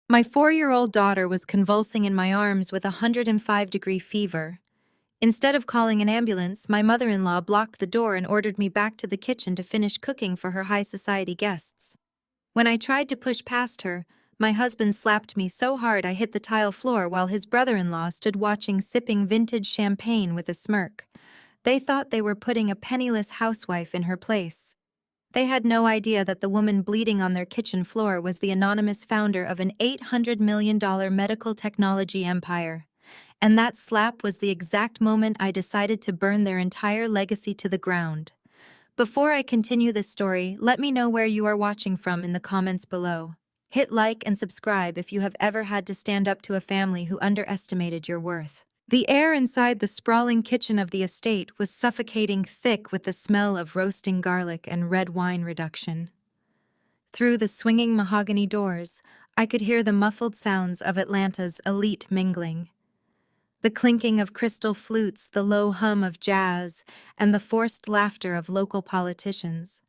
My 4-year-old daughter was convulsing in my arms with a 105-degree fever. Instead of calling an ambulance, my mother-in-law blocked the door and ordered me back to the kitchen to finish cooking for her high society guests. When I tried to push past her, my husband slapped me so hard I hit the tile floor while his brother-in-law stood watching, sipping vintage champagne with a smirk. They thought they were putting a penniless housewife in her place. They had no idea that the woman bleeding on their kitchen floor was the anonymous founder of an $800 million medical technology empire. And that slap was the exact moment I decided to burn their entire legacy to the ground. Before I continue this story, let me know where you are watching from in the comments below. Hit like and subscribe if you have ever had to stand up to a family who underestimated your worth. The air inside the sprawling kitchen of the estate was suffocating, thick with the smell of roasting garlic and red wine reduction. Through the swinging mahogany doors, I could hear the muffled sounds of Atlanta's elite mingling. The clinking of crystal flutes, the low hum of jazz, and the forced laughter of local politicians.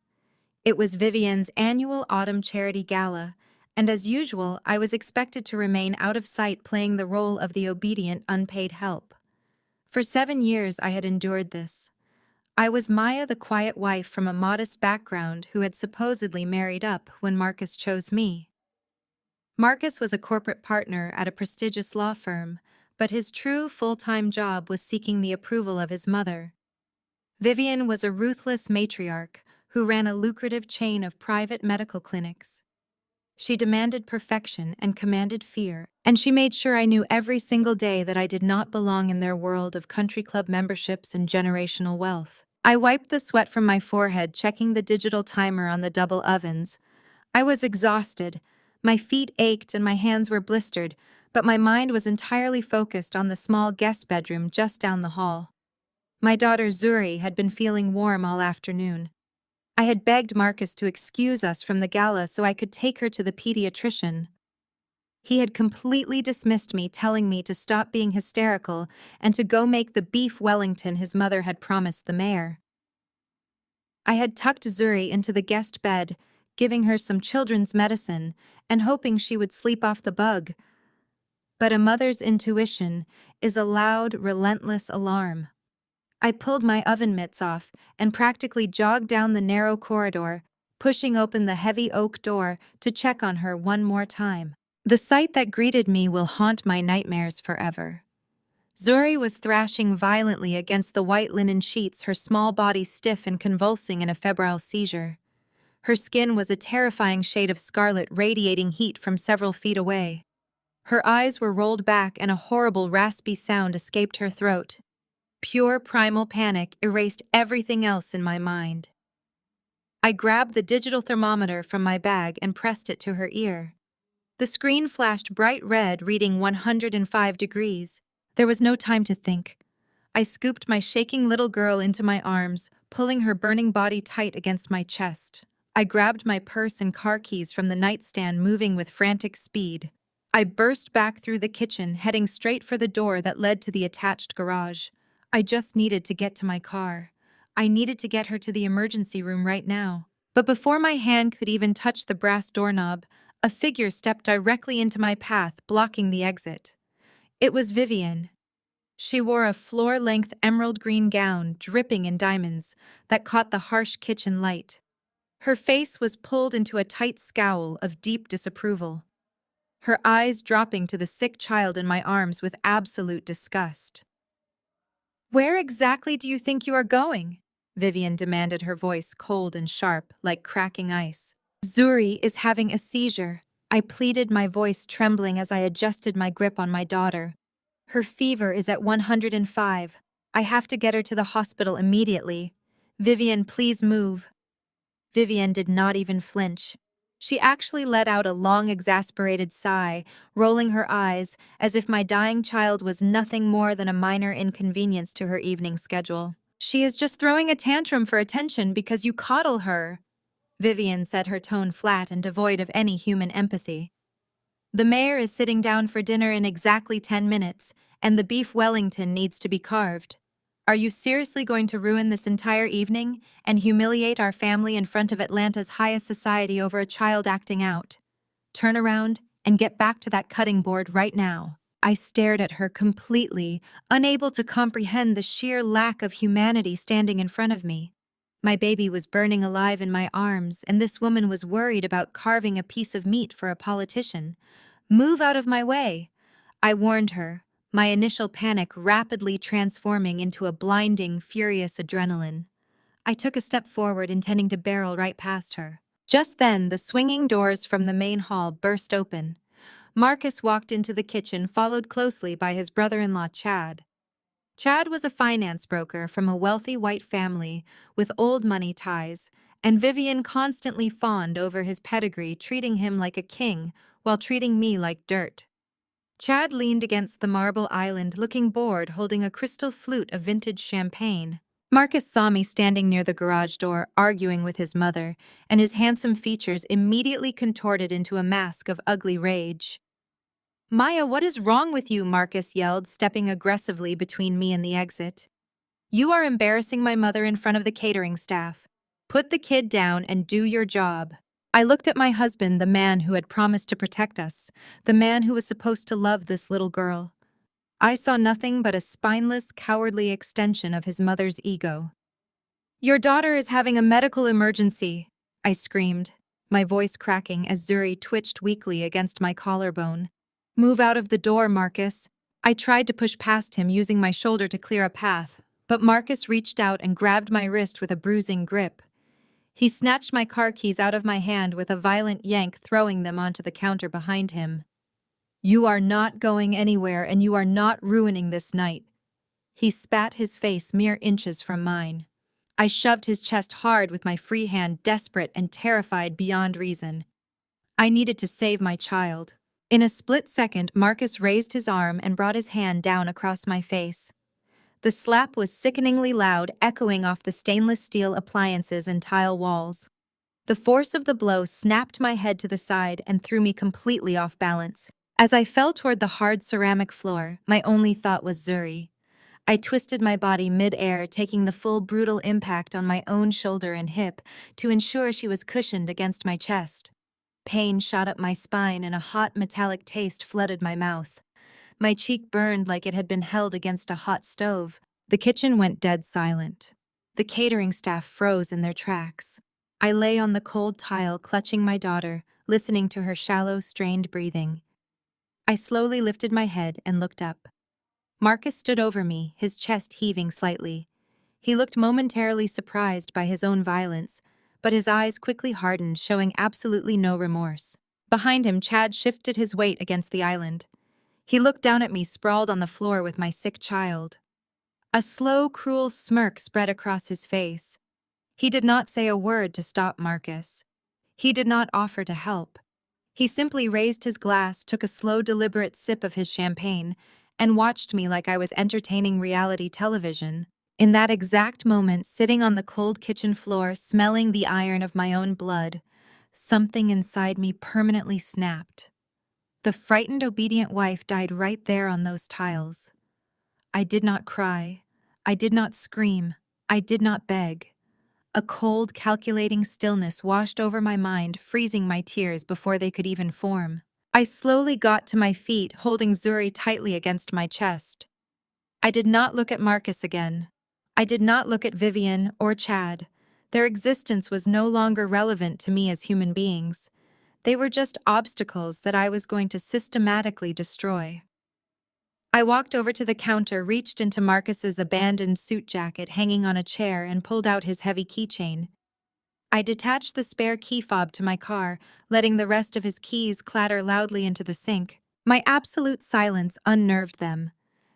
It was Vivienne's annual autumn charity gala, and as usual, I was expected to remain out of sight playing the role of the obedient, unpaid help. For 7 years I had endured this. I was Maya, the quiet wife from a modest background who had supposedly married up when Marcus chose me. Marcus was a corporate partner at a prestigious law firm, but his true full-time job was seeking the approval of his mother. Vivienne was a ruthless matriarch who ran a lucrative chain of private medical clinics. She demanded perfection and commanded fear, and she made sure I knew every single day that I did not belong in their world of country club memberships and generational wealth. I wiped the sweat from my forehead, checking the digital timer on the double ovens. I was exhausted. My feet ached and my hands were blistered, but my mind was entirely focused on the small guest bedroom just down the hall. My daughter Zuri had been feeling warm all afternoon. I had begged Marcus to excuse us from the gala so I could take her to the pediatrician. He had completely dismissed me, telling me to stop being hysterical and to go make the beef Wellington his mother had promised the mayor. I had tucked Zuri into the guest bed, giving her some children's medicine and hoping she would sleep off the bug. But a mother's intuition is a loud, relentless alarm. I pulled my oven mitts off and practically jogged down the narrow corridor, pushing open the heavy oak door to check on her one more time. The sight that greeted me will haunt my nightmares forever. Zuri was thrashing violently against the white linen sheets, her small body stiff and convulsing in a febrile seizure. Her skin was a terrifying shade of scarlet, radiating heat from several feet away. Her eyes were rolled back and a horrible raspy sound escaped her throat. Pure primal panic erased everything else in my mind. I grabbed the digital thermometer from my bag and pressed it to her ear. The screen flashed bright red, reading 105 degrees. There was no time to think. I scooped my shaking little girl into my arms, pulling her burning body tight against my chest. I grabbed my purse and car keys from the nightstand, moving with frantic speed. I burst back through the kitchen, heading straight for the door that led to the attached garage. I just needed to get to my car. I needed to get her to the emergency room right now. But before my hand could even touch the brass doorknob, a figure stepped directly into my path, blocking the exit. It was Vivienne. She wore a floor-length emerald green gown, dripping in diamonds, that caught the harsh kitchen light. Her face was pulled into a tight scowl of deep disapproval, her eyes dropping to the sick child in my arms with absolute disgust. "Where exactly do you think you are going?" Vivienne demanded, her voice cold and sharp, like cracking ice. "Zuri is having a seizure," I pleaded, my voice trembling as I adjusted my grip on my daughter. "Her fever is at 105. I have to get her to the hospital immediately. Vivienne, please move." Vivienne did not even flinch. She actually let out a long, exasperated sigh, rolling her eyes as if my dying child was nothing more than a minor inconvenience to her evening schedule. "She is just throwing a tantrum for attention because you coddle her," Vivienne said, her tone flat and devoid of any human empathy. "The mayor is sitting down for dinner in exactly 10 minutes, and the beef Wellington needs to be carved. Are you seriously going to ruin this entire evening and humiliate our family in front of Atlanta's highest society over a child acting out? Turn around and get back to that cutting board right now." I stared at her completely, unable to comprehend the sheer lack of humanity standing in front of me. My baby was burning alive in my arms, and this woman was worried about carving a piece of meat for a politician. "Move out of my way," I warned her, my initial panic rapidly transforming into a blinding, furious adrenaline. I took a step forward, intending to barrel right past her. Just then, the swinging doors from the main hall burst open. Marcus walked into the kitchen, followed closely by his brother-in-law, Chad. Chad was a finance broker from a wealthy white family with old money ties, and Vivian constantly fawned over his pedigree, treating him like a king while treating me like dirt. Chad leaned against the marble island, looking bored, holding a crystal flute of vintage champagne. Marcus saw me standing near the garage door, arguing with his mother, and his handsome features immediately contorted into a mask of ugly rage. "Maya, what is wrong with you?" Marcus yelled, stepping aggressively between me and the exit. "You are embarrassing my mother in front of the catering staff. Put the kid down and do your job." I looked at my husband, the man who had promised to protect us, the man who was supposed to love this little girl. I saw nothing but a spineless, cowardly extension of his mother's ego. "Your daughter is having a medical emergency," I screamed, my voice cracking as Zuri twitched weakly against my collarbone. "Move out of the door, Marcus." I tried to push past him, using my shoulder to clear a path, but Marcus reached out and grabbed my wrist with a bruising grip. He snatched my car keys out of my hand with a violent yank, throwing them onto the counter behind him. "You are not going anywhere, and you are not ruining this night." He spat, his face mere inches from mine. I shoved his chest hard with my free hand, desperate and terrified beyond reason. I needed to save my child. In a split second, Marcus raised his arm and brought his hand down across my face. The slap was sickeningly loud, echoing off the stainless steel appliances and tile walls. The force of the blow snapped my head to the side and threw me completely off balance. As I fell toward the hard ceramic floor, my only thought was Zuri. I twisted my body mid-air, taking the full brutal impact on my own shoulder and hip to ensure she was cushioned against my chest. Pain shot up my spine and a hot metallic taste flooded my mouth. My cheek burned like it had been held against a hot stove. The kitchen went dead silent. The catering staff froze in their tracks. I lay on the cold tile, clutching my daughter, listening to her shallow, strained breathing. I slowly lifted my head and looked up. Marcus stood over me, his chest heaving slightly. He looked momentarily surprised by his own violence, but his eyes quickly hardened, showing absolutely no remorse. Behind him, Chad shifted his weight against the island. He looked down at me, sprawled on the floor with my sick child. A slow, cruel smirk spread across his face. He did not say a word to stop Marcus. He did not offer to help. He simply raised his glass, took a slow, deliberate sip of his champagne, and watched me like I was entertaining reality television. In that exact moment, sitting on the cold kitchen floor, smelling the iron of my own blood, something inside me permanently snapped. The frightened, obedient wife died right there on those tiles. I did not cry. I did not scream. I did not beg. A cold, calculating stillness washed over my mind, freezing my tears before they could even form. I slowly got to my feet, holding Zuri tightly against my chest. I did not look at Marcus again. I did not look at Vivian or Chad. Their existence was no longer relevant to me as human beings. They were just obstacles that I was going to systematically destroy. I walked over to the counter, reached into Marcus's abandoned suit jacket hanging on a chair, and pulled out his heavy keychain. I detached the spare key fob to my car, letting the rest of his keys clatter loudly into the sink. My absolute silence unnerved them.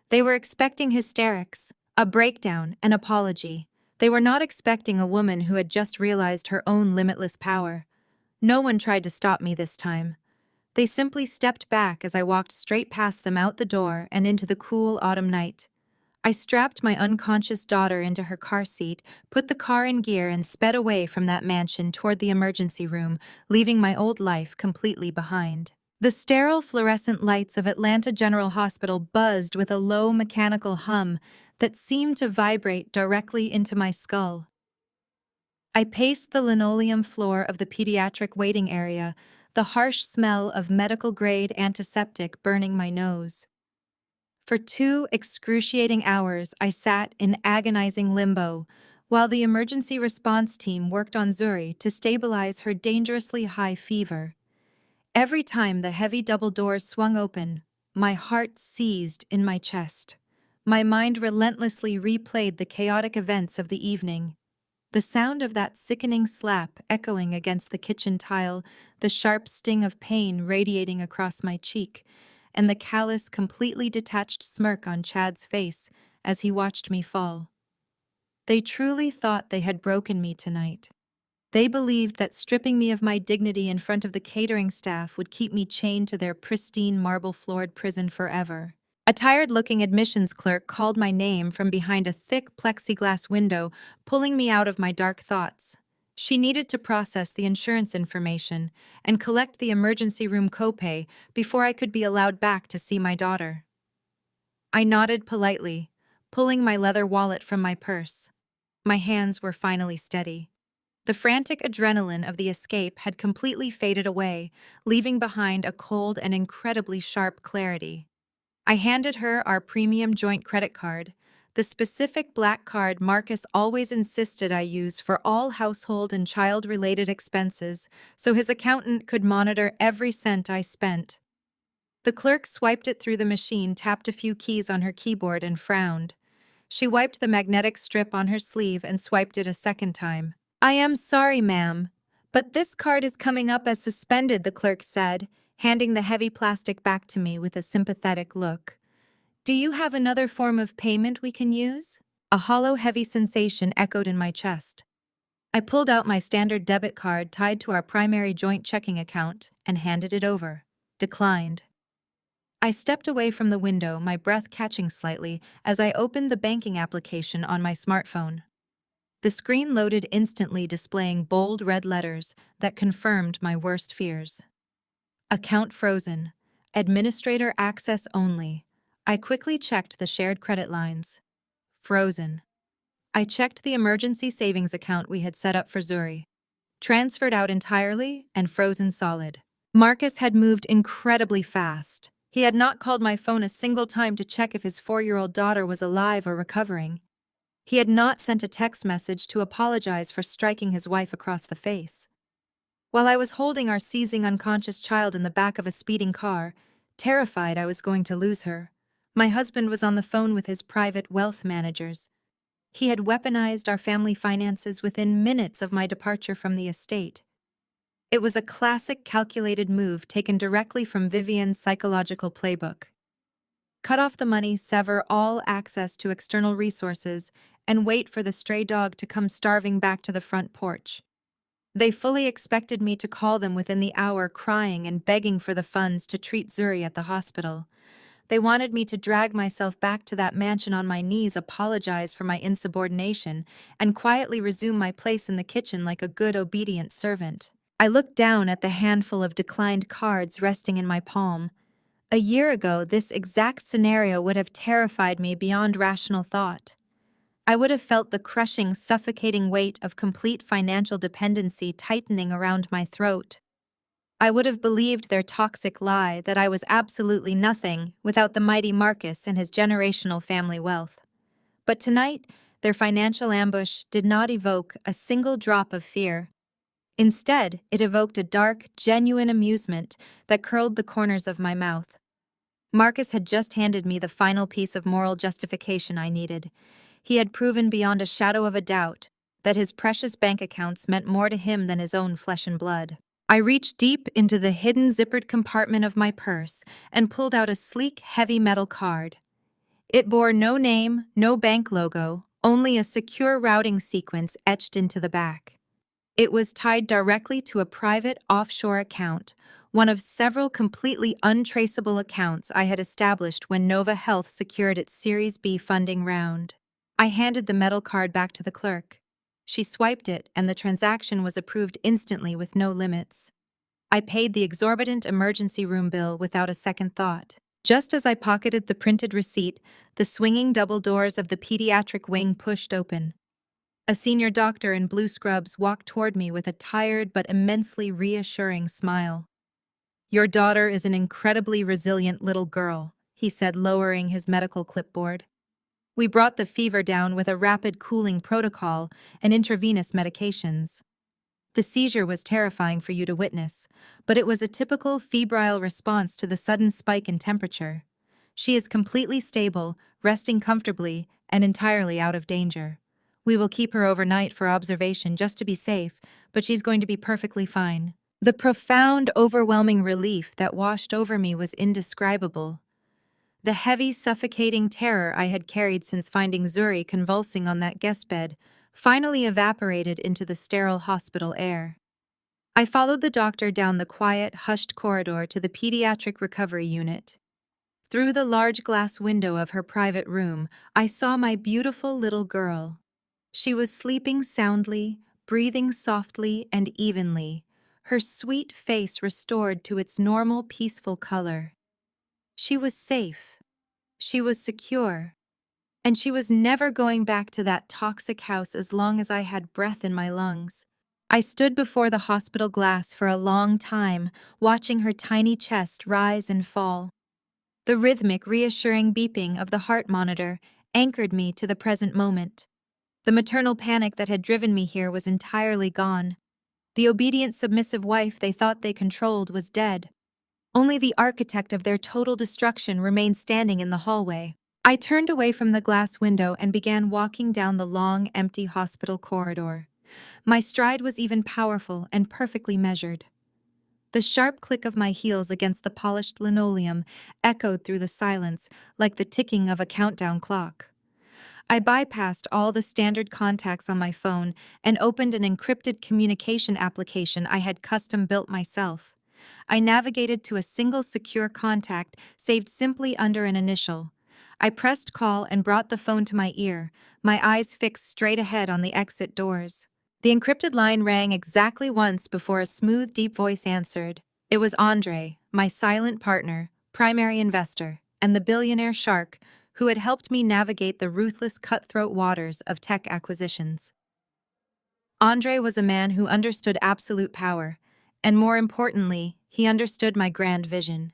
They were expecting hysterics, a breakdown, an apology. They were not expecting a woman who had just realized her own limitless power. No one tried to stop me this time. They simply stepped back as I walked straight past them, out the door and into the cool autumn night. I strapped my unconscious daughter into her car seat, put the car in gear, and sped away from that mansion toward the emergency room, leaving my old life completely behind. The sterile fluorescent lights of Atlanta General Hospital buzzed with a low mechanical hum that seemed to vibrate directly into my skull. I paced the linoleum floor of the pediatric waiting area, the harsh smell of medical-grade antiseptic burning my nose. For 2 excruciating hours, I sat in agonizing limbo, while the emergency response team worked on Zuri to stabilize her dangerously high fever. Every time the heavy double doors swung open, my heart seized in my chest. My mind relentlessly replayed the chaotic events of the evening. The sound of that sickening slap echoing against the kitchen tile, the sharp sting of pain radiating across my cheek, and the callous, completely detached smirk on Chad's face as he watched me fall. They truly thought they had broken me tonight. They believed that stripping me of my dignity in front of the catering staff would keep me chained to their pristine marble-floored prison forever. A tired-looking admissions clerk called my name from behind a thick plexiglass window, pulling me out of my dark thoughts. She needed to process the insurance information and collect the emergency room copay before I could be allowed back to see my daughter. I nodded politely, pulling my leather wallet from my purse. My hands were finally steady. The frantic adrenaline of the escape had completely faded away, leaving behind a cold and incredibly sharp clarity. I handed her our premium joint credit card, the specific black card Marcus always insisted I use for all household and child-related expenses, so his accountant could monitor every cent I spent. The clerk swiped it through the machine, tapped a few keys on her keyboard, and frowned. She wiped the magnetic strip on her sleeve and swiped it a second time. "I am sorry, ma'am, but this card is coming up as suspended," the clerk said, handing the heavy plastic back to me with a sympathetic look. "Do you have another form of payment we can use?" A hollow, heavy sensation echoed in my chest. I pulled out my standard debit card tied to our primary joint checking account and handed it over. Declined. I stepped away from the window, my breath catching slightly, as I opened the banking application on my smartphone. The screen loaded instantly, displaying bold red letters that confirmed my worst fears. Account frozen. Administrator access only. I quickly checked the shared credit lines. Frozen. I checked the emergency savings account we had set up for Zuri. Transferred out entirely and frozen solid. Marcus had moved incredibly fast. He had not called my phone a single time to check if his 4-year-old daughter was alive or recovering. He had not sent a text message to apologize for striking his wife across the face. While I was holding our seizing unconscious child in the back of a speeding car, terrified I was going to lose her, my husband was on the phone with his private wealth managers. He had weaponized our family finances within minutes of my departure from the estate. It was a classic calculated move taken directly from Vivian's psychological playbook. Cut off the money, sever all access to external resources, and wait for the stray dog to come starving back to the front porch. They fully expected me to call them within the hour, crying and begging for the funds to treat Zuri at the hospital. They wanted me to drag myself back to that mansion on my knees, apologize for my insubordination, and quietly resume my place in the kitchen like a good, obedient servant. I looked down at the handful of declined cards resting in my palm. A year ago, this exact scenario would have terrified me beyond rational thought. I would have felt the crushing, suffocating weight of complete financial dependency tightening around my throat. I would have believed their toxic lie that I was absolutely nothing without the mighty Marcus and his generational family wealth. But tonight, their financial ambush did not evoke a single drop of fear. Instead, it evoked a dark, genuine amusement that curled the corners of my mouth. Marcus had just handed me the final piece of moral justification I needed. He had proven beyond a shadow of a doubt that his precious bank accounts meant more to him than his own flesh and blood. I reached deep into the hidden zippered compartment of my purse and pulled out a sleek, heavy metal card. It bore no name, no bank logo, only a secure routing sequence etched into the back. It was tied directly to a private offshore account, one of several completely untraceable accounts I had established when Nova Health secured its Series B funding round. I handed the metal card back to the clerk. She swiped it, and the transaction was approved instantly with no limits. I paid the exorbitant emergency room bill without a second thought. Just as I pocketed the printed receipt, the swinging double doors of the pediatric wing pushed open. A senior doctor in blue scrubs walked toward me with a tired but immensely reassuring smile. Your daughter is an incredibly resilient little girl, he said, lowering his medical clipboard. We brought the fever down with a rapid cooling protocol and intravenous medications. The seizure was terrifying for you to witness, but it was a typical febrile response to the sudden spike in temperature. She is completely stable, resting comfortably, and entirely out of danger. We will keep her overnight for observation just to be safe, but she's going to be perfectly fine. The profound, overwhelming relief that washed over me was indescribable. The heavy, suffocating terror I had carried since finding Zuri convulsing on that guest bed finally evaporated into the sterile hospital air. I followed the doctor down the quiet, hushed corridor to the pediatric recovery unit. Through the large glass window of her private room, I saw my beautiful little girl. She was sleeping soundly, breathing softly and evenly, her sweet face restored to its normal, peaceful color. She was safe. She was secure. And she was never going back to that toxic house as long as I had breath in my lungs. I stood before the hospital glass for a long time, watching her tiny chest rise and fall. The rhythmic, reassuring beeping of the heart monitor anchored me to the present moment. The maternal panic that had driven me here was entirely gone. The obedient, submissive wife they thought they controlled was dead. Only the architect of their total destruction remained standing in the hallway. I turned away from the glass window and began walking down the long, empty hospital corridor. My stride was even powerful and perfectly measured. The sharp click of my heels against the polished linoleum echoed through the silence like the ticking of a countdown clock. I bypassed all the standard contacts on my phone and opened an encrypted communication application I had custom built myself. I navigated to a single secure contact saved simply under an initial. I pressed call and brought the phone to my ear, my eyes fixed straight ahead on the exit doors. The encrypted line rang exactly once before a smooth, deep voice answered. It was Andre, my silent partner, primary investor, and the billionaire shark who had helped me navigate the ruthless, cutthroat waters of tech acquisitions. Andre was a man who understood absolute power, and more importantly, he understood my grand vision.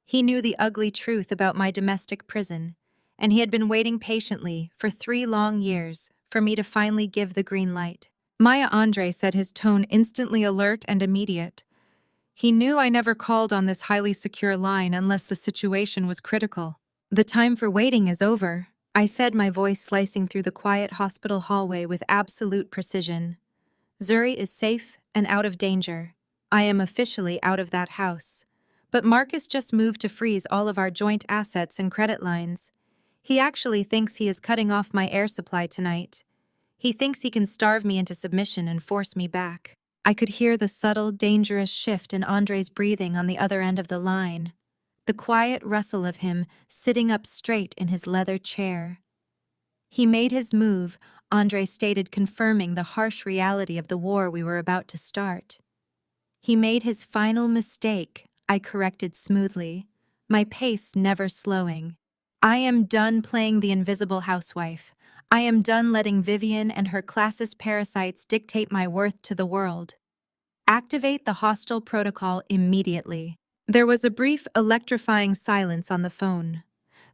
He knew the ugly truth about my domestic prison, and he had been waiting patiently for 3 long years for me to finally give the green light. Maya Andre said, his tone instantly alert and immediate. He knew I never called on this highly secure line unless the situation was critical. The time for waiting is over, I said, my voice slicing through the quiet hospital hallway with absolute precision. Zuri is safe and out of danger. I am officially out of that house. But Marcus just moved to freeze all of our joint assets and credit lines. He actually thinks he is cutting off my air supply tonight. He thinks he can starve me into submission and force me back. I could hear the subtle, dangerous shift in Andre's breathing on the other end of the line. The quiet rustle of him sitting up straight in his leather chair. He made his move, Andre stated, confirming the harsh reality of the war we were about to start. He made his final mistake, I corrected smoothly, my pace never slowing. I am done playing the invisible housewife. I am done letting Vivian and her classist parasites dictate my worth to the world. Activate the hostile protocol immediately. There was a brief, electrifying silence on the phone.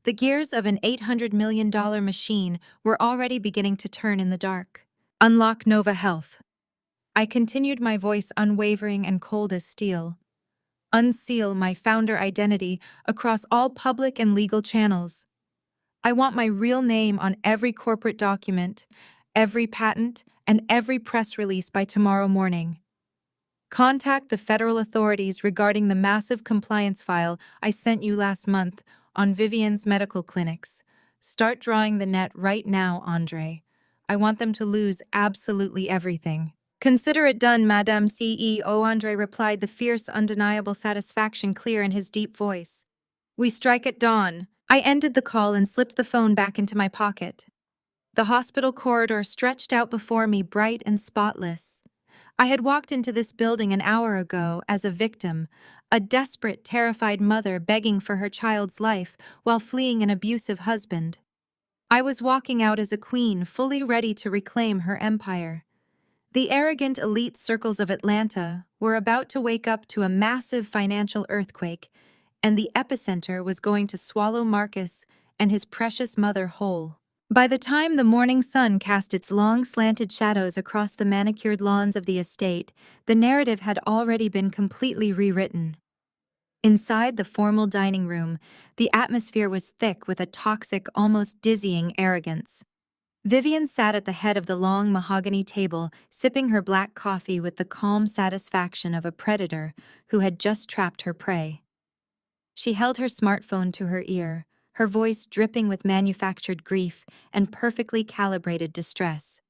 The gears of an $800 million machine were already beginning to turn in the dark. Unlock Nova Health. I continued, my voice unwavering and cold as steel. Unseal my founder identity across all public and legal channels. I want my real name on every corporate document, every patent, and every press release by tomorrow morning. Contact the federal authorities regarding the massive compliance file I sent you last month on Vivian's medical clinics. Start drawing the net right now, Andre. I want them to lose absolutely everything. Consider it done, Madame CEO, Andre replied, the fierce, undeniable satisfaction clear in his deep voice. We strike at dawn. I ended the call and slipped the phone back into my pocket. The hospital corridor stretched out before me, bright and spotless. I had walked into this building an hour ago as a victim, a desperate, terrified mother begging for her child's life while fleeing an abusive husband. I was walking out as a queen, fully ready to reclaim her empire. The arrogant elite circles of Atlanta were about to wake up to a massive financial earthquake, and the epicenter was going to swallow Marcus and his precious mother whole. By the time the morning sun cast its long slanted shadows across the manicured lawns of the estate, the narrative had already been completely rewritten. Inside the formal dining room, the atmosphere was thick with a toxic, almost dizzying arrogance. Vivian sat at the head of the long mahogany table, sipping her black coffee with the calm satisfaction of a predator who had just trapped her prey. She held her smartphone to her ear, her voice dripping with manufactured grief and perfectly calibrated distress.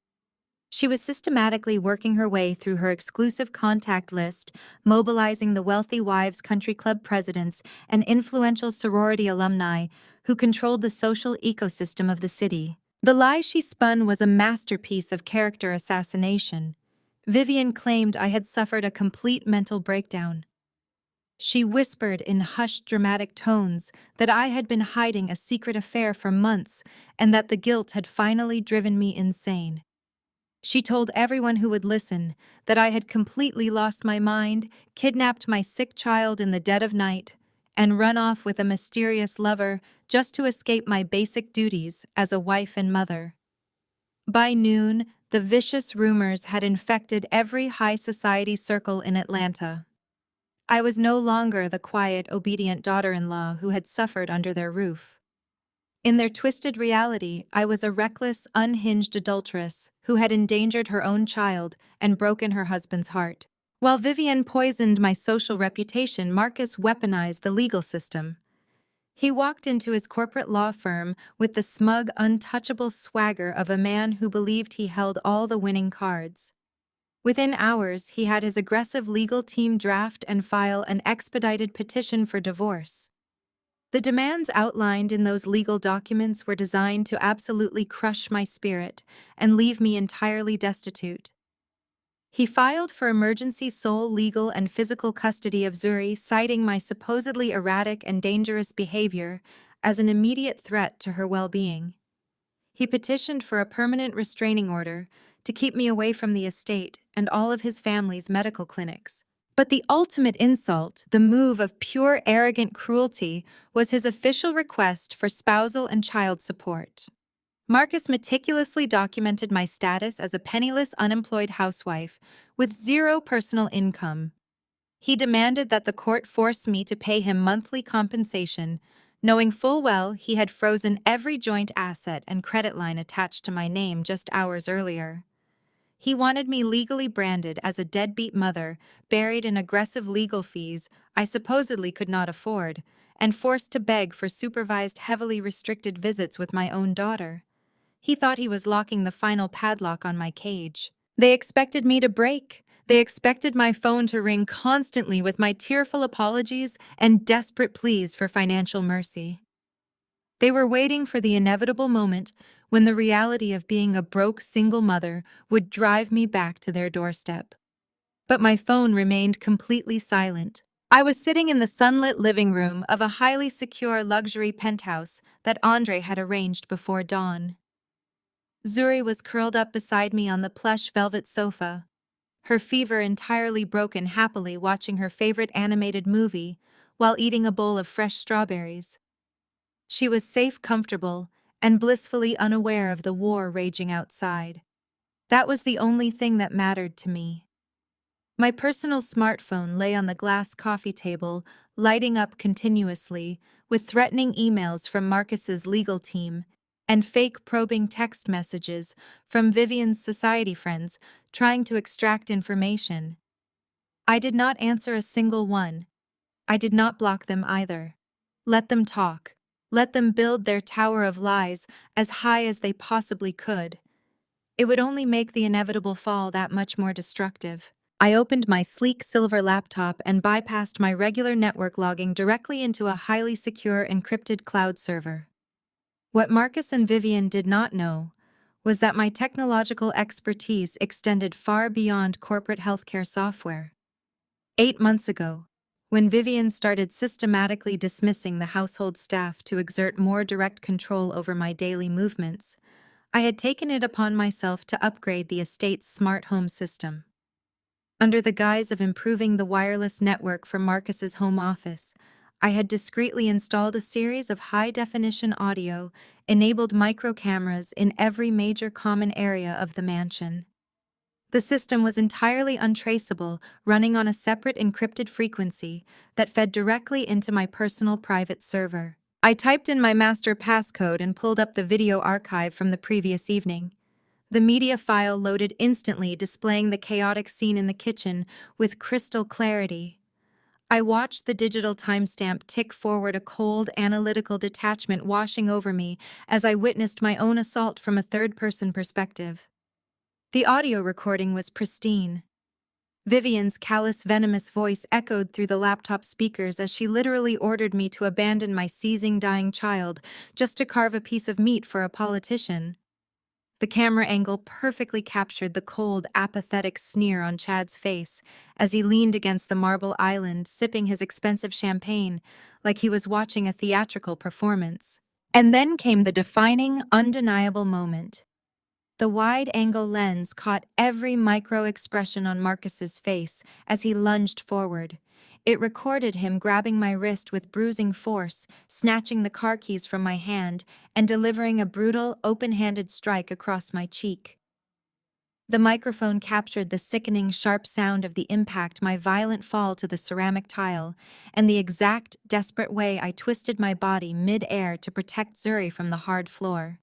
She was systematically working her way through her exclusive contact list, mobilizing the wealthy wives' country club presidents and influential sorority alumni who controlled the social ecosystem of the city. The lie she spun was a masterpiece of character assassination. Vivian claimed I had suffered a complete mental breakdown. She whispered in hushed, dramatic tones that I had been hiding a secret affair for months and that the guilt had finally driven me insane. She told everyone who would listen that I had completely lost my mind, kidnapped my sick child in the dead of night, and run off with a mysterious lover just to escape my basic duties as a wife and mother. By noon, the vicious rumors had infected every high society circle in Atlanta. I was no longer the quiet, obedient daughter-in-law who had suffered under their roof. In their twisted reality, I was a reckless, unhinged adulteress who had endangered her own child and broken her husband's heart. While Vivian poisoned my social reputation, Marcus weaponized the legal system. He walked into his corporate law firm with the smug, untouchable swagger of a man who believed he held all the winning cards. Within hours, he had his aggressive legal team draft and file an expedited petition for divorce. The demands outlined in those legal documents were designed to absolutely crush my spirit and leave me entirely destitute. He filed for emergency sole legal and physical custody of Zuri, citing my supposedly erratic and dangerous behavior as an immediate threat to her well-being. He petitioned for a permanent restraining order to keep me away from the estate and all of his family's medical clinics. But the ultimate insult, the move of pure arrogant cruelty, was his official request for spousal and child support. Marcus meticulously documented my status as a penniless, unemployed housewife with zero personal income. He demanded that the court force me to pay him monthly compensation, knowing full well he had frozen every joint asset and credit line attached to my name just hours earlier. He wanted me legally branded as a deadbeat mother, buried in aggressive legal fees I supposedly could not afford, and forced to beg for supervised, heavily restricted visits with my own daughter. He thought he was locking the final padlock on my cage. They expected me to break. They expected my phone to ring constantly with my tearful apologies and desperate pleas for financial mercy. They were waiting for the inevitable moment when the reality of being a broke single mother would drive me back to their doorstep. But my phone remained completely silent. I was sitting in the sunlit living room of a highly secure luxury penthouse that Andre had arranged before dawn. Zuri was curled up beside me on the plush velvet sofa, her fever entirely broken, happily watching her favorite animated movie while eating a bowl of fresh strawberries. She was safe, comfortable, and blissfully unaware of the war raging outside. That was the only thing that mattered to me. My personal smartphone lay on the glass coffee table, lighting up continuously, with threatening emails from Marcus's legal team and fake probing text messages from Vivian's society friends trying to extract information. I did not answer a single one. I did not block them either. Let them talk. Let them build their tower of lies as high as they possibly could. It would only make the inevitable fall that much more destructive. I opened my sleek silver laptop and bypassed my regular network, logging directly into a highly secure encrypted cloud server. What Marcus and Vivian did not know was that my technological expertise extended far beyond corporate healthcare software. 8 months ago, when Vivian started systematically dismissing the household staff to exert more direct control over my daily movements, I had taken it upon myself to upgrade the estate's smart home system. Under the guise of improving the wireless network for Marcus's home office, I had discreetly installed a series of high-definition audio-enabled micro-cameras in every major common area of the mansion. The system was entirely untraceable, running on a separate encrypted frequency that fed directly into my personal private server. I typed in my master passcode and pulled up the video archive from the previous evening. The media file loaded instantly, displaying the chaotic scene in the kitchen with crystal clarity. I watched the digital timestamp tick forward, a cold, analytical detachment washing over me as I witnessed my own assault from a third-person perspective. The audio recording was pristine. Vivian's callous, venomous voice echoed through the laptop speakers as she literally ordered me to abandon my seizing, dying child just to carve a piece of meat for a politician. The camera angle perfectly captured the cold, apathetic sneer on Chad's face as he leaned against the marble island, sipping his expensive champagne like he was watching a theatrical performance. And then came the defining, undeniable moment. The wide-angle lens caught every micro-expression on Marcus's face as he lunged forward. It recorded him grabbing my wrist with bruising force, snatching the car keys from my hand, and delivering a brutal, open-handed strike across my cheek. The microphone captured the sickening, sharp sound of the impact, my violent fall to the ceramic tile, and the exact, desperate way I twisted my body mid-air to protect Zuri from the hard floor.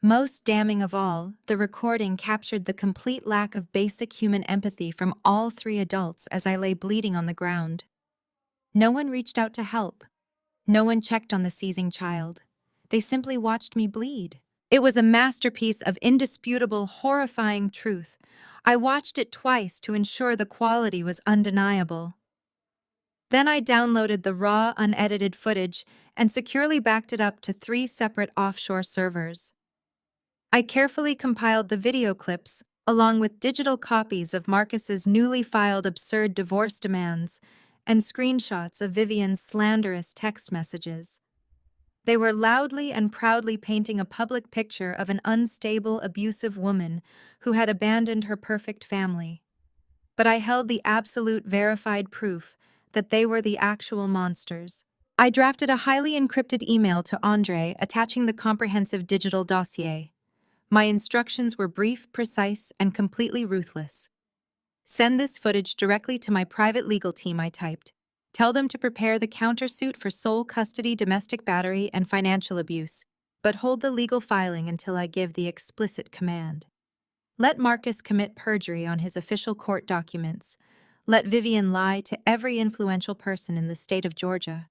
Most damning of all, the recording captured the complete lack of basic human empathy from all three adults as I lay bleeding on the ground. No one reached out to help. No one checked on the seizing child. They simply watched me bleed. It was a masterpiece of indisputable, horrifying truth. I watched it twice to ensure the quality was undeniable. Then I downloaded the raw, unedited footage and securely backed it up to 3 separate offshore servers. I carefully compiled the video clips, along with digital copies of Marcus's newly filed absurd divorce demands and screenshots of Vivian's slanderous text messages. They were loudly and proudly painting a public picture of an unstable, abusive woman who had abandoned her perfect family. But I held the absolute verified proof that they were the actual monsters. I drafted a highly encrypted email to Andre attaching the comprehensive digital dossier. My instructions were brief, precise, and completely ruthless. Send this footage directly to my private legal team, I typed. Tell them to prepare the countersuit for sole custody, domestic battery, and financial abuse, but hold the legal filing until I give the explicit command. Let Marcus commit perjury on his official court documents. Let Vivian lie to every influential person in the state of Georgia.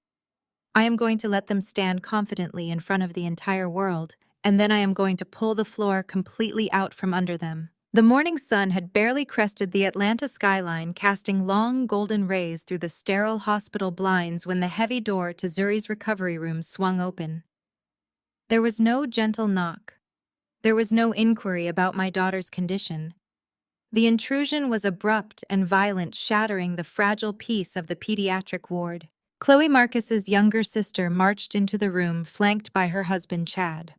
I am going to let them stand confidently in front of the entire world, and then I am going to pull the floor completely out from under them. The morning sun had barely crested the Atlanta skyline, casting long golden rays through the sterile hospital blinds when the heavy door to Zuri's recovery room swung open. There was no gentle knock. There was no inquiry about my daughter's condition. The intrusion was abrupt and violent, shattering the fragile peace of the pediatric ward. Chloe Marcus's younger sister marched into the room, flanked by her husband Chad.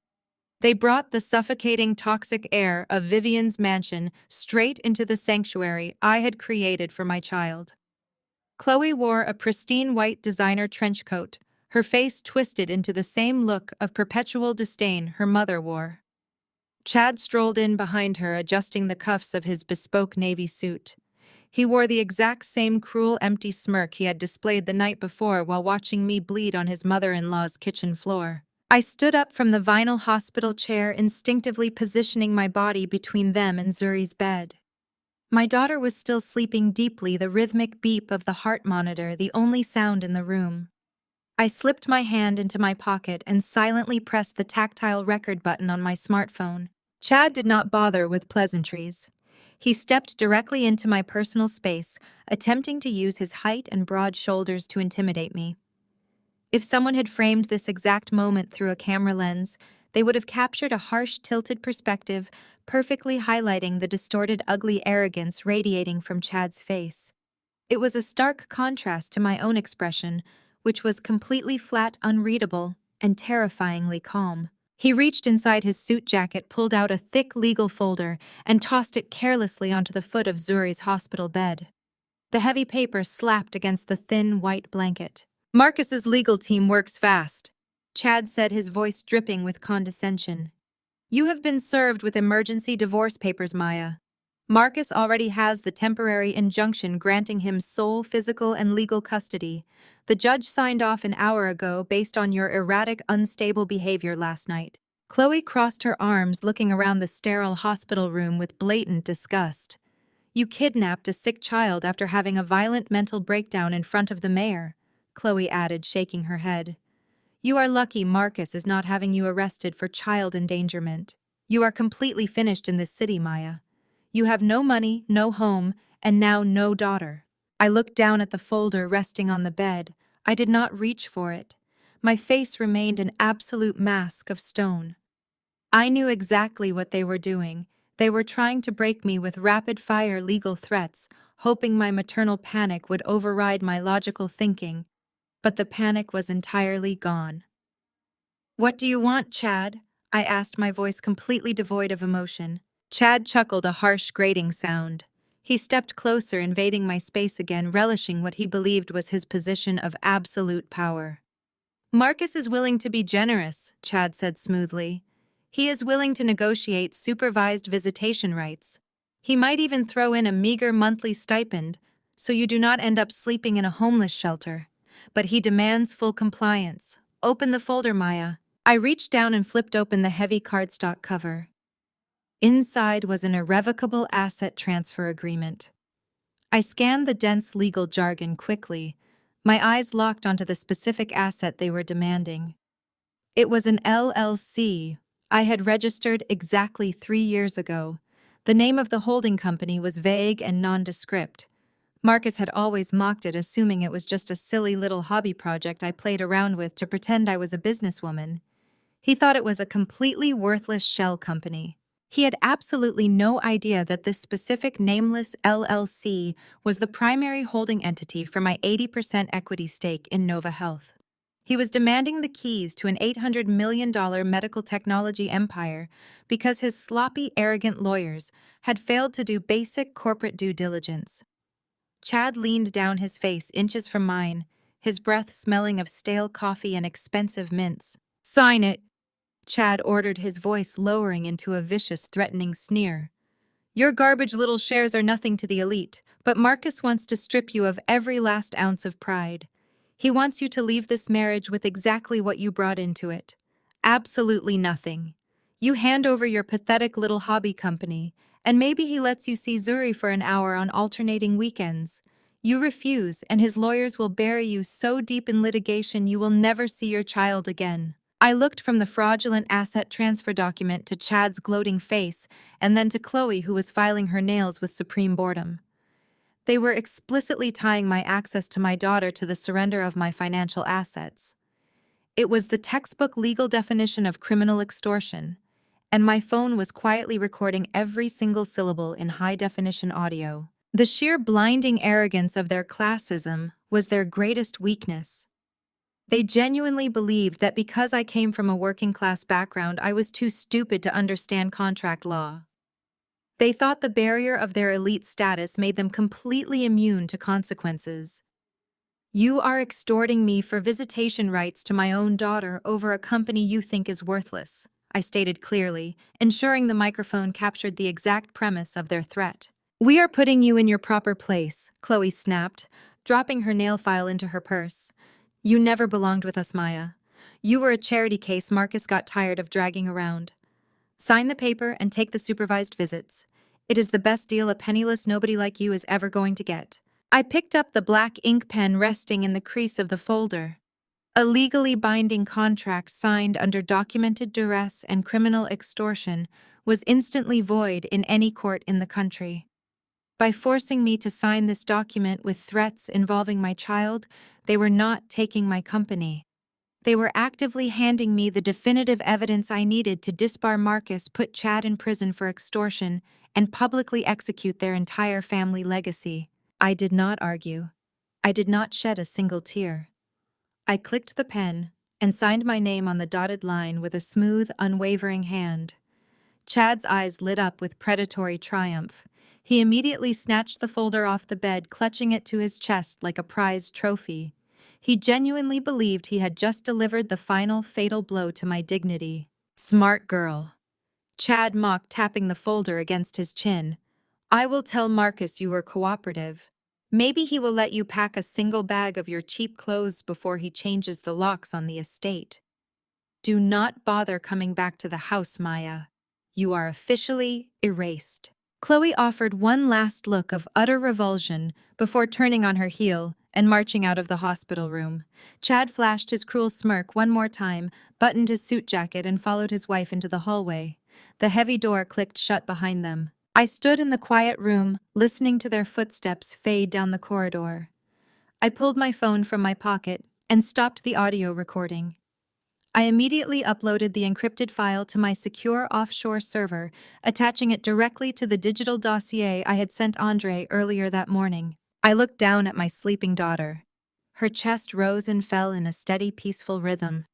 They brought the suffocating, toxic air of Vivian's mansion straight into the sanctuary I had created for my child. Chloe wore a pristine white designer trench coat, her face twisted into the same look of perpetual disdain her mother wore. Chad strolled in behind her, adjusting the cuffs of his bespoke navy suit. He wore the exact same cruel, empty smirk he had displayed the night before while watching me bleed on his mother-in-law's kitchen floor. I stood up from the vinyl hospital chair, instinctively positioning my body between them and Zuri's bed. My daughter was still sleeping deeply, the rhythmic beep of the heart monitor the only sound in the room. I slipped my hand into my pocket and silently pressed the tactile record button on my smartphone. Chad did not bother with pleasantries. He stepped directly into my personal space, attempting to use his height and broad shoulders to intimidate me. If someone had framed this exact moment through a camera lens, they would have captured a harsh, tilted perspective, perfectly highlighting the distorted, ugly arrogance radiating from Chad's face. It was a stark contrast to my own expression, which was completely flat, unreadable, and terrifyingly calm. He reached inside his suit jacket, pulled out a thick legal folder, and tossed it carelessly onto the foot of Zuri's hospital bed. The heavy paper slapped against the thin, white blanket. Marcus's legal team works fast, Chad said, his voice dripping with condescension. You have been served with emergency divorce papers, Maya. Marcus already has the temporary injunction granting him sole physical and legal custody. The judge signed off an hour ago based on your erratic, unstable behavior last night. Chloe crossed her arms, looking around the sterile hospital room with blatant disgust. You kidnapped a sick child after having a violent mental breakdown in front of the mayor, Chloe added, shaking her head. You are lucky Marcus is not having you arrested for child endangerment. You are completely finished in this city, Maya. You have no money, no home, and now no daughter. I looked down at the folder resting on the bed. I did not reach for it. My face remained an absolute mask of stone. I knew exactly what they were doing. They were trying to break me with rapid-fire legal threats, hoping my maternal panic would override my logical thinking. But the panic was entirely gone. What do you want, Chad? I asked, my voice completely devoid of emotion. Chad chuckled, a harsh, grating sound. He stepped closer, invading my space again, relishing what he believed was his position of absolute power. Marcus is willing to be generous, Chad said smoothly. He is willing to negotiate supervised visitation rights. He might even throw in a meager monthly stipend, so you do not end up sleeping in a homeless shelter. But he demands full compliance. Open the folder, Maya. I reached down and flipped open the heavy cardstock cover. Inside was an irrevocable asset transfer agreement. I scanned the dense legal jargon quickly, my eyes locked onto the specific asset they were demanding. It was an LLC I had registered exactly 3 years ago. The name of the holding company was vague and nondescript. Marcus had always mocked it, assuming it was just a silly little hobby project I played around with to pretend I was a businesswoman. He thought it was a completely worthless shell company. He had absolutely no idea that this specific nameless LLC was the primary holding entity for my 80% equity stake in Nova Health. He was demanding the keys to an $800 million medical technology empire because his sloppy, arrogant lawyers had failed to do basic corporate due diligence. Chad leaned down, his face inches from mine, his breath smelling of stale coffee and expensive mints. Sign it, Chad ordered, his voice lowering into a vicious, threatening sneer. Your garbage little shares are nothing to the elite, but Marcus wants to strip you of every last ounce of pride. He wants you to leave this marriage with exactly what you brought into it. Absolutely nothing. You hand over your pathetic little hobby company, and maybe he lets you see Zuri for an hour on alternating weekends. You refuse, and his lawyers will bury you so deep in litigation you will never see your child again. I looked from the fraudulent asset transfer document to Chad's gloating face, and then to Chloe, who was filing her nails with supreme boredom. They were explicitly tying my access to my daughter to the surrender of my financial assets. It was the textbook legal definition of criminal extortion, and my phone was quietly recording every single syllable in high-definition audio. The sheer blinding arrogance of their classism was their greatest weakness. They genuinely believed that because I came from a working-class background, I was too stupid to understand contract law. They thought the barrier of their elite status made them completely immune to consequences. You are extorting me for visitation rights to my own daughter over a company you think is worthless, I stated clearly, ensuring the microphone captured the exact premise of their threat. We are putting you in your proper place, Chloe snapped, dropping her nail file into her purse. You never belonged with us, Maya. You were a charity case Marcus got tired of dragging around. Sign the paper and take the supervised visits. It is the best deal a penniless nobody like you is ever going to get. I picked up the black ink pen resting in the crease of the folder. A legally binding contract signed under documented duress and criminal extortion was instantly void in any court in the country. By forcing me to sign this document with threats involving my child, they were not taking my company. They were actively handing me the definitive evidence I needed to disbar Marcus, put Chad in prison for extortion, and publicly execute their entire family legacy. I did not argue. I did not shed a single tear. I clicked the pen and signed my name on the dotted line with a smooth, unwavering hand. Chad's eyes lit up with predatory triumph. He immediately snatched the folder off the bed, clutching it to his chest like a prized trophy. He genuinely believed he had just delivered the final fatal blow to my dignity. Smart girl. Chad mocked, tapping the folder against his chin. I will tell Marcus you were cooperative. Maybe he will let you pack a single bag of your cheap clothes before he changes the locks on the estate. Do not bother coming back to the house, Maya. You are officially erased. Chloe offered one last look of utter revulsion before turning on her heel and marching out of the hospital room. Chad flashed his cruel smirk one more time, buttoned his suit jacket, and followed his wife into the hallway. The heavy door clicked shut behind them. I stood in the quiet room, listening to their footsteps fade down the corridor. I pulled my phone from my pocket and stopped the audio recording. I immediately uploaded the encrypted file to my secure offshore server, attaching it directly to the digital dossier I had sent Andre earlier that morning. I looked down at my sleeping daughter. Her chest rose and fell in a steady, peaceful rhythm.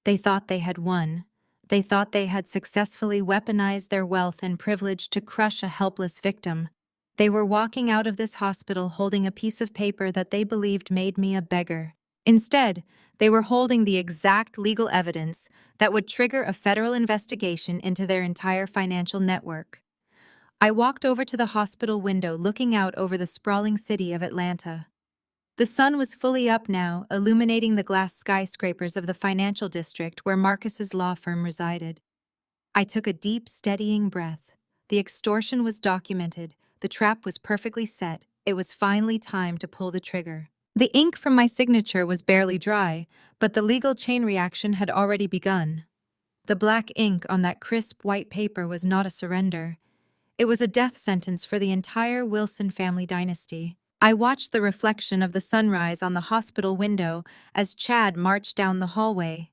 They thought they had won. They thought they had successfully weaponized their wealth and privilege to crush a helpless victim. They were walking out of this hospital holding a piece of paper that they believed made me a beggar. Instead, they were holding the exact legal evidence that would trigger a federal investigation into their entire financial network. I walked over to the hospital window, looking out over the sprawling city of Atlanta. The sun was fully up now, illuminating the glass skyscrapers of the financial district where Marcus's law firm resided. I took a deep, steadying breath. The extortion was documented. The trap was perfectly set. It was finally time to pull the trigger. The ink from my signature was barely dry, but the legal chain reaction had already begun. The black ink on that crisp white paper was not a surrender. It was a death sentence for the entire Wilson family dynasty. I watched the reflection of the sunrise on the hospital window as Chad marched down the hallway.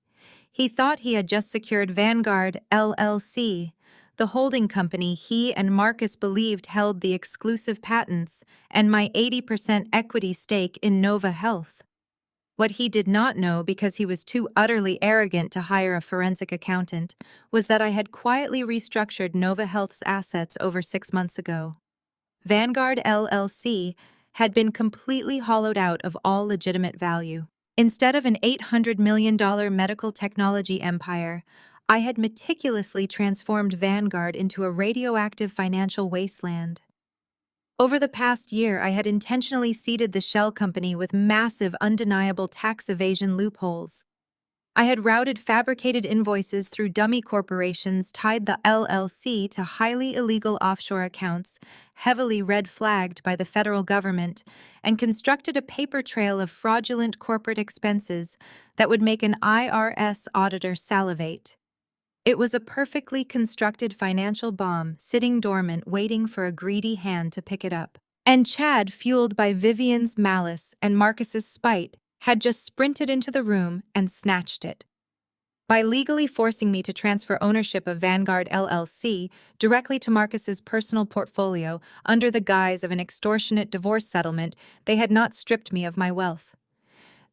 He thought he had just secured Vanguard LLC, the holding company he and Marcus believed held the exclusive patents and my 80% equity stake in Nova Health. What he did not know, because he was too utterly arrogant to hire a forensic accountant, was that I had quietly restructured Nova Health's assets over 6 months ago. Vanguard LLC had been completely hollowed out of all legitimate value. Instead of an $800 million medical technology empire, I had meticulously transformed Vanguard into a radioactive financial wasteland. Over the past year, I had intentionally seeded the shell company with massive, undeniable tax evasion loopholes. I had routed fabricated invoices through dummy corporations, tied the LLC to highly illegal offshore accounts, heavily red-flagged by the federal government, and constructed a paper trail of fraudulent corporate expenses that would make an IRS auditor salivate. It was a perfectly constructed financial bomb, sitting dormant, waiting for a greedy hand to pick it up. And Chad, fueled by Vivian's malice and Marcus's spite, had just sprinted into the room and snatched it. By legally forcing me to transfer ownership of Vanguard LLC directly to Marcus's personal portfolio under the guise of an extortionate divorce settlement, they had not stripped me of my wealth.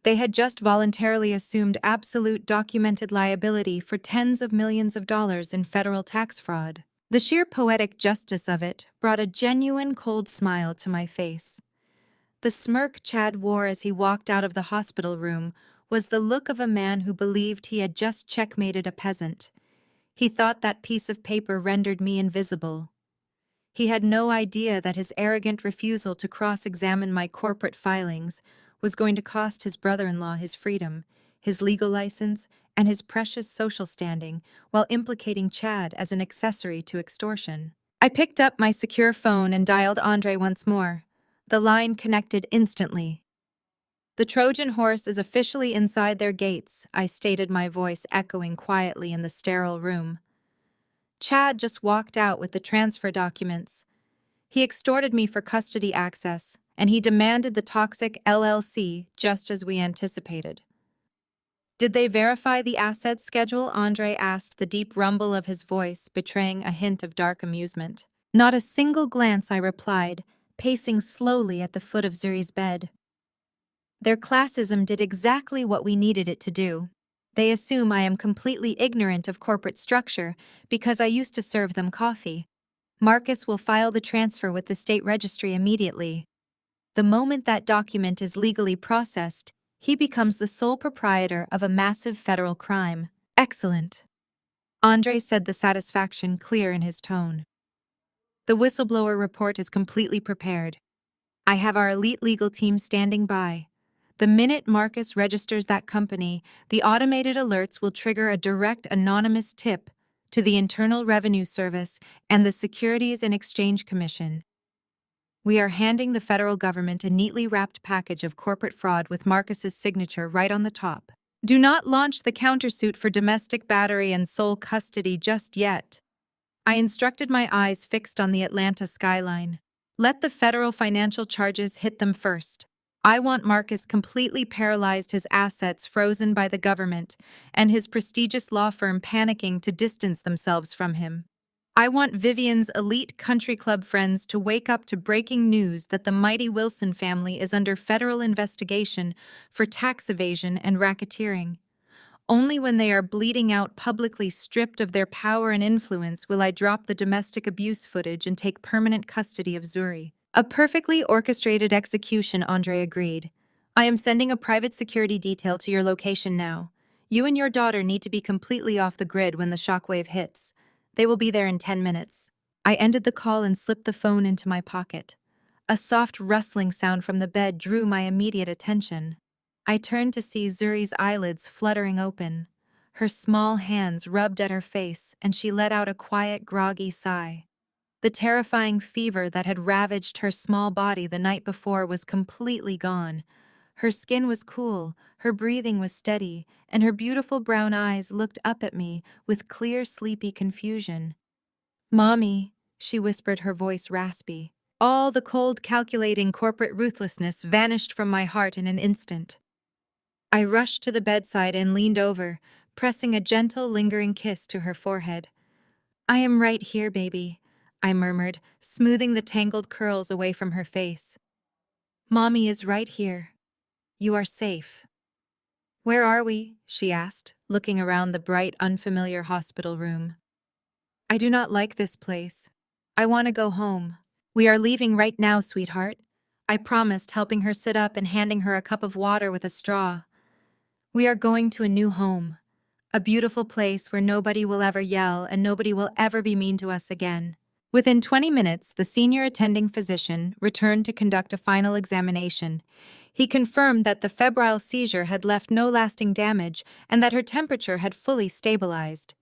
They had just voluntarily assumed absolute documented liability for tens of millions of dollars in federal tax fraud. The sheer poetic justice of it brought a genuine cold smile to my face. The smirk Chad wore as he walked out of the hospital room was the look of a man who believed he had just checkmated a peasant. He thought that piece of paper rendered me invisible. He had no idea that his arrogant refusal to cross-examine my corporate filings was going to cost his brother-in-law his freedom, his legal license, and his precious social standing, while implicating Chad as an accessory to extortion. I picked up my secure phone and dialed Andre once more. The line connected instantly. "The Trojan horse is officially inside their gates," I stated, my voice echoing quietly in the sterile room. Chad just walked out with the transfer documents. He extorted me for custody access, and he demanded the toxic LLC just as we anticipated. "Did they verify the assets schedule?" Andre asked, the deep rumble of his voice betraying a hint of dark amusement. "Not a single glance," I replied, pacing slowly at the foot of Zuri's bed. "Their classism did exactly what we needed it to do. They assume I am completely ignorant of corporate structure because I used to serve them coffee. Marcus will file the transfer with the state registry immediately. The moment that document is legally processed, he becomes the sole proprietor of a massive federal crime. Excellent. Andre said, the satisfaction clear in his tone. The whistleblower report is completely prepared. I have our elite legal team standing by. The minute Marcus registers that company, the automated alerts will trigger a direct anonymous tip to the Internal Revenue Service and the Securities and Exchange Commission. We are handing the federal government a neatly wrapped package of corporate fraud with Marcus's signature right on the top. Do not launch the countersuit for domestic battery and sole custody just yet. I instructed, my eyes fixed on the Atlanta skyline. Let the federal financial charges hit them first. I want Marcus completely paralyzed, his assets frozen by the government, and his prestigious law firm panicking to distance themselves from him. I want Vivian's elite country club friends to wake up to breaking news that the mighty Wilson family is under federal investigation for tax evasion and racketeering. Only when they are bleeding out, publicly stripped of their power and influence, will I drop the domestic abuse footage and take permanent custody of Zuri. A perfectly orchestrated execution, Andre agreed. I am sending a private security detail to your location now. You and your daughter need to be completely off the grid when the shockwave hits. They will be there in 10 minutes. I ended the call and slipped the phone into my pocket. A soft rustling sound from the bed drew my immediate attention. I turned to see Zuri's eyelids fluttering open. Her small hands rubbed at her face, and she let out a quiet, groggy sigh. The terrifying fever that had ravaged her small body the night before was completely gone. Her skin was cool, her breathing was steady, and her beautiful brown eyes looked up at me with clear, sleepy confusion. "Mommy," she whispered, her voice raspy. All the cold, calculating corporate ruthlessness vanished from my heart in an instant. I rushed to the bedside and leaned over, pressing a gentle, lingering kiss to her forehead. "I am right here, baby," I murmured, smoothing the tangled curls away from her face. "Mommy is right here. You are safe." "Where are we?" she asked, looking around the bright, unfamiliar hospital room. "I do not like this place. I want to go home." "We are leaving right now, sweetheart," I promised, helping her sit up and handing her a cup of water with a straw. "We are going to a new home. A beautiful place where nobody will ever yell and nobody will ever be mean to us again." Within 20 minutes, the senior attending physician returned to conduct a final examination. He confirmed that the febrile seizure had left no lasting damage and that her temperature had fully stabilized.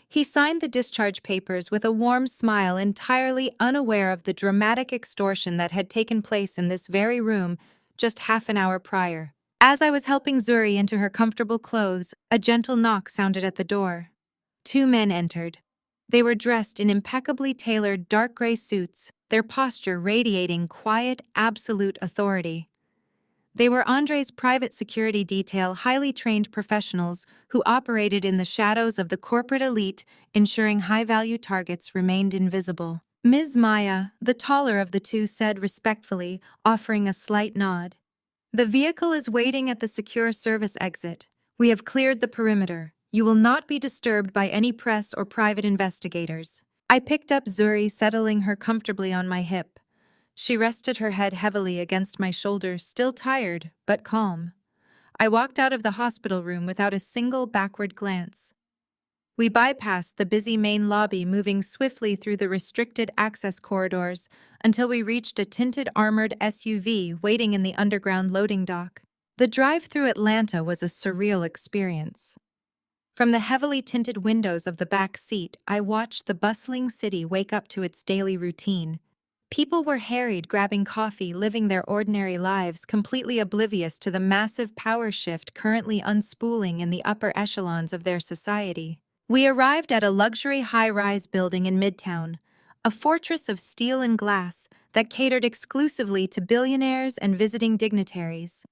He signed the discharge papers with a warm smile, entirely unaware of the dramatic extortion that had taken place in this very room just half an hour prior. As I was helping Zuri into her comfortable clothes, a gentle knock sounded at the door. 2 men entered. They were dressed in impeccably tailored dark gray suits, their posture radiating quiet, absolute authority. They were Andre's private security detail, highly trained professionals who operated in the shadows of the corporate elite, ensuring high-value targets remained invisible. Ms. Maya, the taller of the two, said respectfully, offering a slight nod. "The vehicle is waiting at the secure service exit. We have cleared the perimeter. You will not be disturbed by any press or private investigators." I picked up Zuri, settling her comfortably on my hip. She rested her head heavily against my shoulder, still tired, but calm. I walked out of the hospital room without a single backward glance. We bypassed the busy main lobby, moving swiftly through the restricted access corridors until we reached a tinted armored SUV waiting in the underground loading dock. The drive through Atlanta was a surreal experience. From the heavily tinted windows of the back seat, I watched the bustling city wake up to its daily routine. People were harried, grabbing coffee, living their ordinary lives, completely oblivious to the massive power shift currently unspooling in the upper echelons of their society. We arrived at a luxury high-rise building in Midtown, a fortress of steel and glass that catered exclusively to billionaires and visiting dignitaries.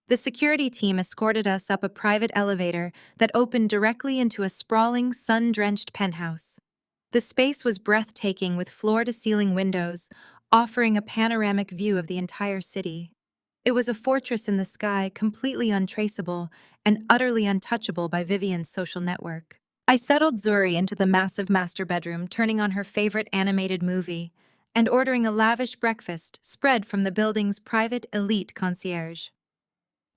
The security team escorted us up a private elevator that opened directly into a sprawling, sun-drenched penthouse. The space was breathtaking, with floor-to-ceiling windows, offering a panoramic view of the entire city. It was a fortress in the sky, completely untraceable and utterly untouchable by Vivian's social network. I settled Zuri into the massive master bedroom, turning on her favorite animated movie and ordering a lavish breakfast spread from the building's private elite concierge.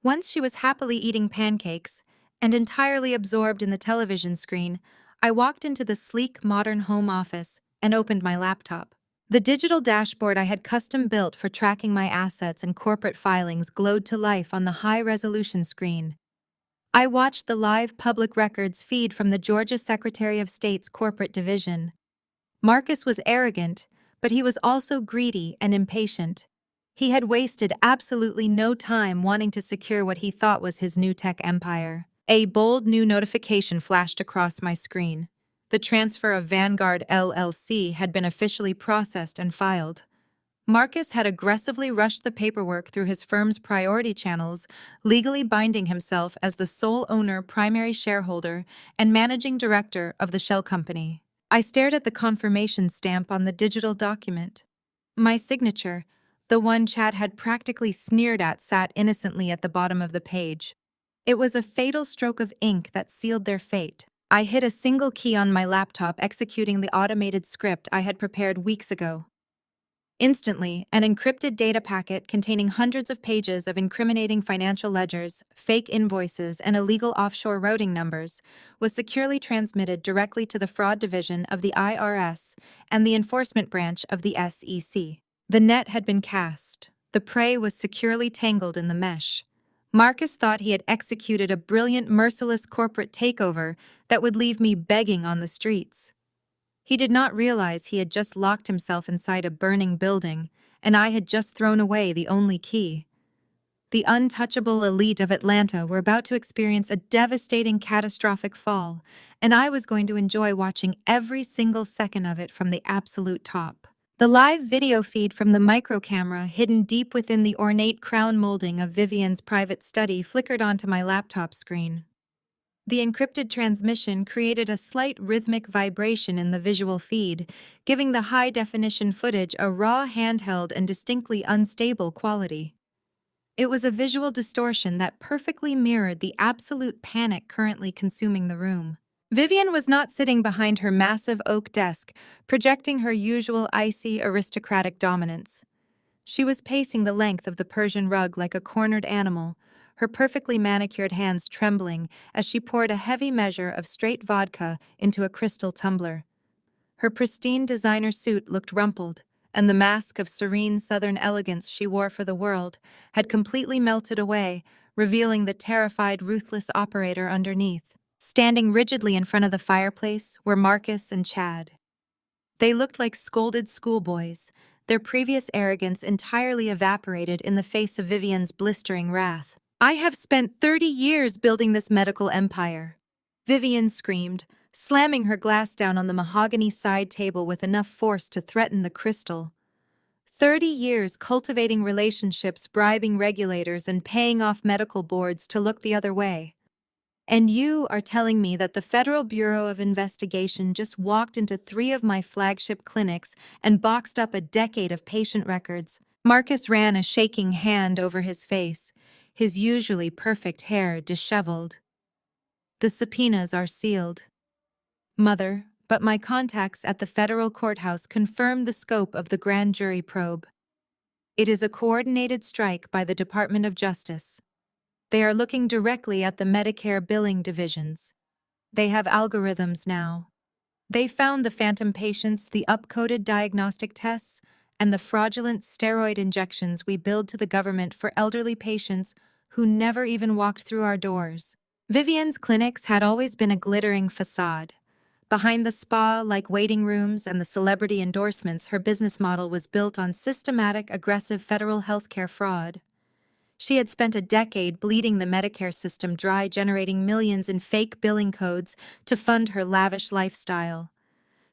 Once she was happily eating pancakes and entirely absorbed in the television screen, I walked into the sleek, modern home office and opened my laptop. The digital dashboard I had custom built for tracking my assets and corporate filings glowed to life on the high-resolution screen. I watched the live public records feed from the Georgia Secretary of State's corporate division. Marcus was arrogant, but he was also greedy and impatient. He had wasted absolutely no time wanting to secure what he thought was his new tech empire. A bold new notification flashed across my screen. The transfer of Vanguard LLC had been officially processed and filed. Marcus had aggressively rushed the paperwork through his firm's priority channels, legally binding himself as the sole owner, primary shareholder, and managing director of the shell company. I stared at the confirmation stamp on the digital document. My signature, the one Chad had practically sneered at, sat innocently at the bottom of the page. It was a fatal stroke of ink that sealed their fate. I hit a single key on my laptop, executing the automated script I had prepared weeks ago. Instantly, an encrypted data packet containing hundreds of pages of incriminating financial ledgers, fake invoices, and illegal offshore routing numbers was securely transmitted directly to the fraud division of the IRS and the enforcement branch of the SEC. The net had been cast. The prey was securely tangled in the mesh. Marcus thought he had executed a brilliant, merciless corporate takeover that would leave me begging on the streets. He did not realize he had just locked himself inside a burning building, and I had just thrown away the only key. The untouchable elite of Atlanta were about to experience a devastating, catastrophic fall, and I was going to enjoy watching every single second of it from the absolute top. The live video feed from the micro camera, hidden deep within the ornate crown molding of Vivian's private study, flickered onto my laptop screen. The encrypted transmission created a slight rhythmic vibration in the visual feed, giving the high-definition footage a raw, handheld, and distinctly unstable quality. It was a visual distortion that perfectly mirrored the absolute panic currently consuming the room. Vivian was not sitting behind her massive oak desk, projecting her usual icy, aristocratic dominance. She was pacing the length of the Persian rug like a cornered animal, her perfectly manicured hands trembling as she poured a heavy measure of straight vodka into a crystal tumbler. Her pristine designer suit looked rumpled, and the mask of serene southern elegance she wore for the world had completely melted away, revealing the terrified, ruthless operator underneath. Standing rigidly in front of the fireplace were Marcus and Chad. They looked like scolded schoolboys, their previous arrogance entirely evaporated in the face of Vivian's blistering wrath. "I have spent 30 years building this medical empire," Vivian screamed, slamming her glass down on the mahogany side table with enough force to threaten the crystal. 30 years cultivating relationships, bribing regulators, and paying off medical boards to look the other way. And you are telling me that the Federal Bureau of Investigation just walked into 3 of my flagship clinics and boxed up a decade of patient records? Marcus ran a shaking hand over his face, his usually perfect hair disheveled. "The subpoenas are sealed, Mother, but my contacts at the federal courthouse confirm the scope of the grand jury probe. It is a coordinated strike by the Department of Justice. They are looking directly at the Medicare billing divisions. They have algorithms now. They found the phantom patients, the upcoded diagnostic tests, and the fraudulent steroid injections we billed to the government for elderly patients who never even walked through our doors." Vivian's clinics had always been a glittering facade. Behind the spa-like waiting rooms and the celebrity endorsements, her business model was built on systematic, aggressive federal healthcare fraud. She had spent a decade bleeding the Medicare system dry, generating millions in fake billing codes to fund her lavish lifestyle.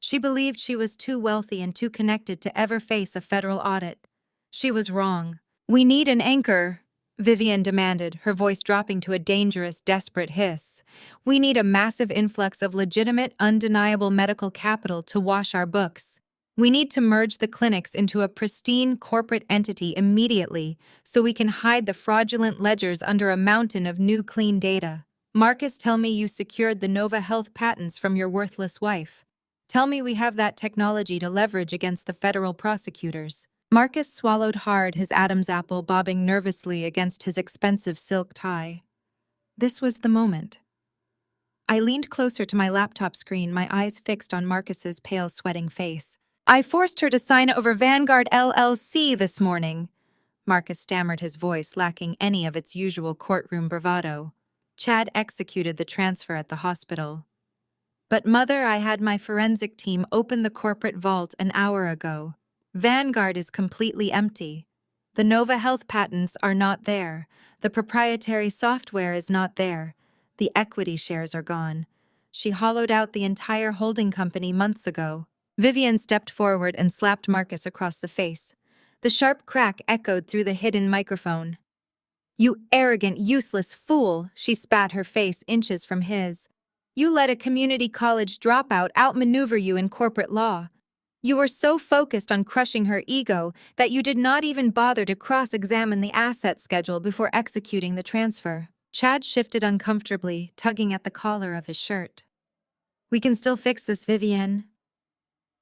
She believed she was too wealthy and too connected to ever face a federal audit. She was wrong. "We need an anchor," Vivian demanded, her voice dropping to a dangerous, desperate hiss. "We need a massive influx of legitimate, undeniable medical capital to wash our books." We need to merge the clinics into a pristine corporate entity immediately so we can hide the fraudulent ledgers under a mountain of new clean data. Marcus, tell me you secured the Nova Health patents from your worthless wife. Tell me we have that technology to leverage against the federal prosecutors. Marcus swallowed hard, his Adam's apple bobbing nervously against his expensive silk tie. This was the moment. I leaned closer to my laptop screen, my eyes fixed on Marcus's pale, sweating face. I forced her to sign over Vanguard LLC this morning. Marcus stammered, his voice lacking any of its usual courtroom bravado. Chad executed the transfer at the hospital. But mother, I had my forensic team open the corporate vault an hour ago. Vanguard is completely empty. The Nova Health patents are not there. The proprietary software is not there. The equity shares are gone. She hollowed out the entire holding company months ago. Vivian stepped forward and slapped Marcus across the face. The sharp crack echoed through the hidden microphone. You arrogant, useless fool, she spat, her face inches from his. You let a community college dropout outmaneuver you in corporate law. You were so focused on crushing her ego that you did not even bother to cross-examine the asset schedule before executing the transfer. Chad shifted uncomfortably, tugging at the collar of his shirt. We can still fix this, Vivian.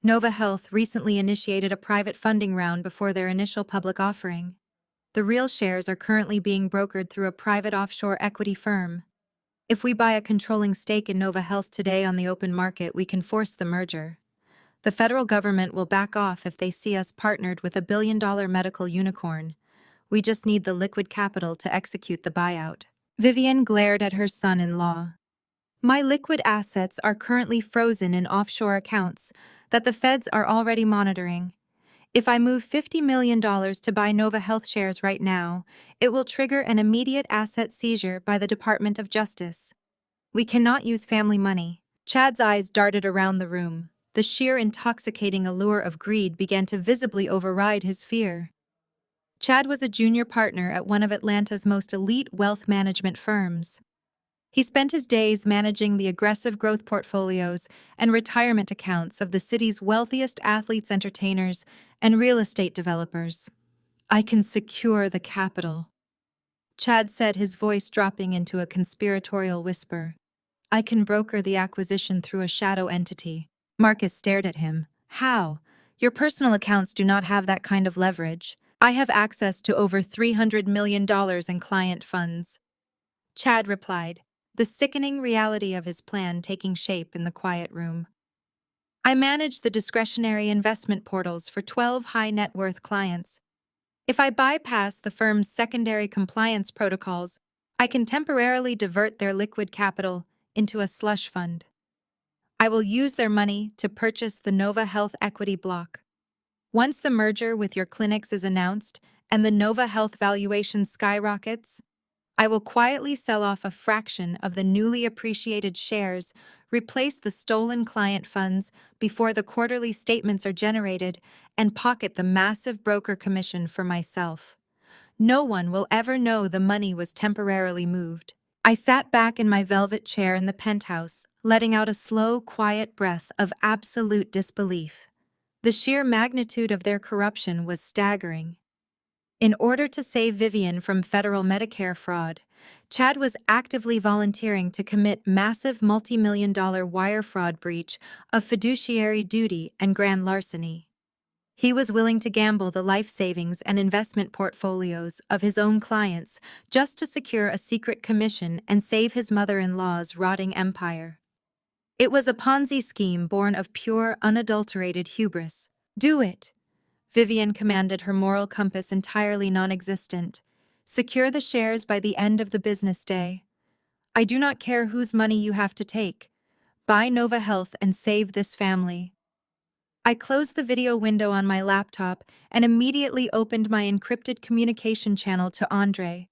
Nova Health recently initiated a private funding round before their initial public offering. The real shares are currently being brokered through a private offshore equity firm. If we buy a controlling stake in Nova Health today on the open market, we can force the merger. The federal government will back off if they see us partnered with a billion-dollar medical unicorn. We just need the liquid capital to execute the buyout. Vivian glared at her son-in-law. My liquid assets are currently frozen in offshore accounts that the feds are already monitoring. If I move $50 million to buy Nova Health shares right now, it will trigger an immediate asset seizure by the Department of Justice. We cannot use family money. Chad's eyes darted around the room. The sheer intoxicating allure of greed began to visibly override his fear. Chad was a junior partner at one of Atlanta's most elite wealth management firms. He spent his days managing the aggressive growth portfolios and retirement accounts of the city's wealthiest athletes, entertainers, and real estate developers. I can secure the capital, Chad said, his voice dropping into a conspiratorial whisper. I can broker the acquisition through a shadow entity. Marcus stared at him. How? Your personal accounts do not have that kind of leverage. I have access to over $300 million in client funds. Chad replied, the sickening reality of his plan taking shape in the quiet room. I manage the discretionary investment portals for 12 high-net-worth clients. If I bypass the firm's secondary compliance protocols, I can temporarily divert their liquid capital into a slush fund. I will use their money to purchase the Nova Health equity block. Once the merger with your clinics is announced and the Nova Health valuation skyrockets, I will quietly sell off a fraction of the newly appreciated shares, replace the stolen client funds before the quarterly statements are generated, and pocket the massive broker commission for myself. No one will ever know the money was temporarily moved. I sat back in my velvet chair in the penthouse, letting out a slow, quiet breath of absolute disbelief. The sheer magnitude of their corruption was staggering. In order to save Vivian from federal Medicare fraud, Chad was actively volunteering to commit massive multi-million-dollar wire fraud breach of fiduciary duty and grand larceny. He was willing to gamble the life savings and investment portfolios of his own clients just to secure a secret commission and save his mother-in-law's rotting empire. It was a Ponzi scheme born of pure, unadulterated hubris. Do it, Vivian commanded, her moral compass entirely non-existent. Secure the shares by the end of the business day. I do not care whose money you have to take. Buy Nova Health and save this family. I closed the video window on my laptop and immediately opened my encrypted communication channel to Andre.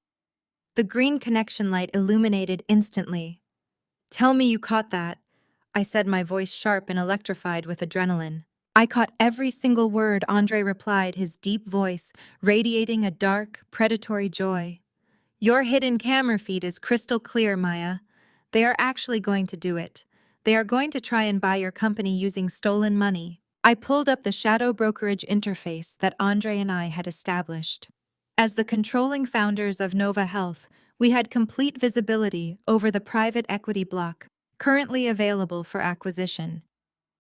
The green connection light illuminated instantly. Tell me you caught that, I said, my voice sharp and electrified with adrenaline. I caught every single word, Andre replied, his deep voice radiating a dark, predatory joy. Your hidden camera feed is crystal clear, Maya. They are actually going to do it. They are going to try and buy your company using stolen money. I pulled up the shadow brokerage interface that Andre and I had established. As the controlling founders of Nova Health, we had complete visibility over the private equity block currently available for acquisition.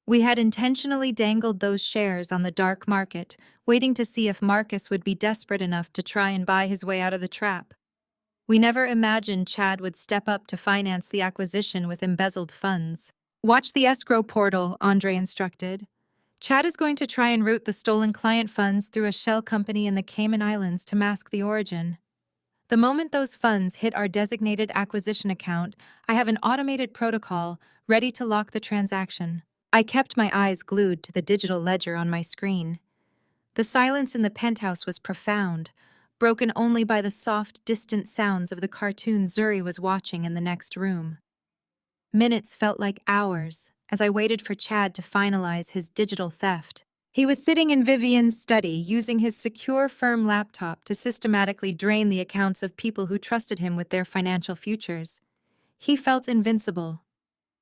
We had intentionally dangled those shares on the dark market, waiting to see if Marcus would be desperate enough to try and buy his way out of the trap. We never imagined Chad would step up to finance the acquisition with embezzled funds. Watch the escrow portal, Andre instructed. Chad is going to try and route the stolen client funds through a shell company in the Cayman Islands to mask the origin. The moment those funds hit our designated acquisition account, I have an automated protocol ready to lock the transaction. I kept my eyes glued to the digital ledger on my screen. The silence in the penthouse was profound, broken only by the soft, distant sounds of the cartoon Zuri was watching in the next room. Minutes felt like hours as I waited for Chad to finalize his digital theft. He was sitting in Vivian's study, using his secure, firm laptop to systematically drain the accounts of people who trusted him with their financial futures. He felt invincible.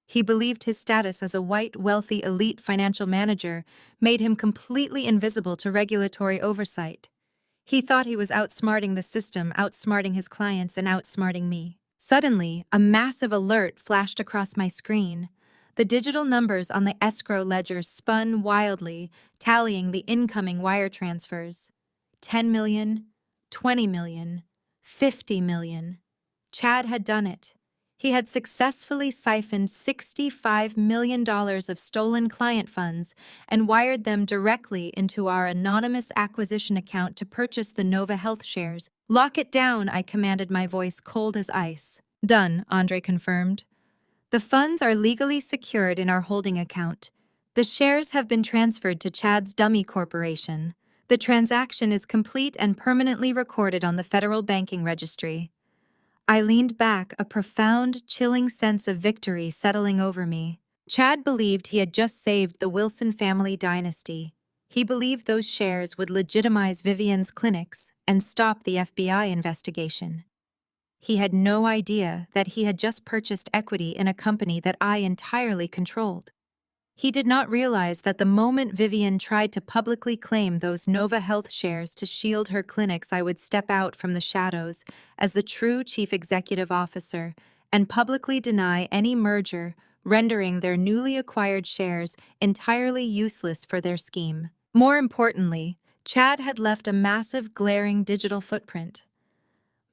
He believed his status as a white, wealthy, elite financial manager made him completely invisible to regulatory oversight. He thought he was outsmarting the system, outsmarting his clients, and outsmarting me. Suddenly, a massive alert flashed across my screen. The digital numbers on the escrow ledger spun wildly, tallying the incoming wire transfers. 10 million, 20 million, 50 million. Chad had done it. He had successfully siphoned $65 million of stolen client funds and wired them directly into our anonymous acquisition account to purchase the Nova Health shares. "Lock it down," I commanded, my voice cold as ice. "Done," Andre confirmed. "The funds are legally secured in our holding account. The shares have been transferred to Chad's Dummy Corporation. The transaction is complete and permanently recorded on the Federal Banking Registry." I leaned back, a profound, chilling sense of victory settling over me. Chad believed he had just saved the Wilson family dynasty. He believed those shares would legitimize Vivian's clinics and stop the FBI investigation. He had no idea that he had just purchased equity in a company that I entirely controlled. He did not realize that the moment Vivian tried to publicly claim those Nova Health shares to shield her clinics, I would step out from the shadows as the true chief executive officer and publicly deny any merger, rendering their newly acquired shares entirely useless for their scheme. More importantly, Chad had left a massive, glaring digital footprint.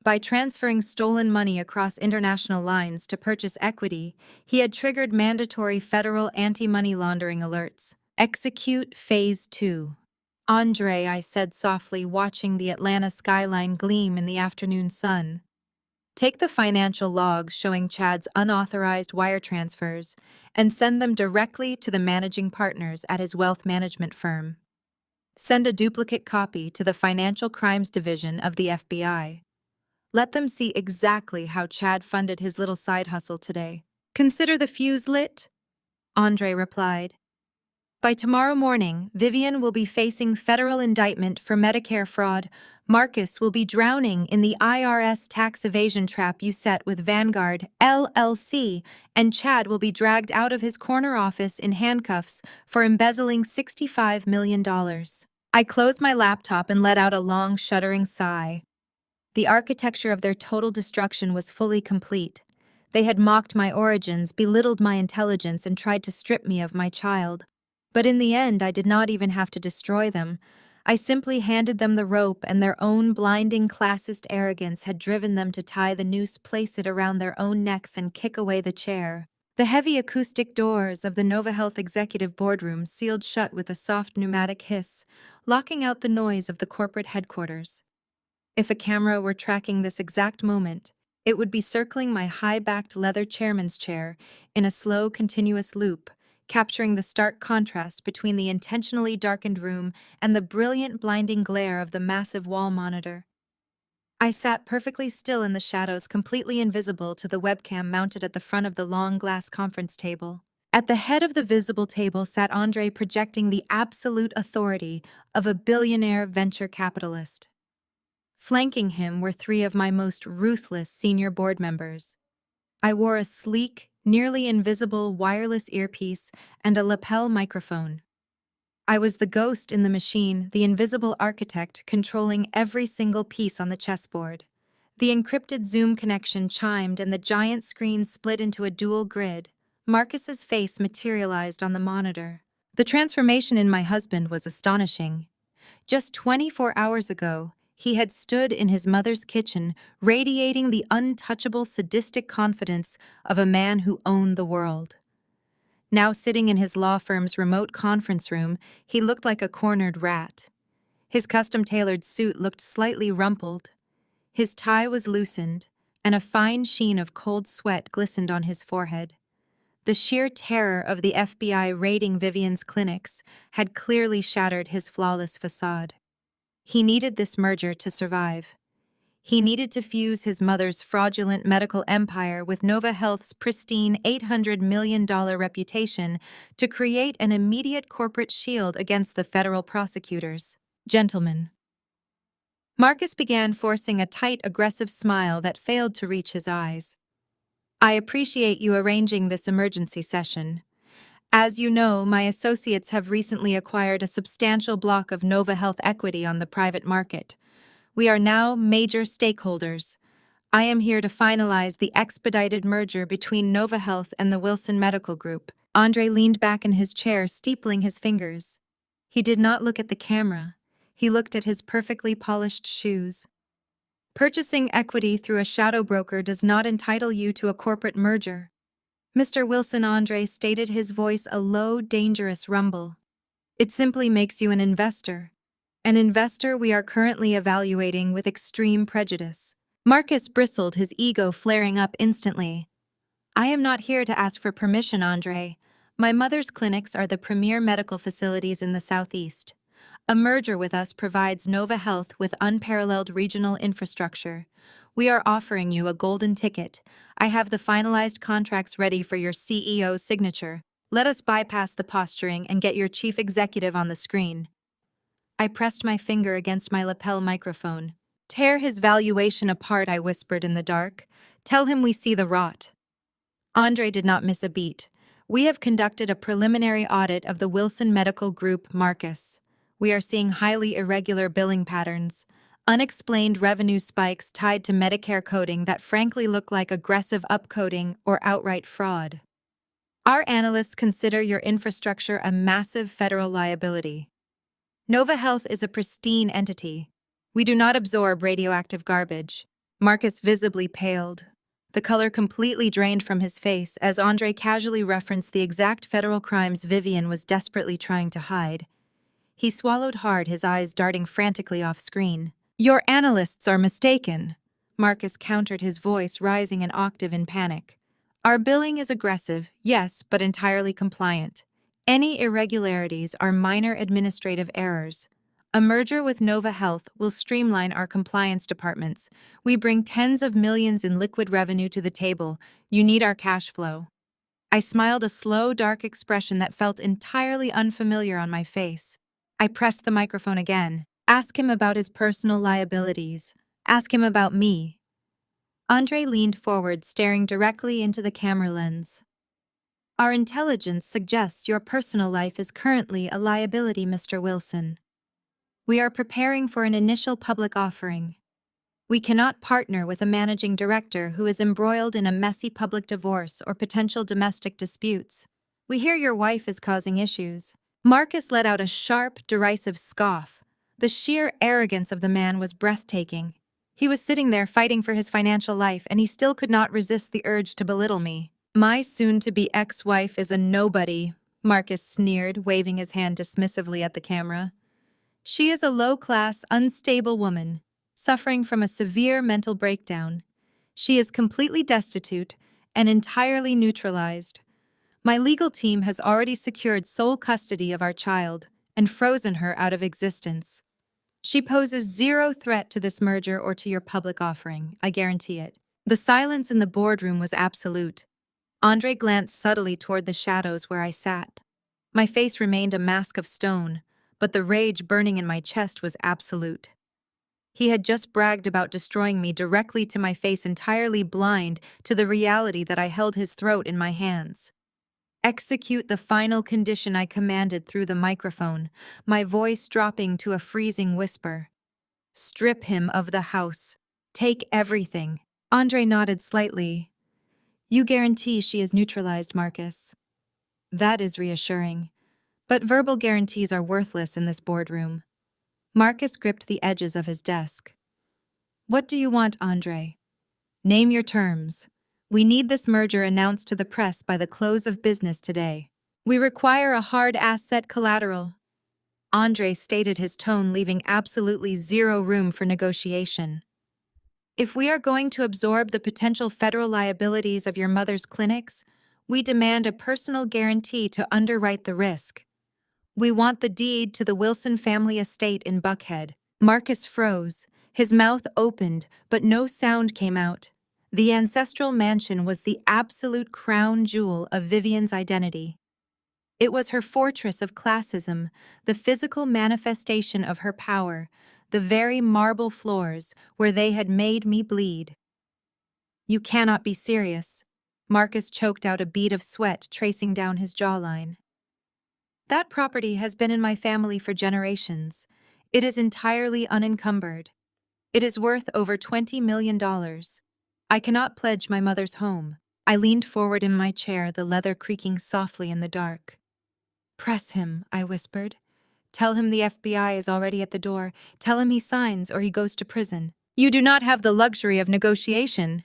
By transferring stolen money across international lines to purchase equity, he had triggered mandatory federal anti-money laundering alerts. "Execute Phase 2. "Andre," I said softly, watching the Atlanta skyline gleam in the afternoon sun. "Take the financial logs showing Chad's unauthorized wire transfers and send them directly to the managing partners at his wealth management firm. Send a duplicate copy to the Financial Crimes Division of the FBI. Let them see exactly how Chad funded his little side hustle today." "Consider the fuse lit," Andre replied. "By tomorrow morning, Vivian will be facing federal indictment for Medicare fraud. Marcus will be drowning in the IRS tax evasion trap you set with Vanguard, LLC, and Chad will be dragged out of his corner office in handcuffs for embezzling $65 million. I closed my laptop and let out a long, shuddering sigh. The architecture of their total destruction was fully complete. They had mocked my origins, belittled my intelligence, and tried to strip me of my child. But in the end, I did not even have to destroy them. I simply handed them the rope, and their own blinding classist arrogance had driven them to tie the noose, place it around their own necks, and kick away the chair. The heavy acoustic doors of the Nova Health executive boardroom sealed shut with a soft pneumatic hiss, locking out the noise of the corporate headquarters. If a camera were tracking this exact moment, it would be circling my high-backed leather chairman's chair in a slow, continuous loop, capturing the stark contrast between the intentionally darkened room and the brilliant, blinding glare of the massive wall monitor. I sat perfectly still in the shadows, completely invisible to the webcam mounted at the front of the long glass conference table. At the head of the visible table sat Andre, projecting the absolute authority of a billionaire venture capitalist. Flanking him were three of my most ruthless senior board members. I wore a sleek, nearly invisible wireless earpiece and a lapel microphone. I was the ghost in the machine, the invisible architect controlling every single piece on the chessboard. The encrypted Zoom connection chimed and the giant screen split into a dual grid. Marcus's face materialized on the monitor. The transformation in my husband was astonishing. Just 24 hours ago, he had stood in his mother's kitchen, radiating the untouchable sadistic confidence of a man who owned the world. Now sitting in his law firm's remote conference room, he looked like a cornered rat. His custom-tailored suit looked slightly rumpled. His tie was loosened, and a fine sheen of cold sweat glistened on his forehead. The sheer terror of the FBI raiding Vivian's clinics had clearly shattered his flawless facade. He needed this merger to survive. He needed to fuse his mother's fraudulent medical empire with Nova Health's pristine $800 million reputation to create an immediate corporate shield against the federal prosecutors. Gentlemen. Marcus began forcing a tight, aggressive smile that failed to reach his eyes. I appreciate you arranging this emergency session. As you know, my associates have recently acquired a substantial block of Nova Health equity on the private market. We are now major stakeholders. I am here to finalize the expedited merger between Nova Health and the Wilson Medical Group. Andre leaned back in his chair, steepling his fingers. He did not look at the camera. He looked at his perfectly polished shoes. Purchasing equity through a shadow broker does not entitle you to a corporate merger. Mr. Wilson, Andre stated, his voice a low, dangerous rumble. It simply makes you an investor. An investor we are currently evaluating with extreme prejudice. Marcus bristled, his ego flaring up instantly. I am not here to ask for permission, Andre. My mother's clinics are the premier medical facilities in the Southeast. A merger with us provides Nova Health with unparalleled regional infrastructure. We are offering you a golden ticket. I have the finalized contracts ready for your CEO's signature. Let us bypass the posturing and get your chief executive on the screen. I pressed my finger against my lapel microphone. Tear his valuation apart, I whispered in the dark. Tell him we see the rot. Andre did not miss a beat. We have conducted a preliminary audit of the Wilson Medical Group, Marcus. We are seeing highly irregular billing patterns, unexplained revenue spikes tied to Medicare coding that frankly look like aggressive upcoding or outright fraud. Our analysts consider your infrastructure a massive federal liability. Nova Health is a pristine entity. We do not absorb radioactive garbage. Marcus visibly paled. The color completely drained from his face as Andre casually referenced the exact federal crimes Vivian was desperately trying to hide. He swallowed hard, his eyes darting frantically off-screen. Your analysts are mistaken. Marcus countered, his voice rising an octave in panic. Our billing is aggressive, yes, but entirely compliant. Any irregularities are minor administrative errors. A merger with Nova Health will streamline our compliance departments. We bring tens of millions in liquid revenue to the table. You need our cash flow. I smiled, a slow, dark expression that felt entirely unfamiliar on my face. I pressed the microphone again. Ask him about his personal liabilities. Ask him about me. Andre leaned forward, staring directly into the camera lens. Our intelligence suggests your personal life is currently a liability, Mr. Wilson. We are preparing for an initial public offering. We cannot partner with a managing director who is embroiled in a messy public divorce or potential domestic disputes. We hear your wife is causing issues. Marcus let out a sharp, derisive scoff. The sheer arrogance of the man was breathtaking. He was sitting there fighting for his financial life, and he still could not resist the urge to belittle me. My soon-to-be ex-wife is a nobody, Marcus sneered, waving his hand dismissively at the camera. She is a low-class, unstable woman, suffering from a severe mental breakdown. She is completely destitute and entirely neutralized. My legal team has already secured sole custody of our child and frozen her out of existence. She poses zero threat to this merger or to your public offering, I guarantee it. The silence in the boardroom was absolute. Andre glanced subtly toward the shadows where I sat. My face remained a mask of stone, but the rage burning in my chest was absolute. He had just bragged about destroying me directly to my face, entirely blind to the reality that I held his throat in my hands. Execute the final condition I commanded through the microphone, my voice dropping to a freezing whisper. Strip him of the house. Take everything. Andre nodded slightly. You guarantee she is neutralized, Marcus. That is reassuring. But verbal guarantees are worthless in this boardroom. Marcus gripped the edges of his desk. What do you want, Andre? Name your terms. We need this merger announced to the press by the close of business today. We require a hard asset collateral. Andre stated, his tone leaving absolutely zero room for negotiation. If we are going to absorb the potential federal liabilities of your mother's clinics, we demand a personal guarantee to underwrite the risk. We want the deed to the Wilson family estate in Buckhead. Marcus froze. His mouth opened, but no sound came out. The ancestral mansion was the absolute crown jewel of Vivian's identity. It was her fortress of classism, the physical manifestation of her power, the very marble floors where they had made me bleed. You cannot be serious. Marcus choked out a bead of sweat tracing down his jawline. That property has been in my family for generations. It is entirely unencumbered. It is worth over $20 million. I cannot pledge my mother's home. I leaned forward in my chair, the leather creaking softly in the dark. Press him, I whispered. Tell him the FBI is already at the door. Tell him he signs or he goes to prison. You do not have the luxury of negotiation.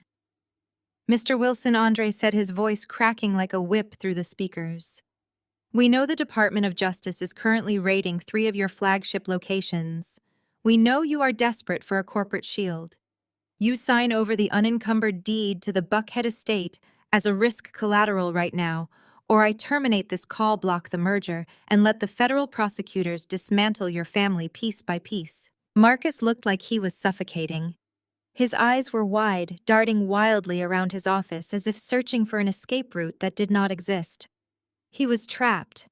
Mr. Wilson, Andre said, his voice cracking like a whip through the speakers. We know the Department of Justice is currently raiding 3 of your flagship locations. We know you are desperate for a corporate shield. You sign over the unencumbered deed to the Buckhead estate as a risk collateral right now, or I terminate this call, block the merger, and let the federal prosecutors dismantle your family piece by piece. Marcus looked like he was suffocating. His eyes were wide, darting wildly around his office as if searching for an escape route that did not exist. He was trapped.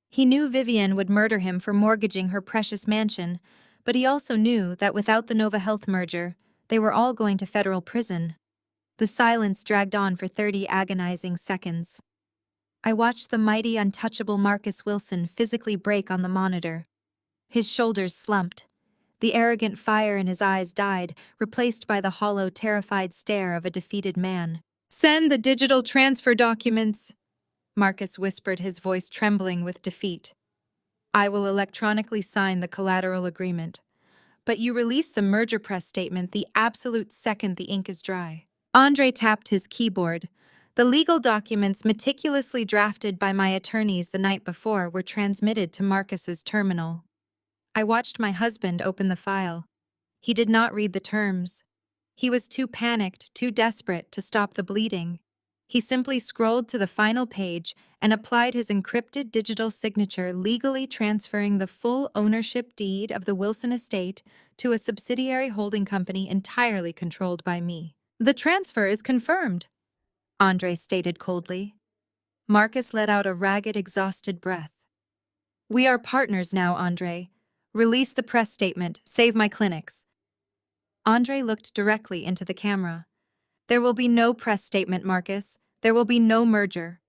He knew Vivian would murder him for mortgaging her precious mansion, but he also knew that without the Nova Health merger, they were all going to federal prison. The silence dragged on for 30 agonizing seconds. I watched the mighty, untouchable Marcus Wilson physically break on the monitor. His shoulders slumped. The arrogant fire in his eyes died, replaced by the hollow, terrified stare of a defeated man. Send the digital transfer documents, Marcus whispered, his voice trembling with defeat. I will electronically sign the collateral agreement. But you release the merger press statement the absolute second the ink is dry. Andre tapped his keyboard. The legal documents meticulously drafted by my attorneys the night before were transmitted to Marcus's terminal. I watched my husband open the file. He did not read the terms. He was too panicked, too desperate to stop the bleeding. He simply scrolled to the final page and applied his encrypted digital signature, legally transferring the full ownership deed of the Wilson estate to a subsidiary holding company entirely controlled by me. The transfer is confirmed, Andre stated coldly. Marcus let out a ragged, exhausted breath. We are partners now, Andre. Release the press statement. Save my clinics. Andre looked directly into the camera. There will be no press statement, Marcus. There will be no merger.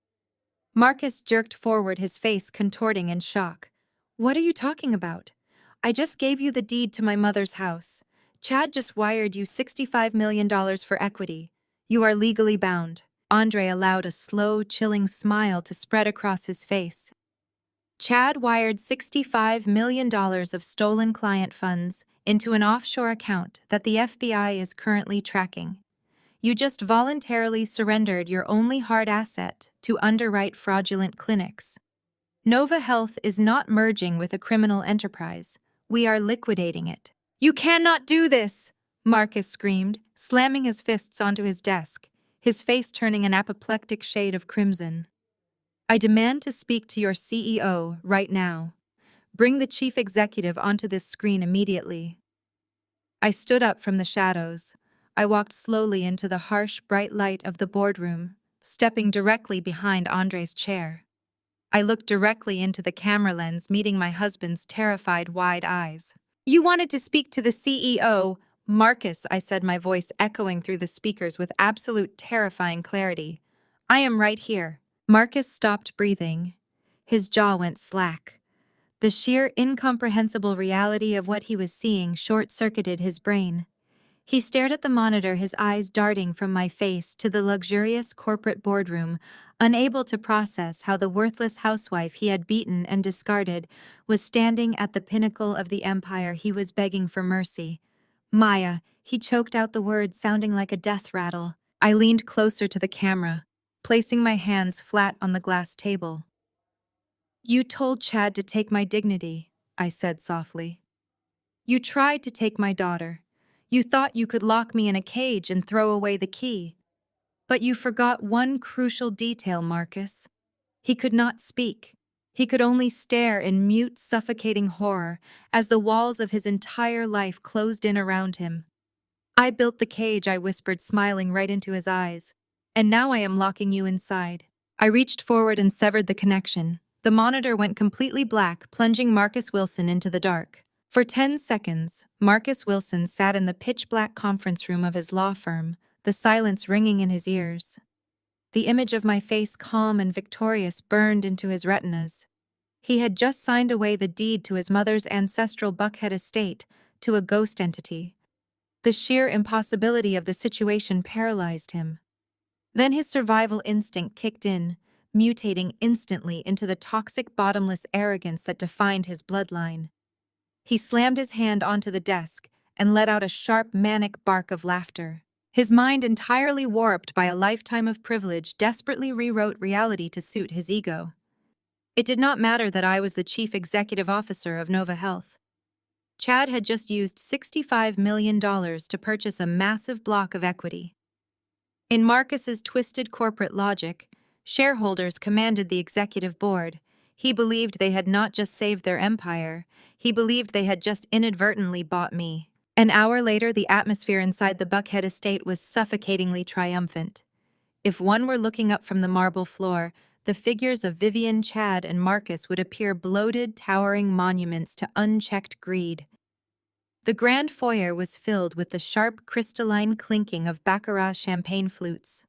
Marcus jerked forward, his face contorting in shock. What are you talking about? I just gave you the deed to my mother's house. Chad just wired you $65 million for equity. You are legally bound. Andre allowed a slow, chilling smile to spread across his face. Chad wired $65 million of stolen client funds into an offshore account that the FBI is currently tracking. You just voluntarily surrendered your only hard asset to underwrite fraudulent clinics. Nova Health is not merging with a criminal enterprise. We are liquidating it. You cannot do this, Marcus screamed, slamming his fists onto his desk, his face turning an apoplectic shade of crimson. I demand to speak to your CEO right now. Bring the chief executive onto this screen immediately. I stood up from the shadows. I walked slowly into the harsh, bright light of the boardroom, stepping directly behind Andre's chair. I looked directly into the camera lens, meeting my husband's terrified, wide eyes. You wanted to speak to the CEO, Marcus, I said, my voice echoing through the speakers with absolute terrifying clarity. I am right here. Marcus stopped breathing. His jaw went slack. The sheer incomprehensible reality of what he was seeing short-circuited his brain. He stared at the monitor, his eyes darting from my face to the luxurious corporate boardroom, unable to process how the worthless housewife he had beaten and discarded was standing at the pinnacle of the empire he was begging for mercy. Maya, he choked out the word, sounding like a death rattle. I leaned closer to the camera, placing my hands flat on the glass table. "You told Chad to take my dignity," I said softly. "You tried to take my daughter. You thought you could lock me in a cage and throw away the key. But you forgot one crucial detail, Marcus. He could not speak. He could only stare in mute, suffocating horror as the walls of his entire life closed in around him. I built the cage," I whispered, smiling right into his eyes. "And now I am locking you inside." I reached forward and severed the connection. The monitor went completely black, plunging Marcus Wilson into the dark. For 10 seconds, Marcus Wilson sat in the pitch-black conference room of his law firm, the silence ringing in his ears. The image of my face, calm and victorious, burned into his retinas. He had just signed away the deed to his mother's ancestral Buckhead estate to a ghost entity. The sheer impossibility of the situation paralyzed him. Then his survival instinct kicked in, mutating instantly into the toxic, bottomless arrogance that defined his bloodline. He slammed his hand onto the desk and let out a sharp, manic bark of laughter. His mind, entirely warped by a lifetime of privilege, desperately rewrote reality to suit his ego. It did not matter that I was the chief executive officer of Nova Health. Chad had just used $65 million to purchase a massive block of equity. In Marcus's twisted corporate logic, shareholders commanded the executive board. He believed they had not just saved their empire, he believed they had just inadvertently bought me. An hour later, the atmosphere inside the Buckhead estate was suffocatingly triumphant. If one were looking up from the marble floor, the figures of Vivian, Chad, and Marcus would appear bloated, towering monuments to unchecked greed. The grand foyer was filled with the sharp, crystalline clinking of baccarat champagne flutes.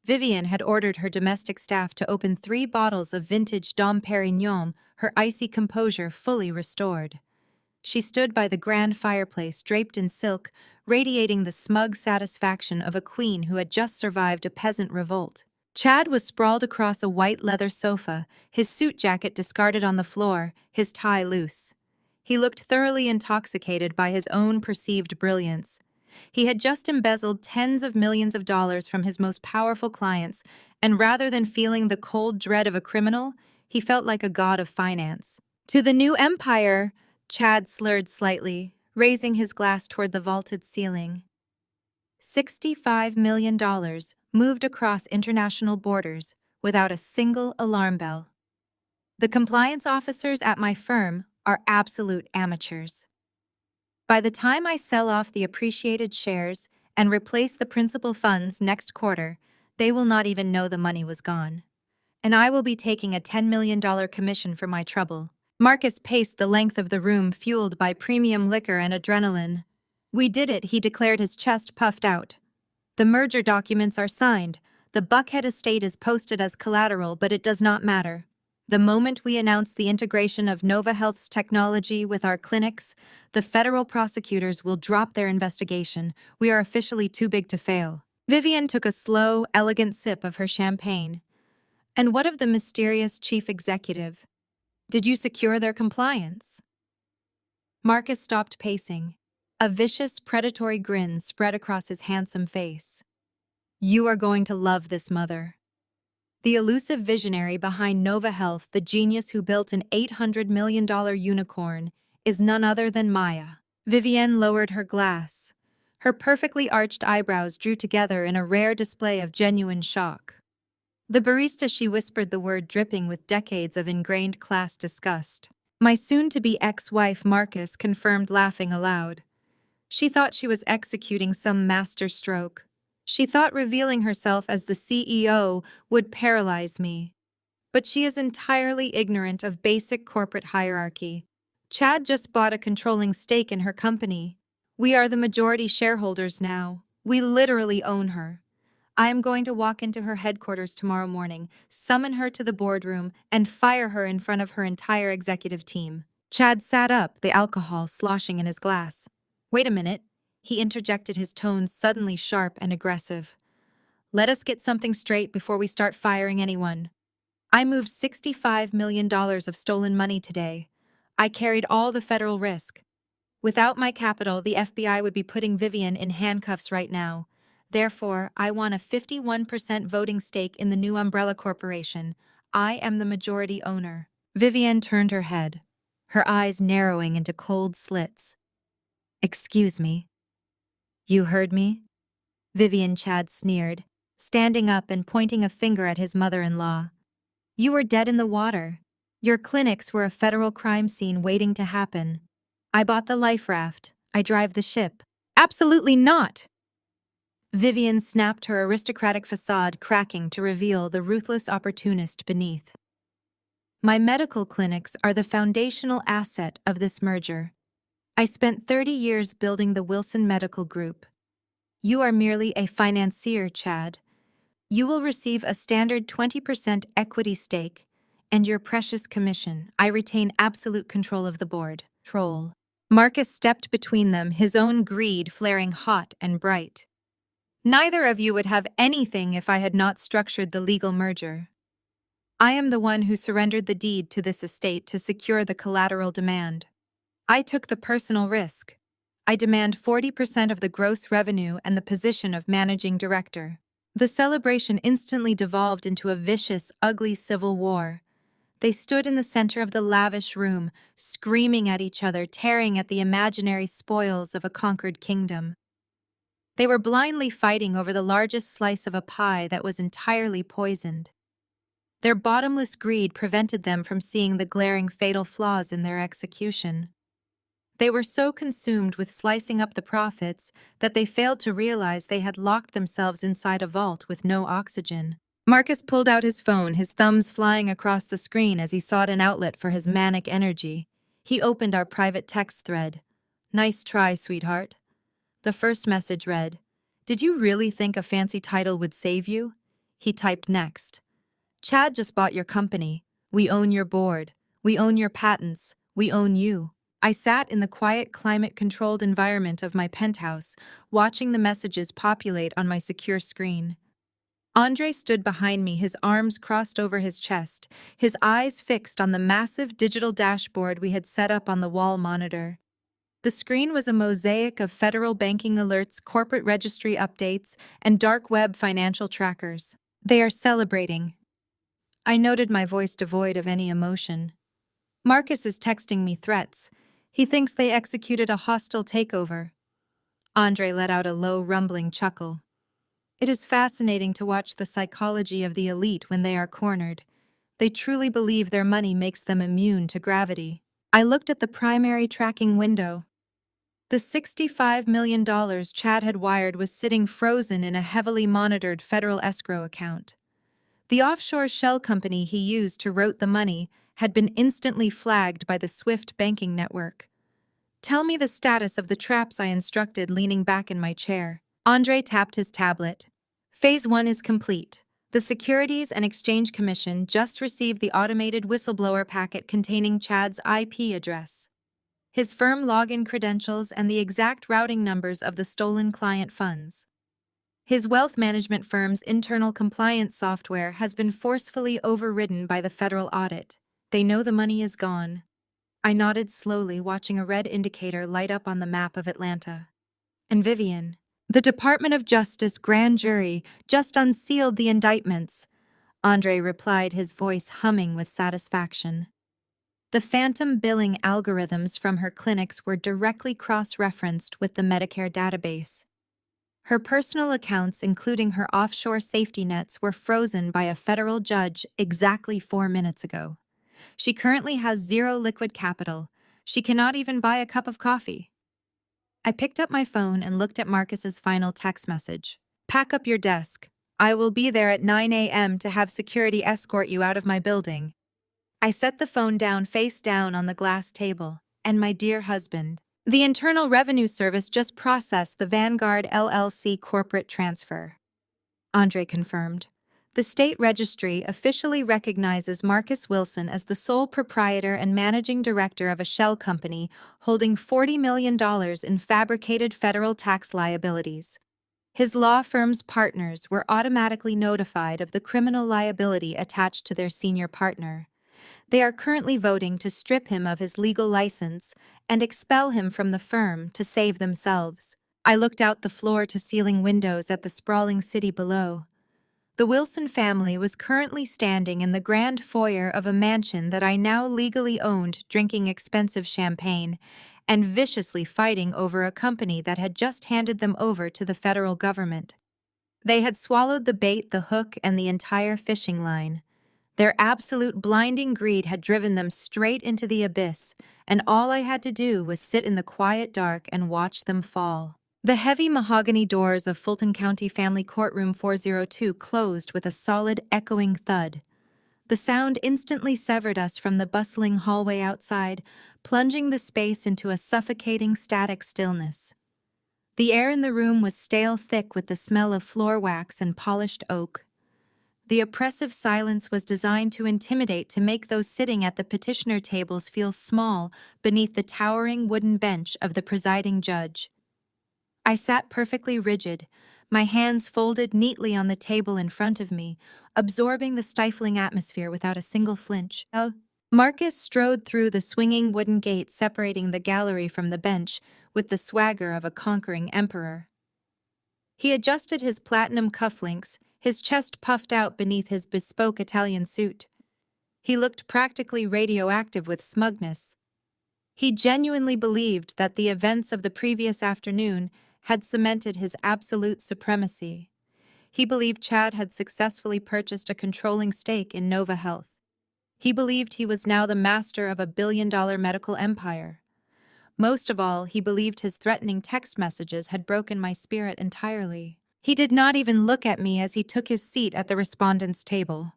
Vivian had ordered her domestic staff to open 3 bottles of vintage Dom Perignon, her icy composure fully restored. She stood by the grand fireplace, draped in silk, radiating the smug satisfaction of a queen who had just survived a peasant revolt. Chad was sprawled across a white leather sofa, his suit jacket discarded on the floor, his tie loose. He looked thoroughly intoxicated by his own perceived brilliance. He had just embezzled tens of millions of dollars from his most powerful clients, and rather than feeling the cold dread of a criminal, he felt like a god of finance. "To the new empire," Chad slurred slightly, raising his glass toward the vaulted ceiling. $65 million moved across international borders without a single alarm bell. The compliance officers at my firm are absolute amateurs. By the time I sell off the appreciated shares and replace the principal funds next quarter, they will not even know the money was gone. And I will be taking a $10 million commission for my trouble. Marcus paced the length of the room, fueled by premium liquor and adrenaline. "We did it," he declared, his chest puffed out. "The merger documents are signed. The Buckhead estate is posted as collateral, but it does not matter. The moment we announce the integration of Nova Health's technology with our clinics, the federal prosecutors will drop their investigation. We are officially too big to fail." Vivian took a slow, elegant sip of her champagne. "And what of the mysterious chief executive? Did you secure their compliance?" Marcus stopped pacing. A vicious, predatory grin spread across his handsome face. "You are going to love this, mother." The elusive visionary behind Nova Health, the genius who built an $800 million unicorn, is none other than Maya. Vivienne lowered her glass. Her perfectly arched eyebrows drew together in a rare display of genuine shock. The barista, she whispered the word, dripping with decades of ingrained class disgust. "My soon-to-be ex-wife," Marcus confirmed, laughing aloud. She thought she was executing some masterstroke. She thought revealing herself as the CEO would paralyze me. But she is entirely ignorant of basic corporate hierarchy. Chad just bought a controlling stake in her company. We are the majority shareholders now. We literally own her. I am going to walk into her headquarters tomorrow morning, summon her to the boardroom, and fire her in front of her entire executive team. Chad sat up, the alcohol sloshing in his glass. Wait a minute, he interjected, his tone suddenly sharp and aggressive. Let us get something straight before we start firing anyone. I moved $65 million of stolen money today. I carried all the federal risk. Without my capital, the FBI would be putting Vivian in handcuffs right now. Therefore, I want a 51% voting stake in the new umbrella corporation. I am the majority owner. Vivian turned her head, her eyes narrowing into cold slits. Excuse me. You heard me? Vivian, Chad sneered, standing up and pointing a finger at his mother-in-law. You were dead in the water. Your clinics were a federal crime scene waiting to happen. I bought the life raft. I drive the ship. Absolutely not! Vivian snapped, her aristocratic facade cracking to reveal the ruthless opportunist beneath. My medical clinics are the foundational asset of this merger. I spent 30 years building the Wilson Medical Group. You are merely a financier, Chad. You will receive a standard 20% equity stake and your precious commission. I retain absolute control of the board. Troll. Marcus stepped between them, his own greed flaring hot and bright. Neither of you would have anything if I had not structured the legal merger. I am the one who surrendered the deed to this estate to secure the collateral demand. I took the personal risk. I demand 40% of the gross revenue and the position of managing director. The celebration instantly devolved into a vicious, ugly civil war. They stood in the center of the lavish room, screaming at each other, tearing at the imaginary spoils of a conquered kingdom. They were blindly fighting over the largest slice of a pie that was entirely poisoned. Their bottomless greed prevented them from seeing the glaring fatal flaws in their execution. They were so consumed with slicing up the profits that they failed to realize they had locked themselves inside a vault with no oxygen. Marcus pulled out his phone, his thumbs flying across the screen as he sought an outlet for his manic energy. He opened our private text thread. Nice try, sweetheart. The first message read, Did you really think a fancy title would save you? He typed next. Chad just bought your company. We own your board. We own your patents. We own you. I sat in the quiet, climate-controlled environment of my penthouse, watching the messages populate on my secure screen. Andre stood behind me, his arms crossed over his chest, his eyes fixed on the massive digital dashboard we had set up on the wall monitor. The screen was a mosaic of federal banking alerts, corporate registry updates, and dark web financial trackers. They are celebrating. I noted, my voice devoid of any emotion. Marcus is texting me threats. He thinks they executed a hostile takeover. Andre let out a low, rumbling chuckle. It is fascinating to watch the psychology of the elite when they are cornered. They truly believe their money makes them immune to gravity. I looked at the primary tracking window. The $65 million Chad had wired was sitting frozen in a heavily monitored federal escrow account. The offshore shell company he used to route the money had been instantly flagged by the SWIFT banking network. Tell me the status of the traps, I instructed, leaning back in my chair. Andre tapped his tablet. Phase 1 is complete. The Securities and Exchange Commission just received the automated whistleblower packet containing Chad's IP address, his firm login credentials, and the exact routing numbers of the stolen client funds. His wealth management firm's internal compliance software has been forcefully overridden by the federal audit. They know the money is gone. I nodded slowly, watching a red indicator light up on the map of Atlanta. And Vivian, the Department of Justice grand jury just unsealed the indictments, Andre replied, his voice humming with satisfaction. The phantom billing algorithms from her clinics were directly cross-referenced with the Medicare database. Her personal accounts, including her offshore safety nets, were frozen by a federal judge exactly 4 minutes ago. She currently has zero liquid capital. She cannot even buy a cup of coffee. I picked up my phone and looked at Marcus's final text message. Pack up your desk. I will be there at 9 a.m. to have security escort you out of my building. I set the phone down face down on the glass table. And my dear husband, the Internal Revenue Service just processed the Vanguard LLC corporate transfer. Andre confirmed. The state registry officially recognizes Marcus Wilson as the sole proprietor and managing director of a shell company holding $40 million in fabricated federal tax liabilities. His law firm's partners were automatically notified of the criminal liability attached to their senior partner. They are currently voting to strip him of his legal license and expel him from the firm to save themselves. I looked out the floor-to-ceiling windows at the sprawling city below. The Wilson family was currently standing in the grand foyer of a mansion that I now legally owned, drinking expensive champagne and viciously fighting over a company that had just handed them over to the federal government. They had swallowed the bait, the hook, and the entire fishing line. Their absolute blinding greed had driven them straight into the abyss, and all I had to do was sit in the quiet dark and watch them fall. The heavy mahogany doors of Fulton County Family Courtroom 402 closed with a solid, echoing thud. The sound instantly severed us from the bustling hallway outside, plunging the space into a suffocating, static stillness. The air in the room was stale thick with the smell of floor wax and polished oak. The oppressive silence was designed to intimidate, to make those sitting at the petitioner tables feel small beneath the towering wooden bench of the presiding judge. I sat perfectly rigid, my hands folded neatly on the table in front of me, absorbing the stifling atmosphere without a single flinch. Marcus strode through the swinging wooden gate separating the gallery from the bench with the swagger of a conquering emperor. He adjusted his platinum cufflinks, his chest puffed out beneath his bespoke Italian suit. He looked practically radioactive with smugness. He genuinely believed that the events of the previous afternoon had cemented his absolute supremacy. He believed Chad had successfully purchased a controlling stake in Nova Health. He believed he was now the master of a billion-dollar medical empire. Most of all, he believed his threatening text messages had broken my spirit entirely. He did not even look at me as he took his seat at the respondent's table.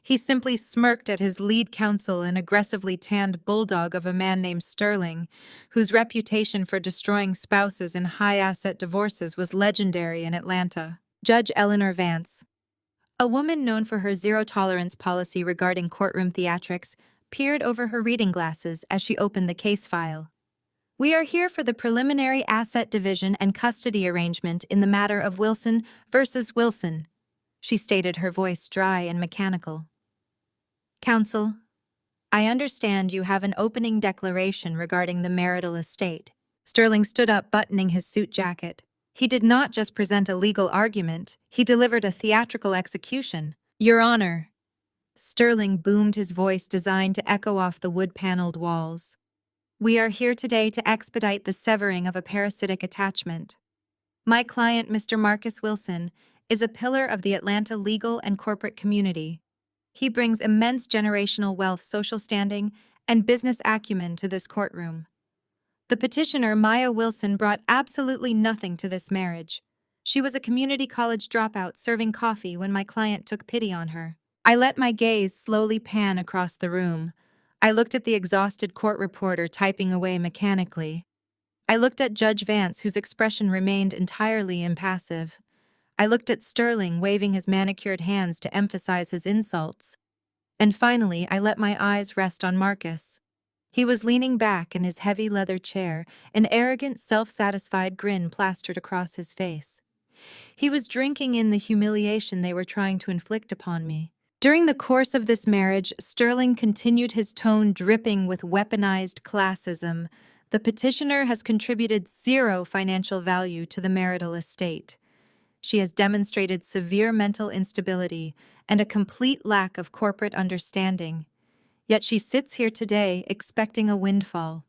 He simply smirked at his lead counsel, an aggressively tanned bulldog of a man named Sterling, whose reputation for destroying spouses in high-asset divorces was legendary in Atlanta. Judge Eleanor Vance, a woman known for her zero-tolerance policy regarding courtroom theatrics, peered over her reading glasses as she opened the case file. "We are here for the preliminary asset division and custody arrangement in the matter of Wilson versus Wilson," she stated, her voice dry and mechanical. "Counsel, I understand you have an opening declaration regarding the marital estate." Sterling stood up, buttoning his suit jacket. He did not just present a legal argument, he delivered a theatrical execution. "Your Honor," Sterling boomed, his voice designed to echo off the wood-paneled walls, "we are here today to expedite the severing of a parasitic attachment. My client, Mr. Marcus Wilson, is a pillar of the Atlanta legal and corporate community. He brings immense generational wealth, social standing, and business acumen to this courtroom. The petitioner, Maya Wilson, brought absolutely nothing to this marriage. She was a community college dropout serving coffee when my client took pity on her." I let my gaze slowly pan across the room. I looked at the exhausted court reporter typing away mechanically. I looked at Judge Vance, whose expression remained entirely impassive. I looked at Sterling, waving his manicured hands to emphasize his insults. And finally, I let my eyes rest on Marcus. He was leaning back in his heavy leather chair, an arrogant, self-satisfied grin plastered across his face. He was drinking in the humiliation they were trying to inflict upon me. During the course of this marriage, Sterling continued, his tone dripping with weaponized classism. "The petitioner has contributed zero financial value to the marital estate. She has demonstrated severe mental instability and a complete lack of corporate understanding. Yet she sits here today expecting a windfall.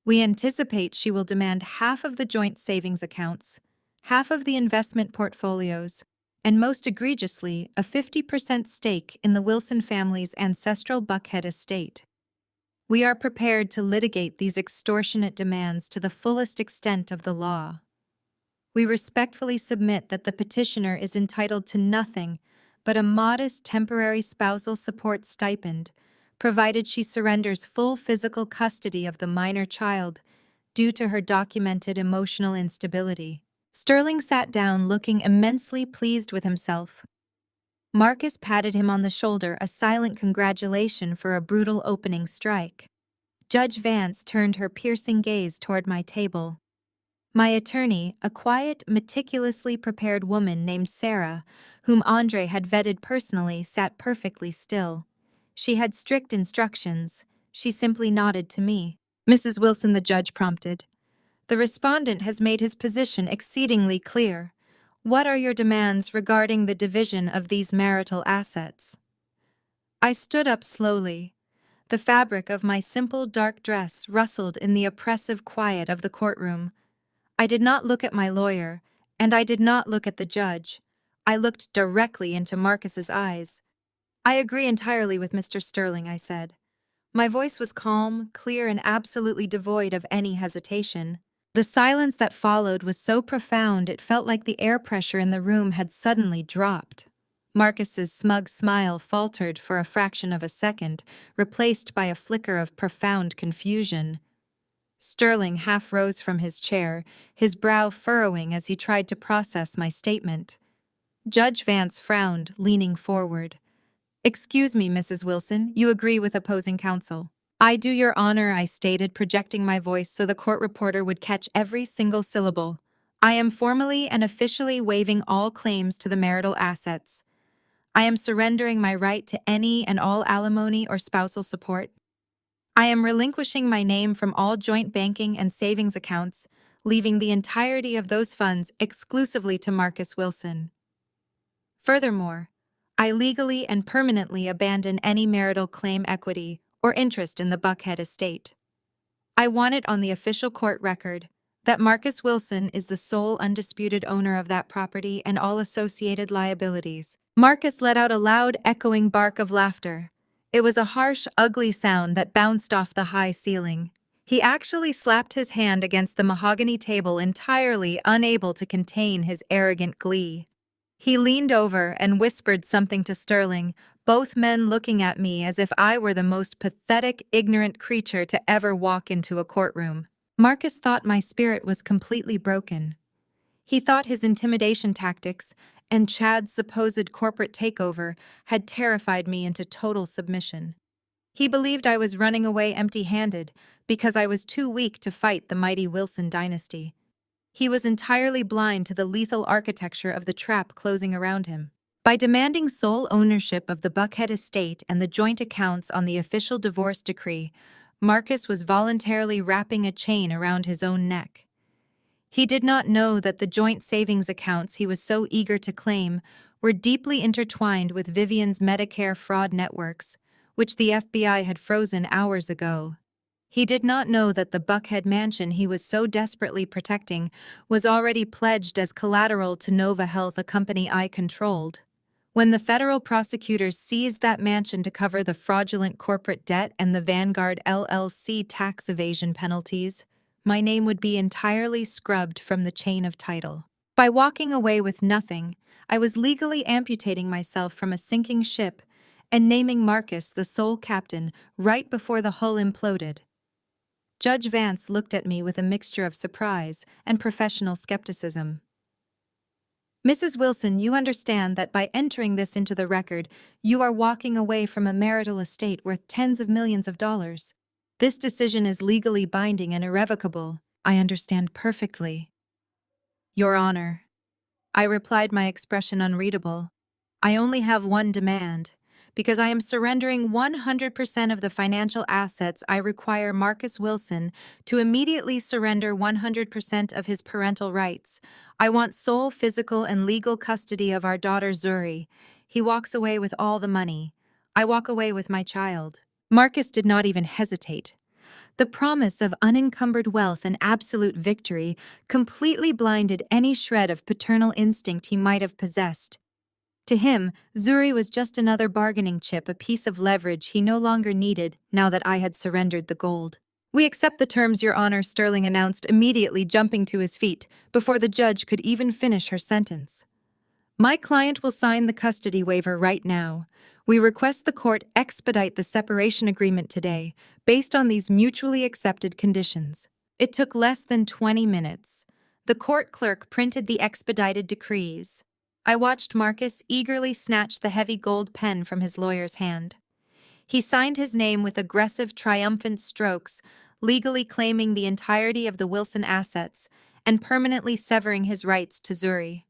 We anticipate she will demand half of the joint savings accounts, half of the investment portfolios, and most egregiously, a 50% stake in the Wilson family's ancestral Buckhead estate. We are prepared to litigate these extortionate demands to the fullest extent of the law. We respectfully submit that the petitioner is entitled to nothing but a modest temporary spousal support stipend, provided she surrenders full physical custody of the minor child due to her documented emotional instability." Sterling sat down looking immensely pleased with himself. Marcus patted him on the shoulder, a silent congratulation for a brutal opening strike. Judge Vance turned her piercing gaze toward my table. My attorney, a quiet, meticulously prepared woman named Sarah, whom Andre had vetted personally, sat perfectly still. She had strict instructions. She simply nodded to me. "Mrs. Wilson," the judge prompted, "the respondent has made his position exceedingly clear. What are your demands regarding the division of these marital assets?" I stood up slowly. The fabric of my simple dark dress rustled in the oppressive quiet of the courtroom. I did not look at my lawyer, and I did not look at the judge. I looked directly into Marcus's eyes. "I agree entirely with Mr. Sterling," I said. My voice was calm, clear, and absolutely devoid of any hesitation. The silence that followed was so profound it felt like the air pressure in the room had suddenly dropped. Marcus's smug smile faltered for a fraction of a second, replaced by a flicker of profound confusion. Sterling half rose from his chair, his brow furrowing as he tried to process my statement. Judge Vance frowned, leaning forward. "Excuse me, Mrs. Wilson, you agree with opposing counsel?" "I do, Your Honor," I stated, projecting my voice so the court reporter would catch every single syllable. "I am formally and officially waiving all claims to the marital assets. I am surrendering my right to any and all alimony or spousal support. I am relinquishing my name from all joint banking and savings accounts, leaving the entirety of those funds exclusively to Marcus Wilson. Furthermore, I legally and permanently abandon any marital claim, equity, or interest in the Buckhead estate. I want it on the official court record that Marcus Wilson is the sole undisputed owner of that property and all associated liabilities." Marcus let out a loud, echoing bark of laughter. It was a harsh, ugly sound that bounced off the high ceiling. He actually slapped his hand against the mahogany table, entirely unable to contain his arrogant glee. He leaned over and whispered something to Sterling, both men looking at me as if I were the most pathetic, ignorant creature to ever walk into a courtroom. Marcus thought my spirit was completely broken. He thought his intimidation tactics and Chad's supposed corporate takeover had terrified me into total submission. He believed I was running away empty-handed because I was too weak to fight the mighty Wilson dynasty. He was entirely blind to the lethal architecture of the trap closing around him. By demanding sole ownership of the Buckhead estate and the joint accounts on the official divorce decree, Marcus was voluntarily wrapping a chain around his own neck. He did not know that the joint savings accounts he was so eager to claim were deeply intertwined with Vivian's Medicare fraud networks, which the FBI had frozen hours ago. He did not know that the Buckhead mansion he was so desperately protecting was already pledged as collateral to Nova Health, a company I controlled. When the federal prosecutors seized that mansion to cover the fraudulent corporate debt and the Vanguard LLC tax evasion penalties, my name would be entirely scrubbed from the chain of title. By walking away with nothing, I was legally amputating myself from a sinking ship and naming Marcus the sole captain right before the hull imploded. Judge Vance looked at me with a mixture of surprise and professional skepticism. "Mrs. Wilson, you understand that by entering this into the record, you are walking away from a marital estate worth tens of millions of dollars. This decision is legally binding and irrevocable." "I understand perfectly, Your Honor," I replied, my expression unreadable. "I only have one demand. Because I am surrendering 100% of the financial assets, I require Marcus Wilson to immediately surrender 100% of his parental rights. I want sole physical and legal custody of our daughter Zuri. He walks away with all the money. I walk away with my child." Marcus did not even hesitate. The promise of unencumbered wealth and absolute victory completely blinded any shred of paternal instinct he might have possessed. To him, Zuri was just another bargaining chip, a piece of leverage he no longer needed now that I had surrendered the gold. "We accept the terms, Your Honor," Sterling announced, immediately jumping to his feet before the judge could even finish her sentence. "My client will sign the custody waiver right now. We request the court expedite the separation agreement today, based on these mutually accepted conditions." It took less than 20 minutes. The court clerk printed the expedited decrees. I watched Marcus eagerly snatch the heavy gold pen from his lawyer's hand. He signed his name with aggressive, triumphant strokes, legally claiming the entirety of the Wilson assets and permanently severing his rights to Zuri.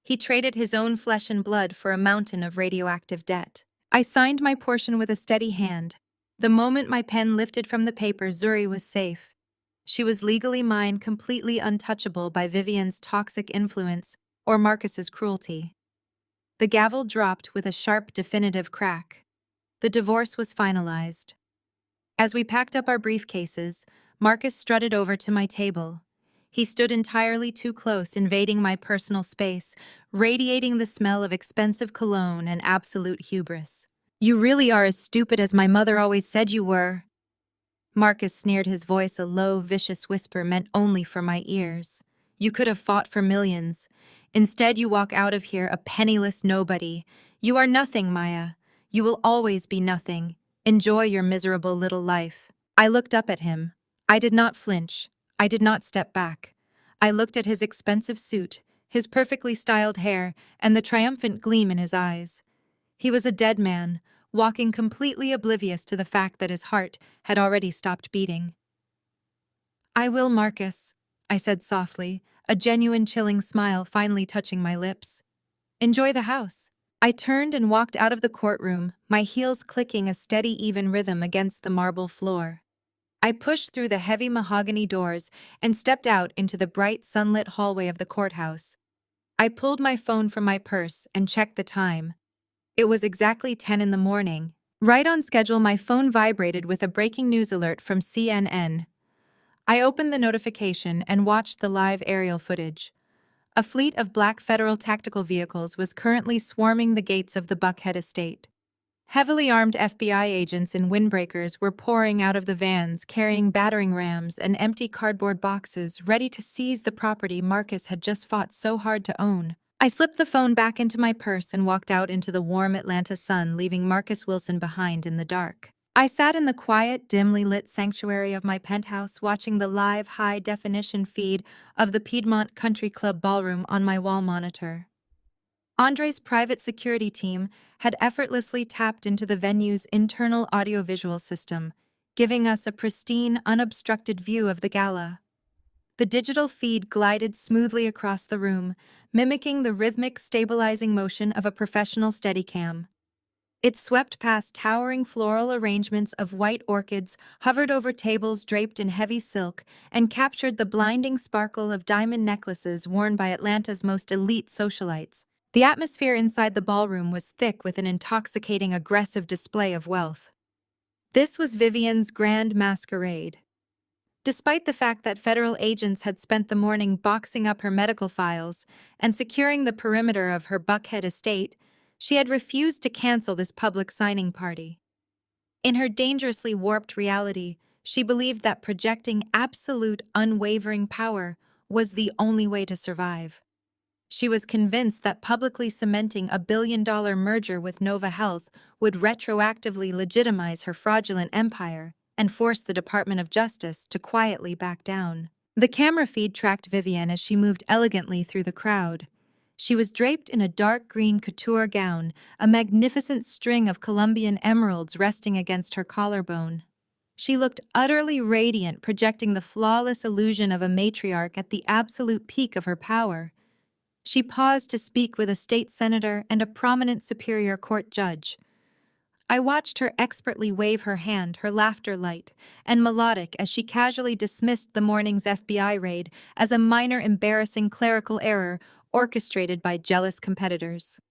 He traded his own flesh and blood for a mountain of radioactive debt. I signed my portion with a steady hand. The moment my pen lifted from the paper, Zuri was safe. She was legally mine, completely untouchable by Vivian's toxic influence or Marcus's cruelty. The gavel dropped with a sharp, definitive crack. The divorce was finalized. As we packed up our briefcases, Marcus strutted over to my table. He stood entirely too close, invading my personal space, radiating the smell of expensive cologne and absolute hubris. "You really are as stupid as my mother always said you were." Marcus sneered, his voice a low, vicious whisper meant only for my ears. "You could have fought for millions. Instead, you walk out of here a penniless nobody. You are nothing, Maya. You will always be nothing. Enjoy your miserable little life." I looked up at him. I did not flinch. I did not step back. I looked at his expensive suit, his perfectly styled hair, and the triumphant gleam in his eyes. He was a dead man, walking completely oblivious to the fact that his heart had already stopped beating. "I will, Marcus," I said softly, a genuine chilling smile finally touching my lips. "Enjoy the house." I turned and walked out of the courtroom, my heels clicking a steady, even rhythm against the marble floor. I pushed through the heavy mahogany doors and stepped out into the bright, sunlit hallway of the courthouse. I pulled my phone from my purse and checked the time. It was exactly 10 in the morning. Right on schedule, my phone vibrated with a breaking news alert from CNN. I opened the notification and watched the live aerial footage. A fleet of black federal tactical vehicles was currently swarming the gates of the Buckhead estate. Heavily armed FBI agents in windbreakers were pouring out of the vans, carrying battering rams and empty cardboard boxes, ready to seize the property Marcus had just fought so hard to own. I slipped the phone back into my purse and walked out into the warm Atlanta sun, leaving Marcus Wilson behind in the dark. I sat in the quiet, dimly lit sanctuary of my penthouse, watching the live, high-definition feed of the Piedmont Country Club ballroom on my wall monitor. Andre's private security team had effortlessly tapped into the venue's internal audiovisual system, giving us a pristine, unobstructed view of the gala. The digital feed glided smoothly across the room, mimicking the rhythmic, stabilizing motion of a professional Steadicam. It swept past towering floral arrangements of white orchids, hovered over tables draped in heavy silk, and captured the blinding sparkle of diamond necklaces worn by Atlanta's most elite socialites. The atmosphere inside the ballroom was thick with an intoxicating, aggressive display of wealth. This was Vivian's grand masquerade. Despite the fact that federal agents had spent the morning boxing up her medical files and securing the perimeter of her Buckhead estate, she had refused to cancel this public signing party. In her dangerously warped reality, she believed that projecting absolute, unwavering power was the only way to survive. She was convinced that publicly cementing a billion-dollar merger with Nova Health would retroactively legitimize her fraudulent empire and force the Department of Justice to quietly back down. The camera feed tracked Vivian as she moved elegantly through the crowd. She was draped in a dark green couture gown, a magnificent string of Colombian emeralds resting against her collarbone. She looked utterly radiant, projecting the flawless illusion of a matriarch at the absolute peak of her power. She paused to speak with a state senator and a prominent Superior Court judge. I watched her expertly wave her hand, her laughter light and melodic as she casually dismissed the morning's FBI raid as a minor embarrassing clerical error orchestrated by jealous competitors.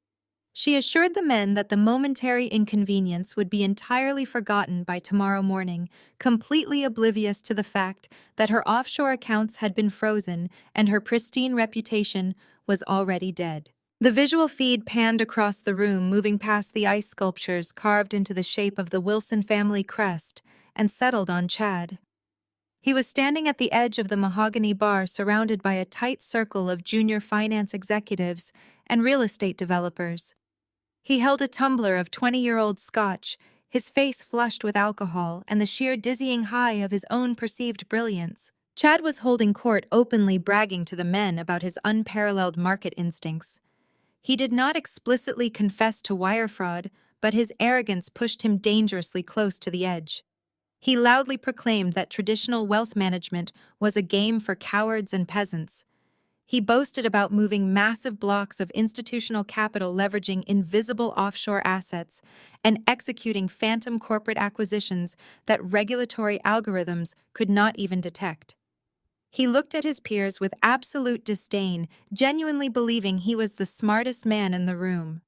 She assured the men that the momentary inconvenience would be entirely forgotten by tomorrow morning, completely oblivious to the fact that her offshore accounts had been frozen and her pristine reputation was already dead. The visual feed panned across the room, moving past the ice sculptures carved into the shape of the Wilson family crest, and settled on Chad. He was standing at the edge of the mahogany bar, surrounded by a tight circle of junior finance executives and real estate developers. He held a tumbler of 20-year-old scotch, his face flushed with alcohol and the sheer dizzying high of his own perceived brilliance. Chad was holding court, openly bragging to the men about his unparalleled market instincts. He did not explicitly confess to wire fraud, but his arrogance pushed him dangerously close to the edge. He loudly proclaimed that traditional wealth management was a game for cowards and peasants. He boasted about moving massive blocks of institutional capital, leveraging invisible offshore assets, and executing phantom corporate acquisitions that regulatory algorithms could not even detect. He looked at his peers with absolute disdain, genuinely believing he was the smartest man in the room.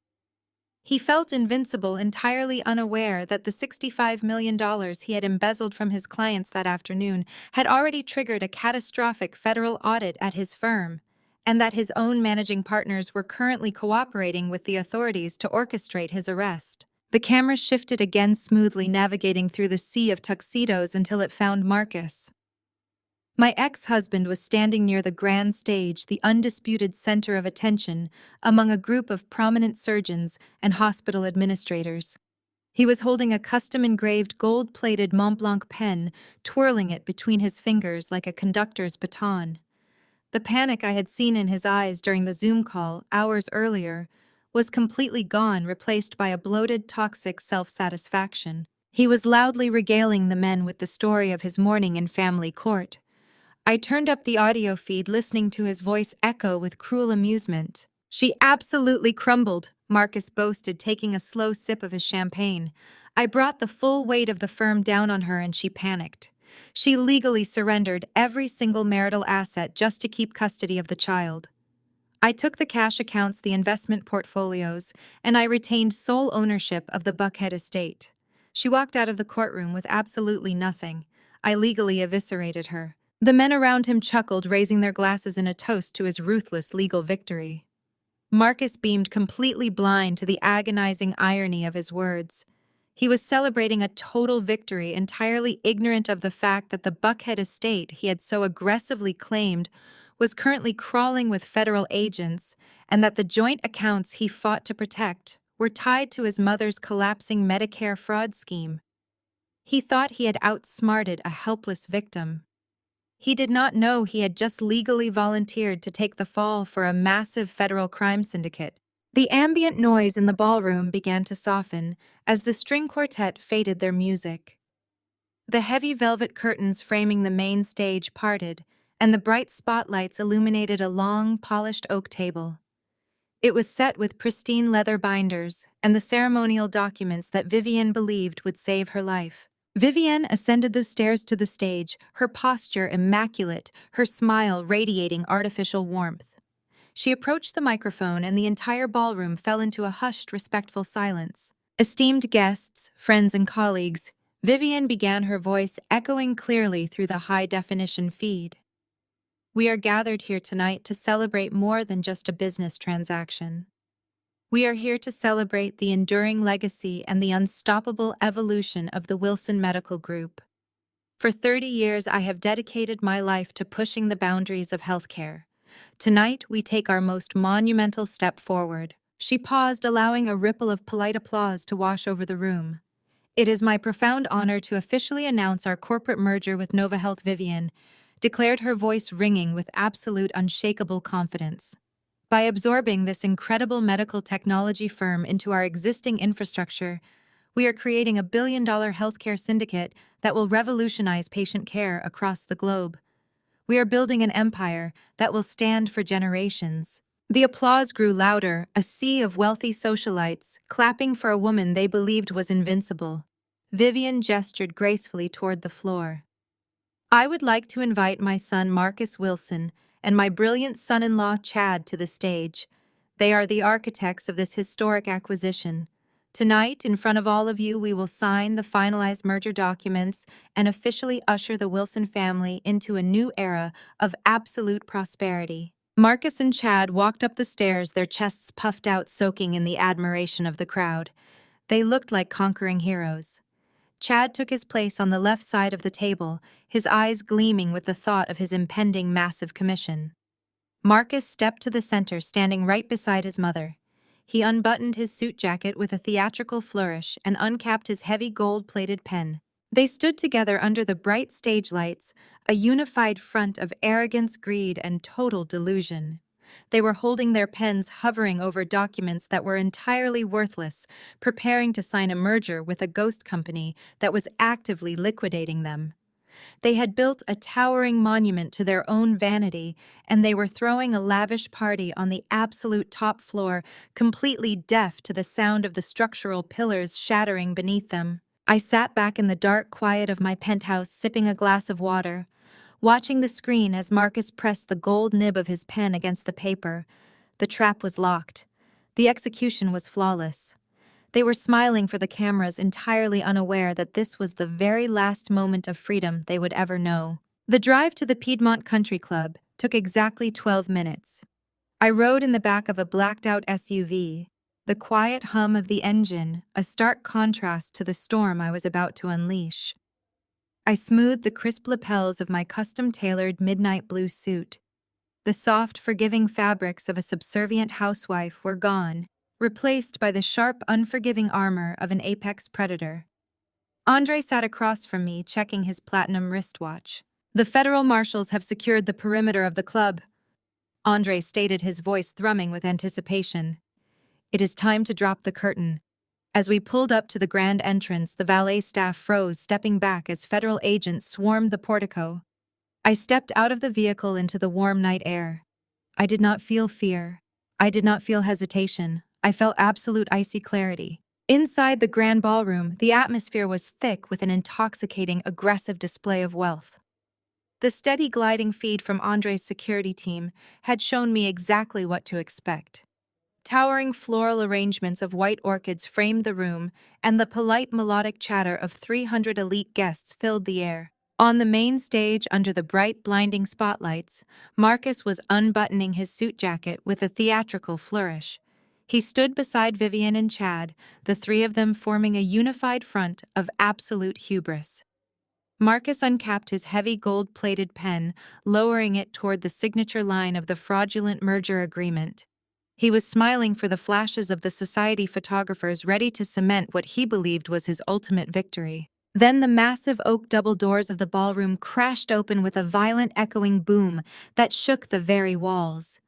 He felt invincible, entirely unaware that the $65 million he had embezzled from his clients that afternoon had already triggered a catastrophic federal audit at his firm, and that his own managing partners were currently cooperating with the authorities to orchestrate his arrest. The camera shifted again, smoothly navigating through the sea of tuxedos until it found Marcus. My ex-husband was standing near the grand stage, the undisputed center of attention among a group of prominent surgeons and hospital administrators. He was holding a custom-engraved gold-plated Montblanc pen, twirling it between his fingers like a conductor's baton. The panic I had seen in his eyes during the Zoom call hours earlier was completely gone, replaced by a bloated, toxic self-satisfaction. He was loudly regaling the men with the story of his morning in family court. I turned up the audio feed, listening to his voice echo with cruel amusement. "She absolutely crumbled," Marcus boasted, taking a slow sip of his champagne. "I brought the full weight of the firm down on her and she panicked. She legally surrendered every single marital asset just to keep custody of the child. I took the cash accounts, the investment portfolios, and I retained sole ownership of the Buckhead estate. She walked out of the courtroom with absolutely nothing. I legally eviscerated her." The men around him chuckled, raising their glasses in a toast to his ruthless legal victory. Marcus beamed, completely blind to the agonizing irony of his words. He was celebrating a total victory, entirely ignorant of the fact that the Buckhead estate he had so aggressively claimed was currently crawling with federal agents, and that the joint accounts he fought to protect were tied to his mother's collapsing Medicare fraud scheme. He thought he had outsmarted a helpless victim. He did not know he had just legally volunteered to take the fall for a massive federal crime syndicate. The ambient noise in the ballroom began to soften as the string quartet faded their music. The heavy velvet curtains framing the main stage parted, and the bright spotlights illuminated a long, polished oak table. It was set with pristine leather binders and the ceremonial documents that Vivienne believed would save her life. Vivienne ascended the stairs to the stage, her posture immaculate, her smile radiating artificial warmth. She approached the microphone, and the entire ballroom fell into a hushed, respectful silence. "Esteemed guests, friends, and colleagues," Vivienne began, her voice echoing clearly through the high-definition feed. "We are gathered here tonight to celebrate more than just a business transaction. We are here to celebrate the enduring legacy and the unstoppable evolution of the Wilson Medical Group. For 30 years, I have dedicated my life to pushing the boundaries of healthcare. Tonight, we take our most monumental step forward." She paused, allowing a ripple of polite applause to wash over the room. "It is my profound honor to officially announce our corporate merger with NovaHealth." Vivienne declared, her voice ringing with absolute, unshakable confidence. "By absorbing this incredible medical technology firm into our existing infrastructure, we are creating a billion-dollar healthcare syndicate that will revolutionize patient care across the globe. We are building an empire that will stand for generations." The applause grew louder, a sea of wealthy socialites clapping for a woman they believed was invincible. Vivienne gestured gracefully toward the floor. "I would like to invite my son Marcus Wilson and my brilliant son-in-law Chad to the stage. They are the architects of this historic acquisition. Tonight, in front of all of you, we will sign the finalized merger documents and officially usher the Wilson family into a new era of absolute prosperity." Marcus and Chad walked up the stairs, their chests puffed out, soaking in the admiration of the crowd. They looked like conquering heroes. Chad took his place on the left side of the table, his eyes gleaming with the thought of his impending massive commission. Marcus stepped to the center, standing right beside his mother. He unbuttoned his suit jacket with a theatrical flourish and uncapped his heavy gold-plated pen. They stood together under the bright stage lights, a unified front of arrogance, greed, and total delusion. They were holding their pens hovering over documents that were entirely worthless, preparing to sign a merger with a ghost company that was actively liquidating them. They had built a towering monument to their own vanity, and they were throwing a lavish party on the absolute top floor, completely deaf to the sound of the structural pillars shattering beneath them. I sat back in the dark quiet of my penthouse, sipping a glass of water, watching the screen as Marcus pressed the gold nib of his pen against the paper. The trap was locked. The execution was flawless. They were smiling for the cameras, entirely unaware that this was the very last moment of freedom they would ever know. The drive to the Piedmont Country Club took exactly 12 minutes. I rode in the back of a blacked-out SUV, the quiet hum of the engine, a stark contrast to the storm I was about to unleash. I smoothed the crisp lapels of my custom-tailored midnight blue suit. The soft, forgiving fabrics of a subservient housewife were gone, replaced by the sharp, unforgiving armor of an apex predator. Andre sat across from me, checking his platinum wristwatch. "The federal marshals have secured the perimeter of the club," Andre stated, his voice thrumming with anticipation. "It is time to drop the curtain." As we pulled up to the grand entrance, the valet staff froze, stepping back as federal agents swarmed the portico. I stepped out of the vehicle into the warm night air. I did not feel fear. I did not feel hesitation. I felt absolute icy clarity. Inside the grand ballroom, the atmosphere was thick with an intoxicating, aggressive display of wealth. The steady gliding feed from Andre's security team had shown me exactly what to expect. Towering floral arrangements of white orchids framed the room, and the polite melodic chatter of 300 elite guests filled the air. On the main stage, under the bright, blinding spotlights, Marcus was unbuttoning his suit jacket with a theatrical flourish. He stood beside Vivian and Chad, the three of them forming a unified front of absolute hubris. Marcus uncapped his heavy gold-plated pen, lowering it toward the signature line of the fraudulent merger agreement. He was smiling for the flashes of the society photographers ready to cement what he believed was his ultimate victory. Then the massive oak double doors of the ballroom crashed open with a violent echoing boom that shook the very walls.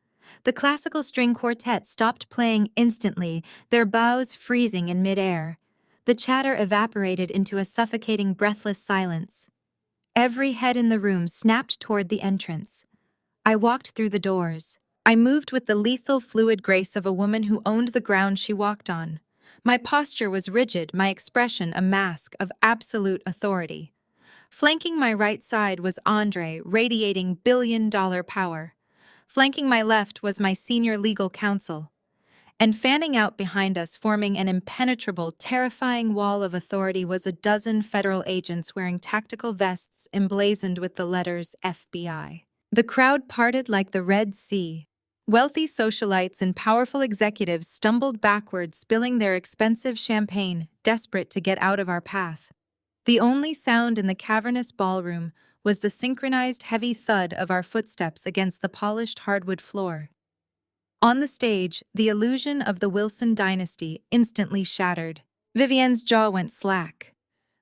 The classical string quartet stopped playing instantly, their bows freezing in midair. The chatter evaporated into a suffocating, breathless silence. Every head in the room snapped toward the entrance. I walked through the doors. I moved with the lethal, fluid grace of a woman who owned the ground she walked on. My posture was rigid, my expression a mask of absolute authority. Flanking my right side was Andre, radiating billion-dollar power. Flanking my left was my senior legal counsel. And fanning out behind us, forming an impenetrable, terrifying wall of authority, was a dozen federal agents wearing tactical vests emblazoned with the letters FBI. The crowd parted like the Red Sea. Wealthy socialites and powerful executives stumbled backward, spilling their expensive champagne, desperate to get out of our path. The only sound in the cavernous ballroom was the synchronized heavy thud of our footsteps against the polished hardwood floor. On the stage, the illusion of the Wilson dynasty instantly shattered. Vivienne's jaw went slack.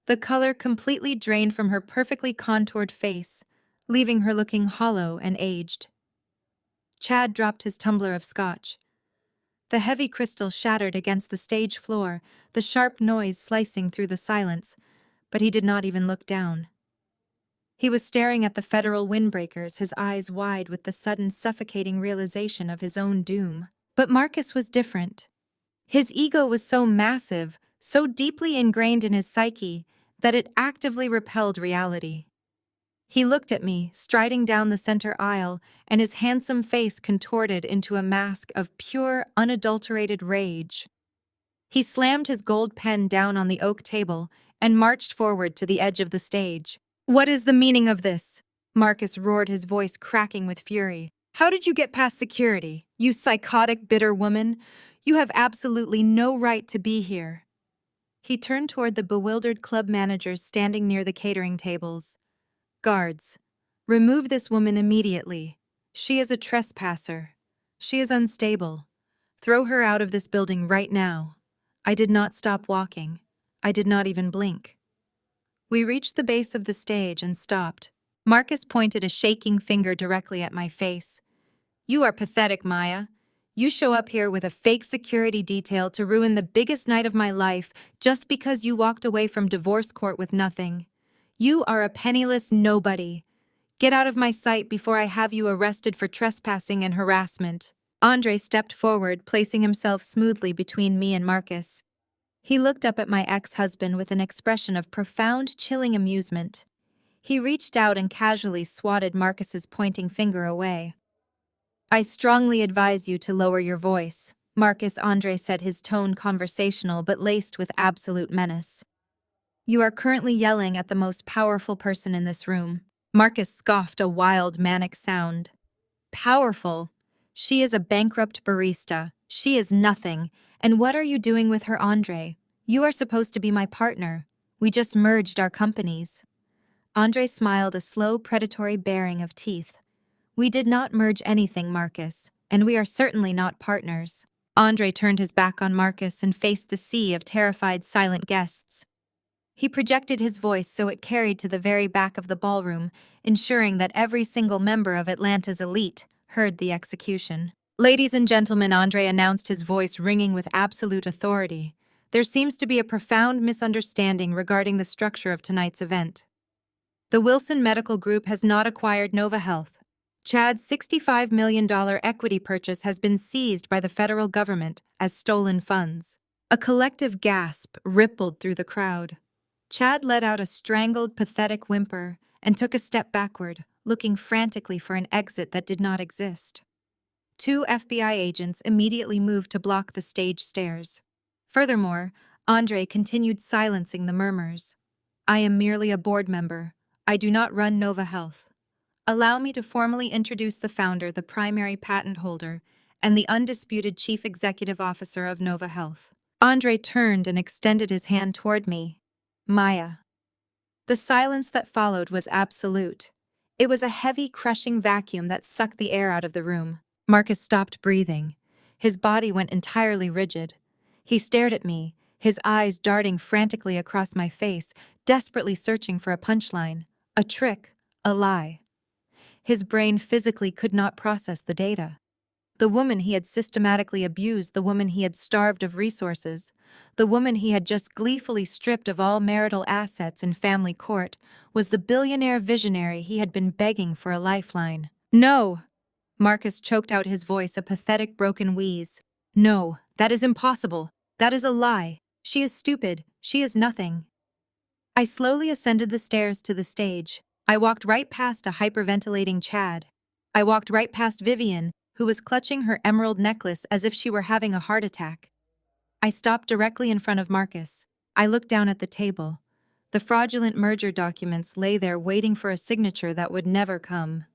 The color completely drained from her perfectly contoured face, leaving her looking hollow and aged. Chad dropped his tumbler of scotch. The heavy crystal shattered against the stage floor, the sharp noise slicing through the silence, but he did not even look down. He was staring at the federal windbreakers, his eyes wide with the sudden suffocating realization of his own doom. But Marcus was different. His ego was so massive, so deeply ingrained in his psyche, that it actively repelled reality. He looked at me, striding down the center aisle, and his handsome face contorted into a mask of pure, unadulterated rage. He slammed his gold pen down on the oak table and marched forward to the edge of the stage. "What is the meaning of this?" Marcus roared, his voice cracking with fury. "How did you get past security? You psychotic, bitter woman! You have absolutely no right to be here." He turned toward the bewildered club managers standing near the catering tables. "Guards, remove this woman immediately. She is a trespasser. She is unstable. Throw her out of this building right now." I did not stop walking. I did not even blink. We reached the base of the stage and stopped. Marcus pointed a shaking finger directly at my face. You are pathetic, Maya. You show up here with a fake security detail to ruin the biggest night of my life just because you walked away from divorce court with nothing. You are a penniless nobody. Get out of my sight before I have you arrested for trespassing and harassment. Andre stepped forward, placing himself smoothly between me and Marcus. He looked up at my ex-husband with an expression of profound, chilling amusement. He reached out and casually swatted Marcus's pointing finger away. I strongly advise you to lower your voice, Marcus Andre said, his tone conversational but laced with absolute menace. You are currently yelling at the most powerful person in this room. Marcus scoffed a wild, manic sound. Powerful? She is a bankrupt barista. She is nothing. And what are you doing with her, Andre? You are supposed to be my partner. We just merged our companies. Andre smiled, a slow, predatory baring of teeth. We did not merge anything, Marcus, and we are certainly not partners. Andre turned his back on Marcus and faced the sea of terrified, silent guests. He projected his voice so it carried to the very back of the ballroom, ensuring that every single member of Atlanta's elite heard the execution. Ladies and gentlemen, Andre announced, his voice ringing with absolute authority. There seems to be a profound misunderstanding regarding the structure of tonight's event. The Wilson Medical Group has not acquired Nova Health. Chad's $65 million equity purchase has been seized by the federal government as stolen funds. A collective gasp rippled through the crowd. Chad let out a strangled, pathetic whimper and took a step backward, looking frantically for an exit that did not exist. 2 FBI agents immediately moved to block the stage stairs. Furthermore, Andre continued silencing the murmurs. I am merely a board member. I do not run Nova Health. Allow me to formally introduce the founder, the primary patent holder, and the undisputed chief executive officer of Nova Health. Andre turned and extended his hand toward me. Maya. The silence that followed was absolute. It was a heavy, crushing vacuum that sucked the air out of the room. Marcus stopped breathing. His body went entirely rigid. He stared at me, his eyes darting frantically across my face, desperately searching for a punchline, a trick, a lie. His brain physically could not process the data. The woman he had systematically abused, the woman he had starved of resources, the woman he had just gleefully stripped of all marital assets in family court, was the billionaire visionary he had been begging for a lifeline. No! Marcus choked out his voice, a pathetic, broken wheeze. No, that is impossible. That is a lie. She is stupid. She is nothing. I slowly ascended the stairs to the stage. I walked right past a hyperventilating Chad. I walked right past Vivian, who was clutching her emerald necklace as if she were having a heart attack. I stopped directly in front of Marcus. I looked down at the table. The fraudulent merger documents lay there waiting for a signature that would never come.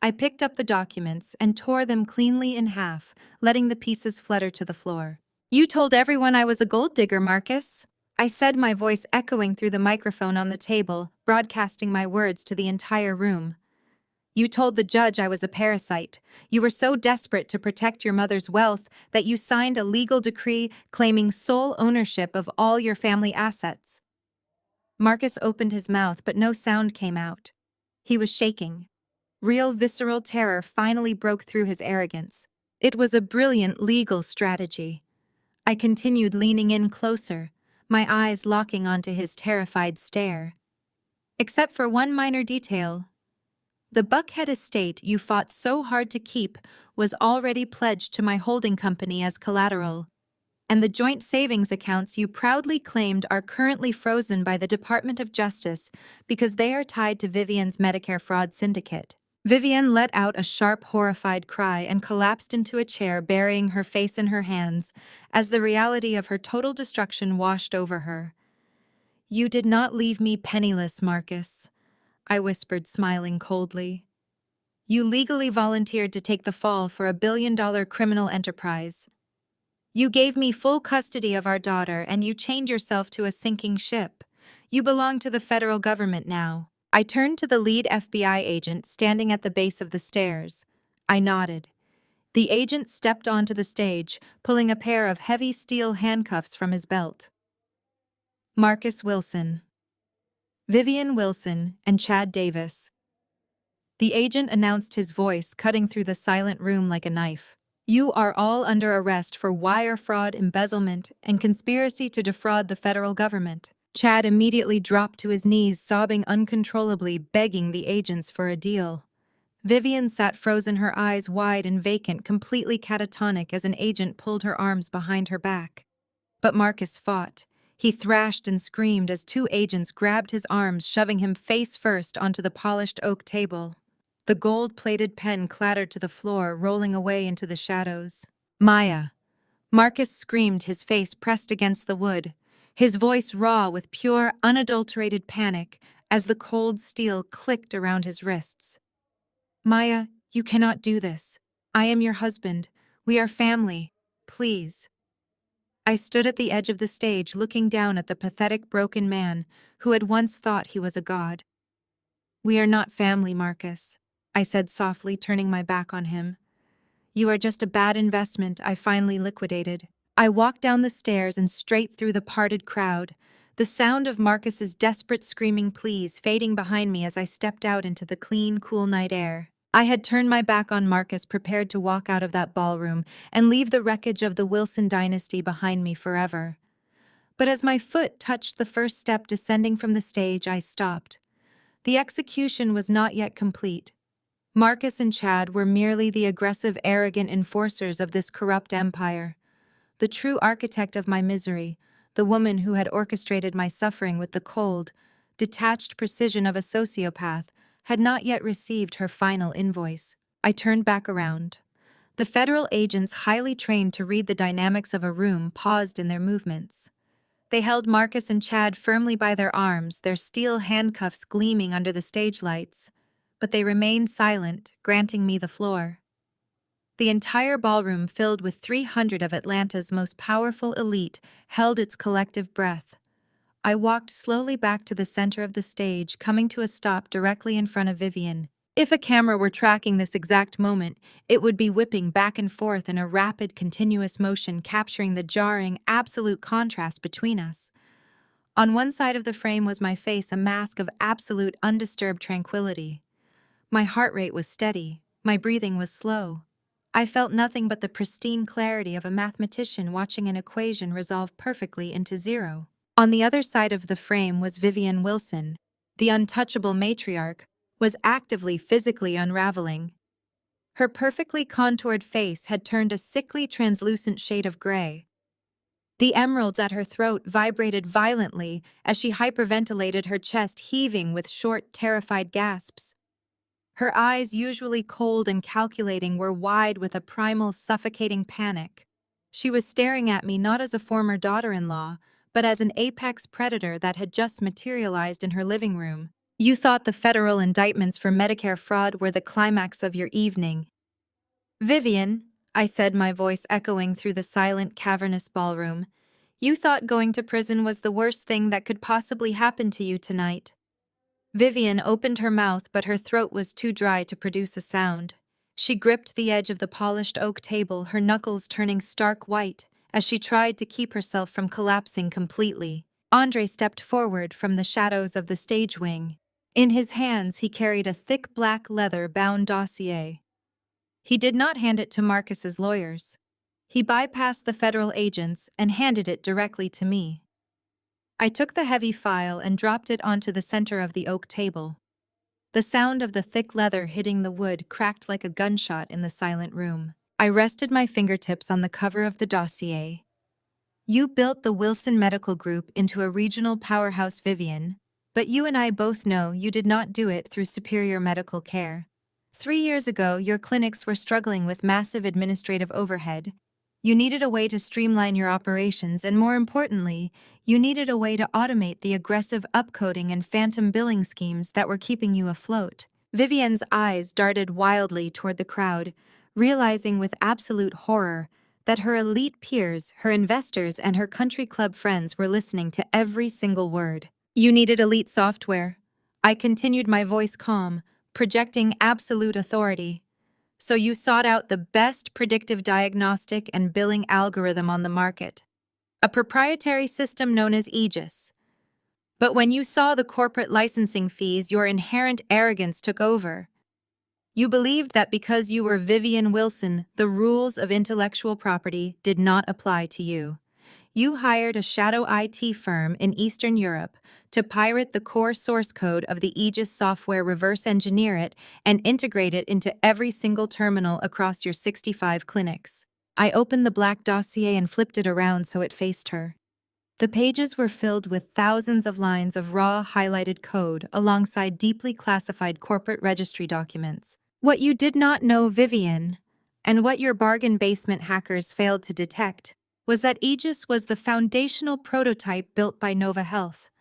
I picked up the documents and tore them cleanly in half, letting the pieces flutter to the floor. You told everyone I was a gold digger, Marcus. I said, my voice echoing through the microphone on the table, broadcasting my words to the entire room. You told the judge I was a parasite. You were so desperate to protect your mother's wealth that you signed a legal decree claiming sole ownership of all your family assets. Marcus opened his mouth, but no sound came out. He was shaking. Real visceral terror finally broke through his arrogance. It was a brilliant legal strategy. I continued leaning in closer, my eyes locking onto his terrified stare. Except for one minor detail. The Buckhead estate you fought so hard to keep was already pledged to my holding company as collateral, and the joint savings accounts you proudly claimed are currently frozen by the Department of Justice because they are tied to Vivian's Medicare fraud syndicate. Vivian let out a sharp, horrified cry and collapsed into a chair, burying her face in her hands as the reality of her total destruction washed over her. You did not leave me penniless, Marcus, I whispered, smiling coldly. You legally volunteered to take the fall for $1 billion criminal enterprise. You gave me full custody of our daughter, and you chained yourself to a sinking ship. You belong to the federal government now. I turned to the lead FBI agent standing at the base of the stairs. I nodded. The agent stepped onto the stage, pulling a pair of heavy steel handcuffs from his belt. Marcus Wilson. Vivian Wilson and Chad Davis. The agent announced, his voice cutting through the silent room like a knife. You are all under arrest for wire fraud, embezzlement, and conspiracy to defraud the federal government. Chad immediately dropped to his knees, sobbing uncontrollably, begging the agents for a deal. Vivian sat frozen, her eyes wide and vacant, completely catatonic as an agent pulled her arms behind her back. But Marcus fought. He thrashed and screamed as two agents grabbed his arms, shoving him face first onto the polished oak table. The gold-plated pen clattered to the floor, rolling away into the shadows. Maya. Marcus screamed, his face pressed against the wood, his voice raw with pure, unadulterated panic as the cold steel clicked around his wrists. Maya, you cannot do this. I am your husband. We are family. Please. I stood at the edge of the stage, looking down at the pathetic, broken man who had once thought he was a god. We are not family, Marcus, I said softly, turning my back on him. You are just a bad investment I finally liquidated. I walked down the stairs and straight through the parted crowd, the sound of Marcus's desperate screaming pleas fading behind me as I stepped out into the clean, cool night air. I had turned my back on Marcus, prepared to walk out of that ballroom and leave the wreckage of the Wilson dynasty behind me forever. But as my foot touched the first step descending from the stage, I stopped. The execution was not yet complete. Marcus and Chad were merely the aggressive, arrogant enforcers of this corrupt empire. The true architect of my misery, the woman who had orchestrated my suffering with the cold, detached precision of a sociopath, had not yet received her final invoice. I turned back around. The federal agents, highly trained to read the dynamics of a room, paused in their movements. They held Marcus and Chad firmly by their arms, their steel handcuffs gleaming under the stage lights. But they remained silent, granting me the floor. The entire ballroom, filled with 300 of Atlanta's most powerful elite, held its collective breath. I walked slowly back to the center of the stage, coming to a stop directly in front of Vivian. If a camera were tracking this exact moment, it would be whipping back and forth in a rapid, continuous motion, capturing the jarring, absolute contrast between us. On one side of the frame was my face, a mask of absolute, undisturbed tranquility. My heart rate was steady, my breathing was slow. I felt nothing but the pristine clarity of a mathematician watching an equation resolve perfectly into zero. On the other side of the frame was Vivian Wilson. The untouchable matriarch was actively, physically unraveling. Her perfectly contoured face had turned a sickly, translucent shade of gray. The emeralds at her throat vibrated violently as she hyperventilated, her chest heaving with short, terrified gasps. Her eyes, usually cold and calculating, were wide with a primal, suffocating panic. She was staring at me not as a former daughter-in-law, but as an apex predator that had just materialized in her living room. You thought the federal indictments for Medicare fraud were the climax of your evening. Vivian, I said, my voice echoing through the silent, cavernous ballroom, you thought going to prison was the worst thing that could possibly happen to you tonight. Vivian opened her mouth, but her throat was too dry to produce a sound. She gripped the edge of the polished oak table, her knuckles turning stark white as she tried to keep herself from collapsing completely. Andre stepped forward from the shadows of the stage wing. In his hands, he carried a thick black leather-bound dossier. He did not hand it to Marcus's lawyers. He bypassed the federal agents and handed it directly to me. I took the heavy file and dropped it onto the center of the oak table. The sound of the thick leather hitting the wood cracked like a gunshot in the silent room. I rested my fingertips on the cover of the dossier. You built the Wilson Medical Group into a regional powerhouse, Vivian, but you and I both know you did not do it through superior medical care. 3 years ago, your clinics were struggling with massive administrative overhead. You needed a way to streamline your operations, and more importantly, you needed a way to automate the aggressive upcoding and phantom billing schemes that were keeping you afloat. Vivian's eyes darted wildly toward the crowd, realizing with absolute horror that her elite peers, her investors, and her country club friends were listening to every single word. You needed elite software. I continued, my voice calm, projecting absolute authority. So you sought out the best predictive diagnostic and billing algorithm on the market, a proprietary system known as Aegis. But when you saw the corporate licensing fees, your inherent arrogance took over. You believed that because you were Vivian Wilson, the rules of intellectual property did not apply to you. You hired a shadow IT firm in Eastern Europe to pirate the core source code of the Aegis software, reverse engineer it, and integrate it into every single terminal across your 65 clinics. I opened the black dossier and flipped it around so it faced her. The pages were filled with thousands of lines of raw, highlighted code alongside deeply classified corporate registry documents. What you did not know, Vivian, and what your bargain basement hackers failed to detect, was that Aegis was the foundational prototype built by Nova Health.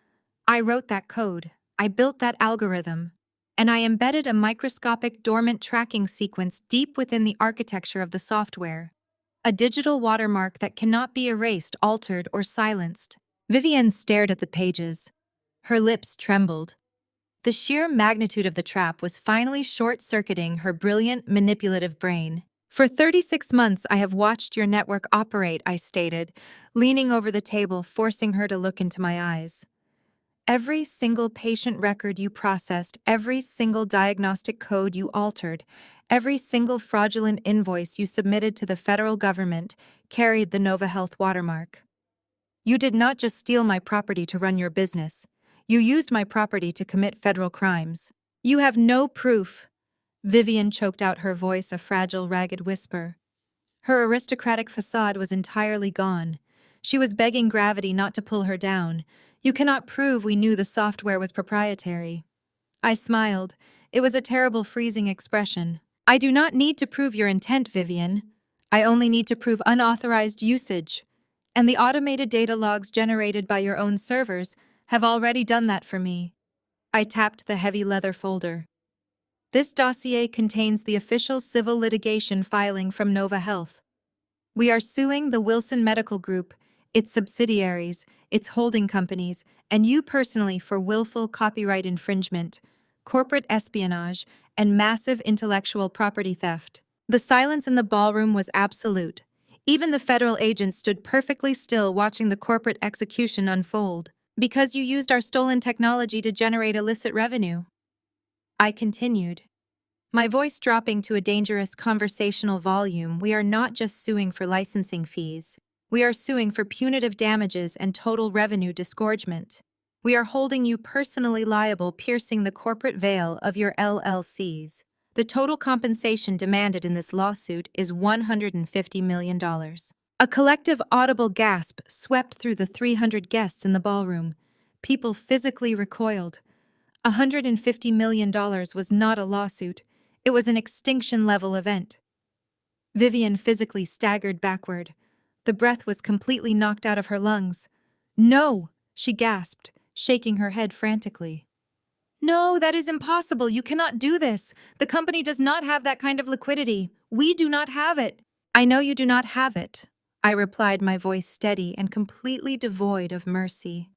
I wrote that code, I built that algorithm, and I embedded a microscopic dormant tracking sequence deep within the architecture of the software. A digital watermark that cannot be erased, altered, or silenced. Vivian stared at the pages. Her lips trembled. The sheer magnitude of the trap was finally short-circuiting her brilliant, manipulative brain. For 36 months I have watched your network operate, I stated, leaning over the table, forcing her to look into my eyes. Every single patient record you processed, every single diagnostic code you altered, every single fraudulent invoice you submitted to the federal government carried the Nova Health watermark. You did not just steal my property to run your business. You used my property to commit federal crimes. You have no proof. Vivian choked out, her voice a fragile, ragged whisper. Her aristocratic facade was entirely gone. She was begging gravity not to pull her down. You cannot prove we knew the software was proprietary. I smiled. It was a terrible, freezing expression. I do not need to prove your intent, Vivian. I only need to prove unauthorized usage. And the automated data logs generated by your own servers have already done that for me. I tapped the heavy leather folder. This dossier contains the official civil litigation filing from Nova Health. We are suing the Wilson Medical Group, its subsidiaries, its holding companies, and you personally for willful copyright infringement, corporate espionage, and massive intellectual property theft. The silence in the ballroom was absolute. Even the federal agents stood perfectly still watching the corporate execution unfold. Because you used our stolen technology to generate illicit revenue. I continued, my voice dropping to a dangerous conversational volume. We are not just suing for licensing fees. We are suing for punitive damages and total revenue disgorgement. We are holding you personally liable, piercing the corporate veil of your LLCs. The total compensation demanded in this lawsuit is $150 million. A collective audible gasp swept through the 300 guests in the ballroom. People physically recoiled. $150 million was not a lawsuit. It was an extinction-level event. Vivian physically staggered backward. The breath was completely knocked out of her lungs. No, she gasped, shaking her head frantically. No, that is impossible. You cannot do this. The company does not have that kind of liquidity. We do not have it. I know you do not have it, I replied, my voice steady and completely devoid of mercy.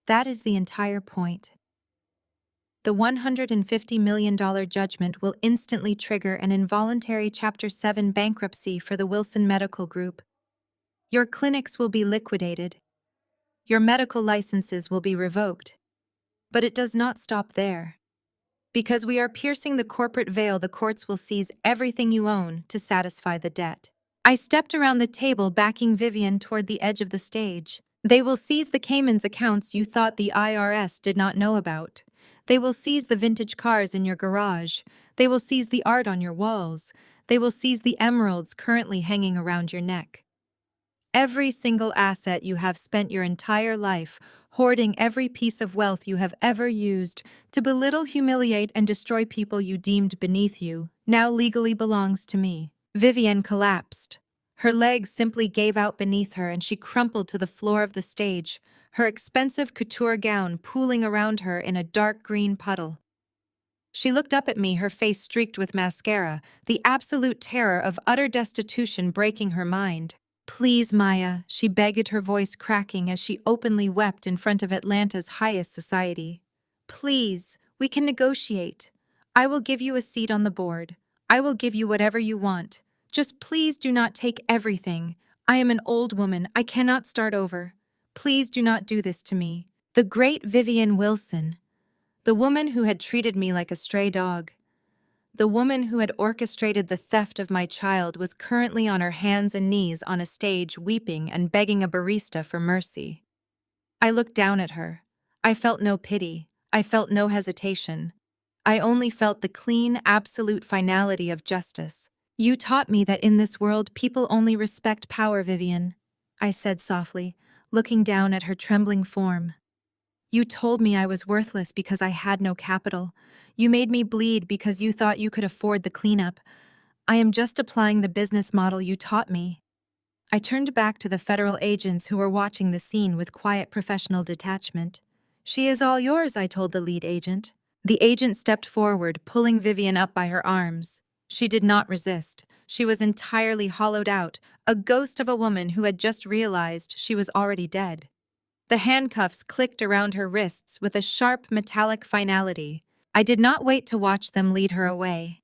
That is the entire point. The $150 million judgment will instantly trigger an involuntary Chapter 7 bankruptcy for the Wilson Medical Group. Your clinics will be liquidated. Your medical licenses will be revoked. But it does not stop there. Because we are piercing the corporate veil, the courts will seize everything you own to satisfy the debt. I stepped around the table, backing Vivian toward the edge of the stage. They will seize the Cayman's accounts you thought the IRS did not know about. They will seize the vintage cars in your garage. They will seize the art on your walls. They will seize the emeralds currently hanging around your neck. Every single asset you have spent your entire life hoarding, every piece of wealth you have ever used to belittle, humiliate, and destroy people you deemed beneath you, now legally belongs to me. Vivian collapsed. Her legs simply gave out beneath her and she crumpled to the floor of the stage, her expensive couture gown pooling around her in a dark green puddle. She looked up at me, her face streaked with mascara, the absolute terror of utter destitution breaking her mind. Please, Maya, she begged, her voice cracking as she openly wept in front of Atlanta's highest society. Please, we can negotiate. I will give you a seat on the board. I will give you whatever you want. Just please do not take everything. I am an old woman. I cannot start over. Please do not do this to me. The great Vivian Wilson, the woman who had treated me like a stray dog. The woman who had orchestrated the theft of my child was currently on her hands and knees on a stage weeping and begging a barista for mercy. I looked down at her. I felt no pity. I felt no hesitation. I only felt the clean, absolute finality of justice. You taught me that in this world people only respect power, Vivian, I said softly, looking down at her trembling form. You told me I was worthless because I had no capital. You made me bleed because you thought you could afford the cleanup. I am just applying the business model you taught me. I turned back to the federal agents who were watching the scene with quiet professional detachment. She is all yours, I told the lead agent. The agent stepped forward, pulling Vivian up by her arms. She did not resist. She was entirely hollowed out, a ghost of a woman who had just realized she was already dead. The handcuffs clicked around her wrists with a sharp metallic finality. I did not wait to watch them lead her away.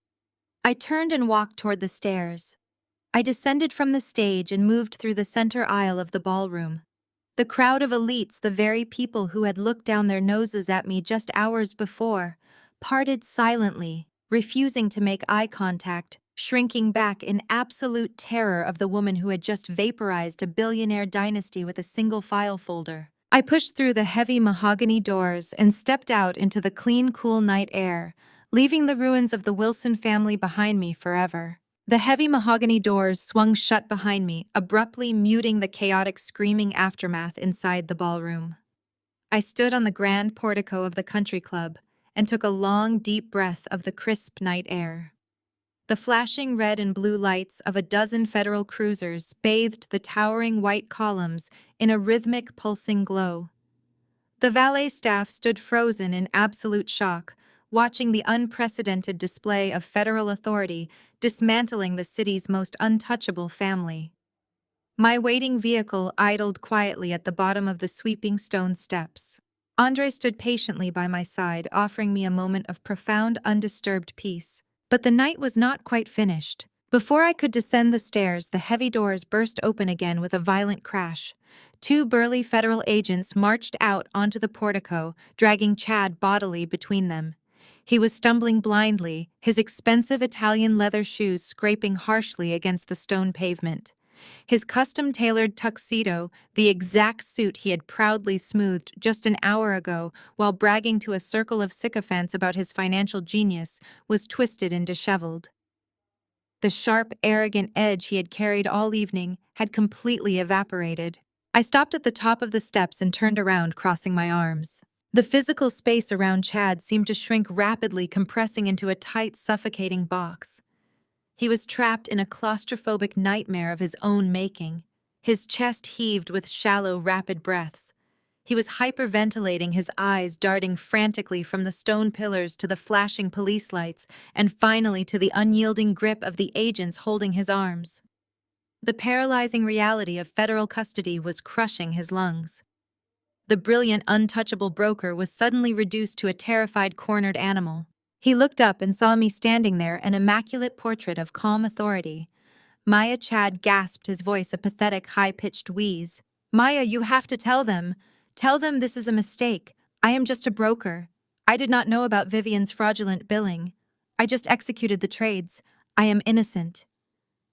I turned and walked toward the stairs. I descended from the stage and moved through the center aisle of the ballroom. The crowd of elites, the very people who had looked down their noses at me just hours before, parted silently, refusing to make eye contact, shrinking back in absolute terror of the woman who had just vaporized a billionaire dynasty with a single file folder. I pushed through the heavy mahogany doors and stepped out into the clean, cool night air, leaving the ruins of the Wilson family behind me forever. The heavy mahogany doors swung shut behind me, abruptly muting the chaotic screaming aftermath inside the ballroom. I stood on the grand portico of the country club and took a long, deep breath of the crisp night air. The flashing red and blue lights of a dozen federal cruisers bathed the towering white columns in a rhythmic, pulsing glow. The valet staff stood frozen in absolute shock, watching the unprecedented display of federal authority dismantling the city's most untouchable family. My waiting vehicle idled quietly at the bottom of the sweeping stone steps. Andre stood patiently by my side, offering me a moment of profound, undisturbed peace. But the night was not quite finished. Before I could descend the stairs, the heavy doors burst open again with a violent crash. Two burly federal agents marched out onto the portico, dragging Chad bodily between them. He was stumbling blindly, his expensive Italian leather shoes scraping harshly against the stone pavement. His custom-tailored tuxedo, the exact suit he had proudly smoothed just an hour ago while bragging to a circle of sycophants about his financial genius, was twisted and disheveled. The sharp, arrogant edge he had carried all evening had completely evaporated. I stopped at the top of the steps and turned around, crossing my arms. The physical space around Chad seemed to shrink rapidly, compressing into a tight, suffocating box. He was trapped in a claustrophobic nightmare of his own making. His chest heaved with shallow, rapid breaths. He was hyperventilating, his eyes darting frantically from the stone pillars to the flashing police lights, and finally to the unyielding grip of the agents holding his arms. The paralyzing reality of federal custody was crushing his lungs. The brilliant, untouchable broker was suddenly reduced to a terrified, cornered animal. He looked up and saw me standing there, an immaculate portrait of calm authority. Maya. Chad gasped, his voice a pathetic, high-pitched wheeze. Maya, you have to tell them. Tell them this is a mistake. I am just a broker. I did not know about Vivian's fraudulent billing. I just executed the trades. I am innocent.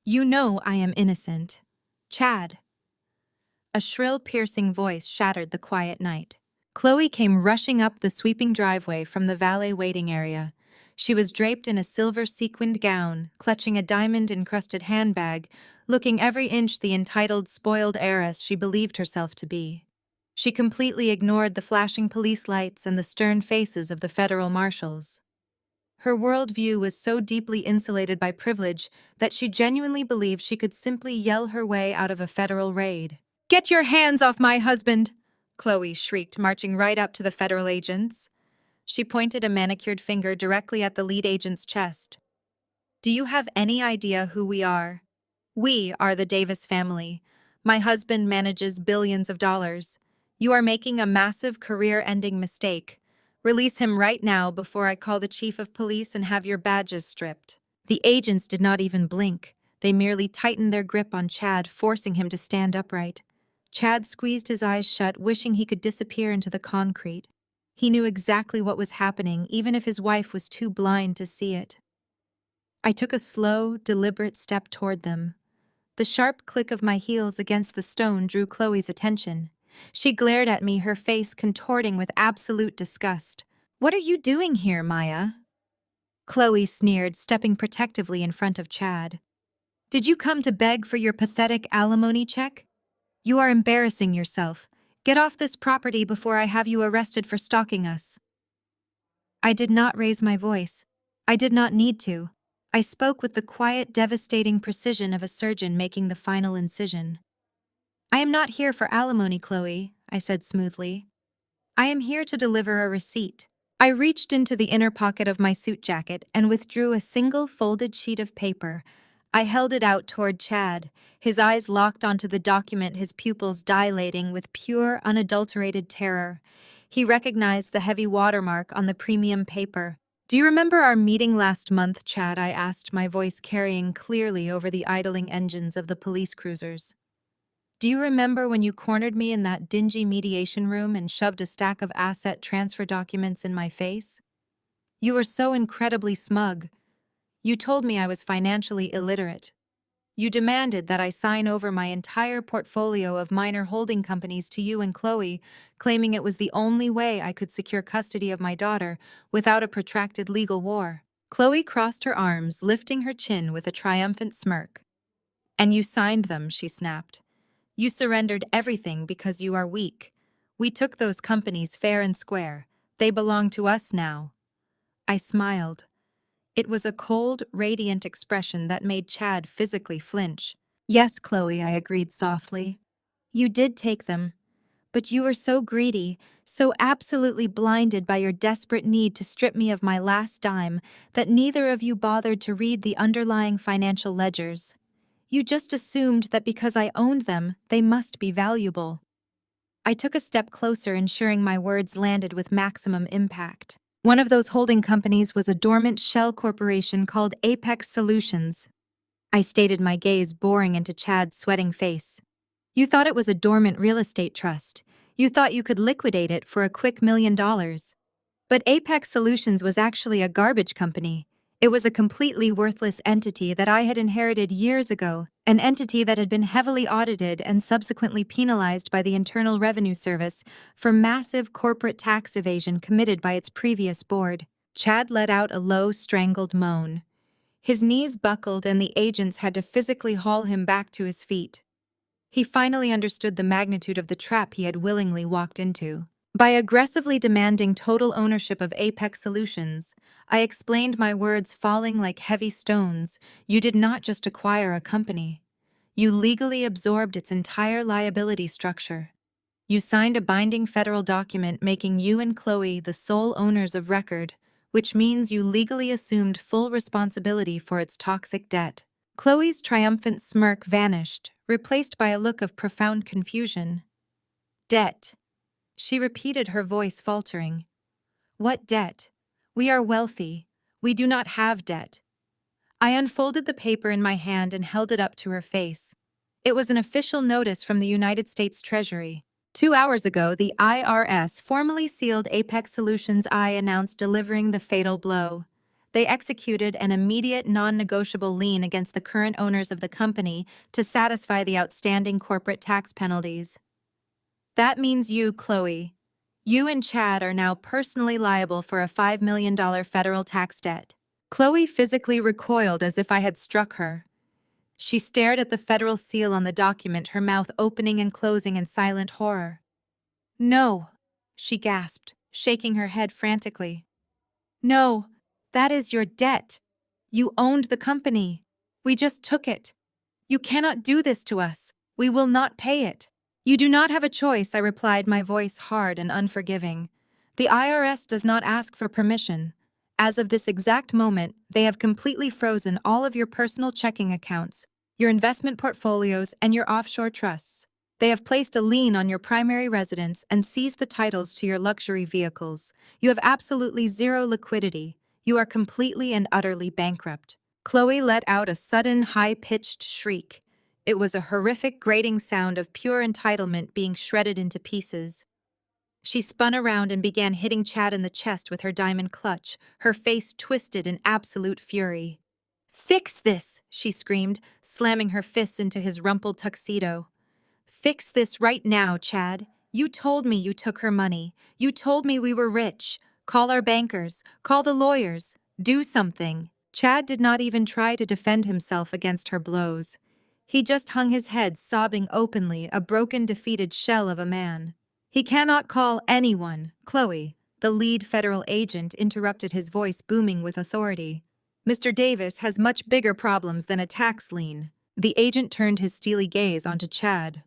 You know I am innocent. Chad. A shrill, piercing voice shattered the quiet night. Chloe came rushing up the sweeping driveway from the valet waiting area. She was draped in a silver sequined gown, clutching a diamond-encrusted handbag, looking every inch the entitled, spoiled heiress she believed herself to be. She completely ignored the flashing police lights and the stern faces of the federal marshals. Her worldview was so deeply insulated by privilege that she genuinely believed she could simply yell her way out of a federal raid. "Get your hands off my husband!" Chloe shrieked, marching right up to the federal agents. She pointed a manicured finger directly at the lead agent's chest. "Do you have any idea who we are? We are the Davis family. My husband manages billions of dollars. You are making a massive career-ending mistake. Release him right now before I call the chief of police and have your badges stripped." The agents did not even blink. They merely tightened their grip on Chad, forcing him to stand upright. Chad squeezed his eyes shut, wishing he could disappear into the concrete. He knew exactly what was happening, even if his wife was too blind to see it. I took a slow, deliberate step toward them. The sharp click of my heels against the stone drew Chloe's attention. She glared at me, her face contorting with absolute disgust. "What are you doing here, Maya?" Chloe sneered, stepping protectively in front of Chad. "Did you come to beg for your pathetic alimony check? You are embarrassing yourself. Get off this property before I have you arrested for stalking us." I did not raise my voice. I did not need to. I spoke with the quiet, devastating precision of a surgeon making the final incision. "I am not here for alimony, Chloe," I said smoothly. "I am here to deliver a receipt." I reached into the inner pocket of my suit jacket and withdrew a single folded sheet of paper. I held it out toward Chad, his eyes locked onto the document, his pupils dilating with pure, unadulterated terror. He recognized the heavy watermark on the premium paper. "Do you remember our meeting last month, Chad?" I asked, my voice carrying clearly over the idling engines of the police cruisers. "Do you remember when you cornered me in that dingy mediation room and shoved a stack of asset transfer documents in my face? You were so incredibly smug. You told me I was financially illiterate. You demanded that I sign over my entire portfolio of minor holding companies to you and Chloe, claiming it was the only way I could secure custody of my daughter without a protracted legal war." Chloe crossed her arms, lifting her chin with a triumphant smirk. "And you signed them," she snapped. "You surrendered everything because you are weak. We took those companies fair and square. They belong to us now." I smiled. It was a cold, radiant expression that made Chad physically flinch. "Yes, Chloe," I agreed softly. "You did take them. But you were so greedy, so absolutely blinded by your desperate need to strip me of my last dime, that neither of you bothered to read the underlying financial ledgers. You just assumed that because I owned them, they must be valuable." I took a step closer, ensuring my words landed with maximum impact. "One of those holding companies was a dormant shell corporation called Apex Solutions." I stated, my gaze boring into Chad's sweating face. "You thought it was a dormant real estate trust. You thought you could liquidate it for a quick $1 million. But Apex Solutions was actually a garbage company. It was a completely worthless entity that I had inherited years ago, an entity that had been heavily audited and subsequently penalized by the Internal Revenue Service for massive corporate tax evasion committed by its previous board." Chad let out a low, strangled moan. His knees buckled and the agents had to physically haul him back to his feet. He finally understood the magnitude of the trap he had willingly walked into. By aggressively demanding total ownership of Apex Solutions, I explained, my words falling like heavy stones. "You did not just acquire a company. You legally absorbed its entire liability structure. You signed a binding federal document making you and Chloe the sole owners of record, which means you legally assumed full responsibility for its toxic debt." Chloe's triumphant smirk vanished, replaced by a look of profound confusion. "Debt," she repeated, her voice faltering. "What debt? We are wealthy. We do not have debt." I unfolded the paper in my hand and held it up to her face. It was an official notice from the United States Treasury. 2 hours ago, the IRS formally sealed Apex Solutions. I announced, delivering the fatal blow. They executed an immediate, non-negotiable lien against the current owners of the company to satisfy the outstanding corporate tax penalties. That means you, Chloe, you and Chad are now personally liable for a $5 million federal tax debt. Chloe physically recoiled as if I had struck her. She stared at the federal seal on the document, her mouth opening and closing in silent horror. "No," she gasped, shaking her head frantically. "No, that is your debt. You owned the company. We just took it. You cannot do this to us. We will not pay it." "You do not have a choice," I replied, my voice hard and unforgiving. "The IRS does not ask for permission. As of this exact moment, they have completely frozen all of your personal checking accounts, your investment portfolios, and your offshore trusts. They have placed a lien on your primary residence and seized the titles to your luxury vehicles. You have absolutely zero liquidity. You are completely and utterly bankrupt." Chloe let out a sudden, high-pitched shriek. It was a horrific grating sound of pure entitlement being shredded into pieces. She spun around and began hitting Chad in the chest with her diamond clutch, her face twisted in absolute fury. "Fix this!" she screamed, slamming her fists into his rumpled tuxedo. "Fix this right now, Chad. You told me you took her money. You told me we were rich. Call our bankers. Call the lawyers. Do something." Chad did not even try to defend himself against her blows. He just hung his head, sobbing openly, a broken, defeated shell of a man. "He cannot call anyone." Chloe, the lead federal agent, interrupted, his voice booming with authority. "Mr. Davis has much bigger problems than a tax lien." The agent turned his steely gaze onto Chad.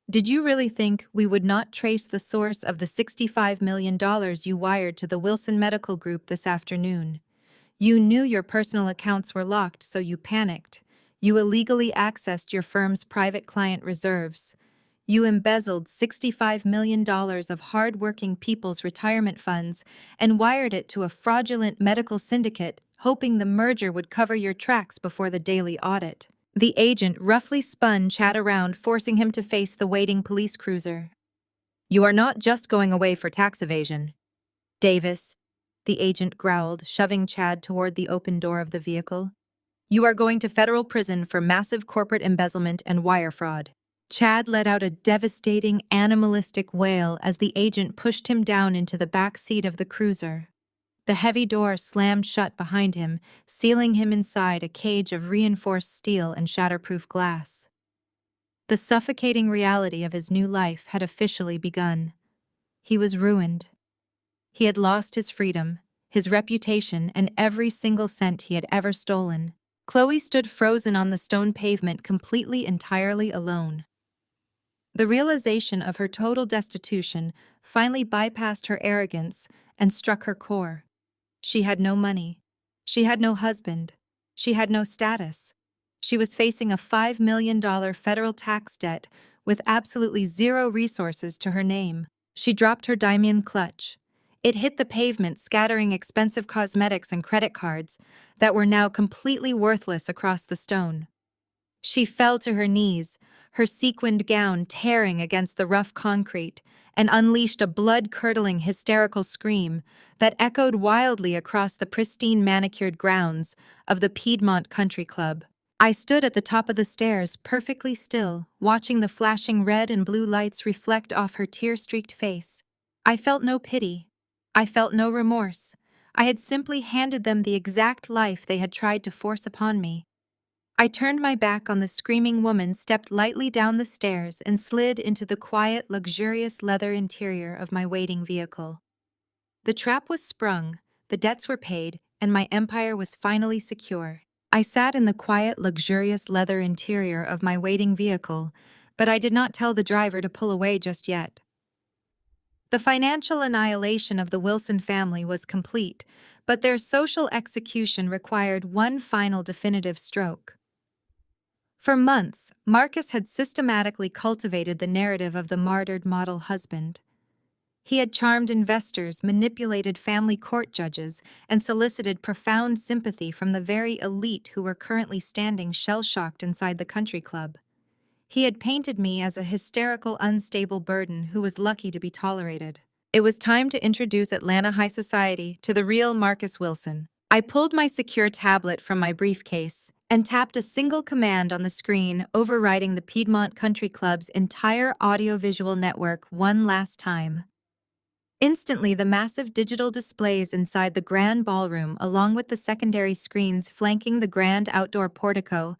"Did you really think we would not trace the source of the $65 million you wired to the Wilson Medical Group this afternoon? You knew your personal accounts were locked, so you panicked. You illegally accessed your firm's private client reserves. You embezzled $65 million of hard-working people's retirement funds and wired it to a fraudulent medical syndicate, hoping the merger would cover your tracks before the daily audit." The agent roughly spun Chad around, forcing him to face the waiting police cruiser. "You are not just going away for tax evasion, Davis," the agent growled, shoving Chad toward the open door of the vehicle. "You are going to federal prison for massive corporate embezzlement and wire fraud." Chad let out a devastating, animalistic wail as the agent pushed him down into the back seat of the cruiser. The heavy door slammed shut behind him, sealing him inside a cage of reinforced steel and shatterproof glass. The suffocating reality of his new life had officially begun. He was ruined. He had lost his freedom, his reputation, and every single cent he had ever stolen. Chloe stood frozen on the stone pavement, completely, entirely alone. The realization of her total destitution finally bypassed her arrogance and struck her core. She had no money. She had no husband. She had no status. She was facing a $5 million federal tax debt with absolutely zero resources to her name. She dropped her diamond clutch. It hit the pavement, scattering expensive cosmetics and credit cards that were now completely worthless across the stone. She fell to her knees, her sequined gown tearing against the rough concrete, and unleashed a blood-curdling, hysterical scream that echoed wildly across the pristine manicured grounds of the Piedmont Country Club. I stood at the top of the stairs, perfectly still, watching the flashing red and blue lights reflect off her tear-streaked face. I felt no pity. I felt no remorse. I had simply handed them the exact life they had tried to force upon me. I turned my back on the screaming woman, stepped lightly down the stairs, and slid into the quiet, luxurious leather interior of my waiting vehicle. The trap was sprung, the debts were paid, and my empire was finally secure. I sat in the quiet, luxurious leather interior of my waiting vehicle, but I did not tell the driver to pull away just yet. The financial annihilation of the Wilson family was complete, but their social execution required one final definitive stroke. For months, Marcus had systematically cultivated the narrative of the martyred model husband. He had charmed investors, manipulated family court judges, and solicited profound sympathy from the very elite who were currently standing shell-shocked inside the country club. He had painted me as a hysterical, unstable burden who was lucky to be tolerated. It was time to introduce Atlanta high society to the real Marcus Wilson. I pulled my secure tablet from my briefcase and tapped a single command on the screen, overriding the Piedmont Country Club's entire audiovisual network one last time. Instantly, the massive digital displays inside the grand ballroom, along with the secondary screens flanking the grand outdoor portico,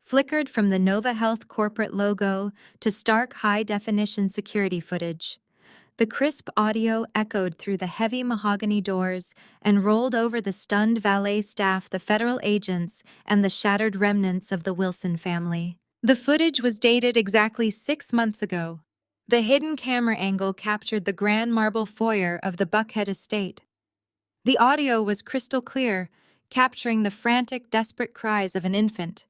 flickered from the Nova Health corporate logo to stark high-definition security footage. The crisp audio echoed through the heavy mahogany doors and rolled over the stunned valet staff, the federal agents, and the shattered remnants of the Wilson family. The footage was dated exactly 6 months ago. The hidden camera angle captured the grand marble foyer of the Buckhead estate. The audio was crystal clear, capturing the frantic, desperate cries of an infant.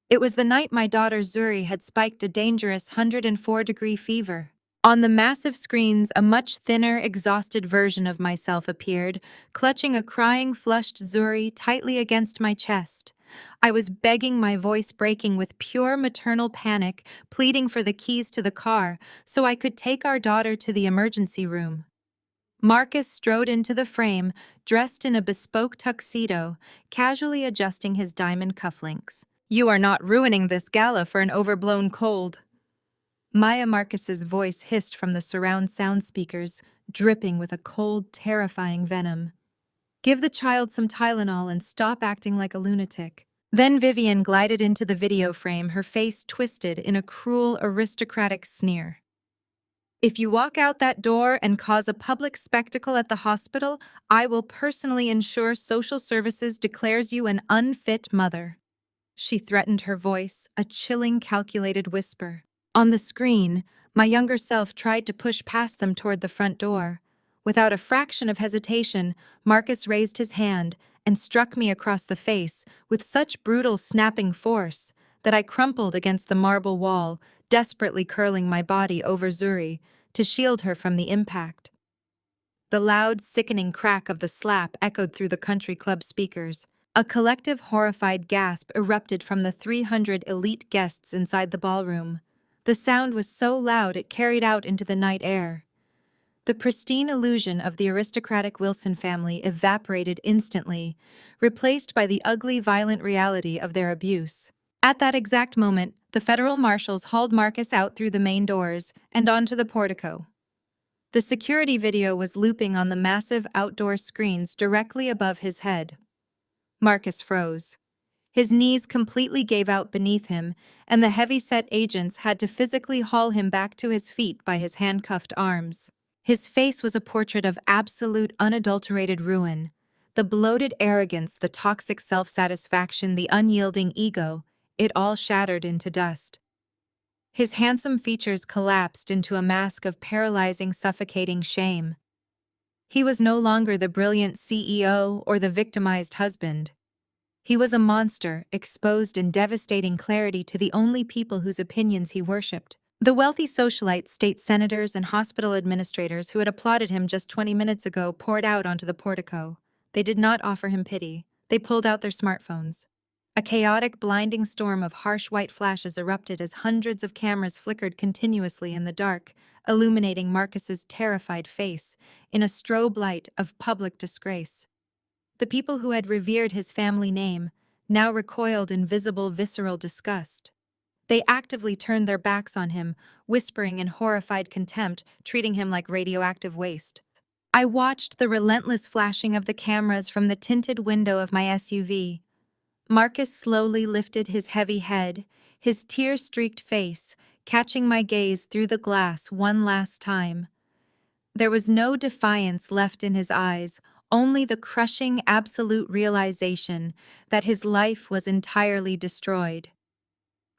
It was the night my daughter Zuri had spiked a dangerous 104-degree fever. On the massive screens, a much thinner, exhausted version of myself appeared, clutching a crying, flushed Zuri tightly against my chest. I was begging, my voice breaking with pure maternal panic, pleading for the keys to the car so I could take our daughter to the emergency room. Marcus strode into the frame, dressed in a bespoke tuxedo, casually adjusting his diamond cufflinks. "You are not ruining this gala for an overblown cold." Maya Marcus's voice hissed from the surround sound speakers, dripping with a cold, terrifying venom. "Give the child some Tylenol and stop acting like a lunatic." Then Vivian glided into the video frame, her face twisted in a cruel, aristocratic sneer. "If you walk out that door and cause a public spectacle at the hospital, I will personally ensure social services declares you an unfit mother." She threatened, her voice a chilling, calculated whisper. On the screen, my younger self tried to push past them toward the front door. Without a fraction of hesitation, Marcus raised his hand and struck me across the face with such brutal, snapping force that I crumpled against the marble wall, desperately curling my body over Zuri to shield her from the impact. The loud, sickening crack of the slap echoed through the country club speakers. A collective, horrified gasp erupted from the 300 elite guests inside the ballroom. The sound was so loud it carried out into the night air. The pristine illusion of the aristocratic Wilson family evaporated instantly, replaced by the ugly, violent reality of their abuse. At that exact moment, the federal marshals hauled Marcus out through the main doors and onto the portico. The security video was looping on the massive outdoor screens directly above his head. Marcus froze. His knees completely gave out beneath him, and the heavy-set agents had to physically haul him back to his feet by his handcuffed arms. His face was a portrait of absolute, unadulterated ruin. The bloated arrogance, the toxic self-satisfaction, the unyielding ego, it all shattered into dust. His handsome features collapsed into a mask of paralyzing, suffocating shame. He was no longer the brilliant CEO or the victimized husband. He was a monster, exposed in devastating clarity to the only people whose opinions he worshipped. The wealthy socialites, state senators, and hospital administrators who had applauded him just 20 minutes ago poured out onto the portico. They did not offer him pity. They pulled out their smartphones. A chaotic, blinding storm of harsh white flashes erupted as hundreds of cameras flickered continuously in the dark, illuminating Marcus's terrified face in a strobe light of public disgrace. The people who had revered his family name now recoiled in visible, visceral disgust. They actively turned their backs on him, whispering in horrified contempt, treating him like radioactive waste. I watched the relentless flashing of the cameras from the tinted window of my SUV. Marcus slowly lifted his heavy head, his tear-streaked face, catching my gaze through the glass one last time. There was no defiance left in his eyes, only the crushing, absolute realization that his life was entirely destroyed.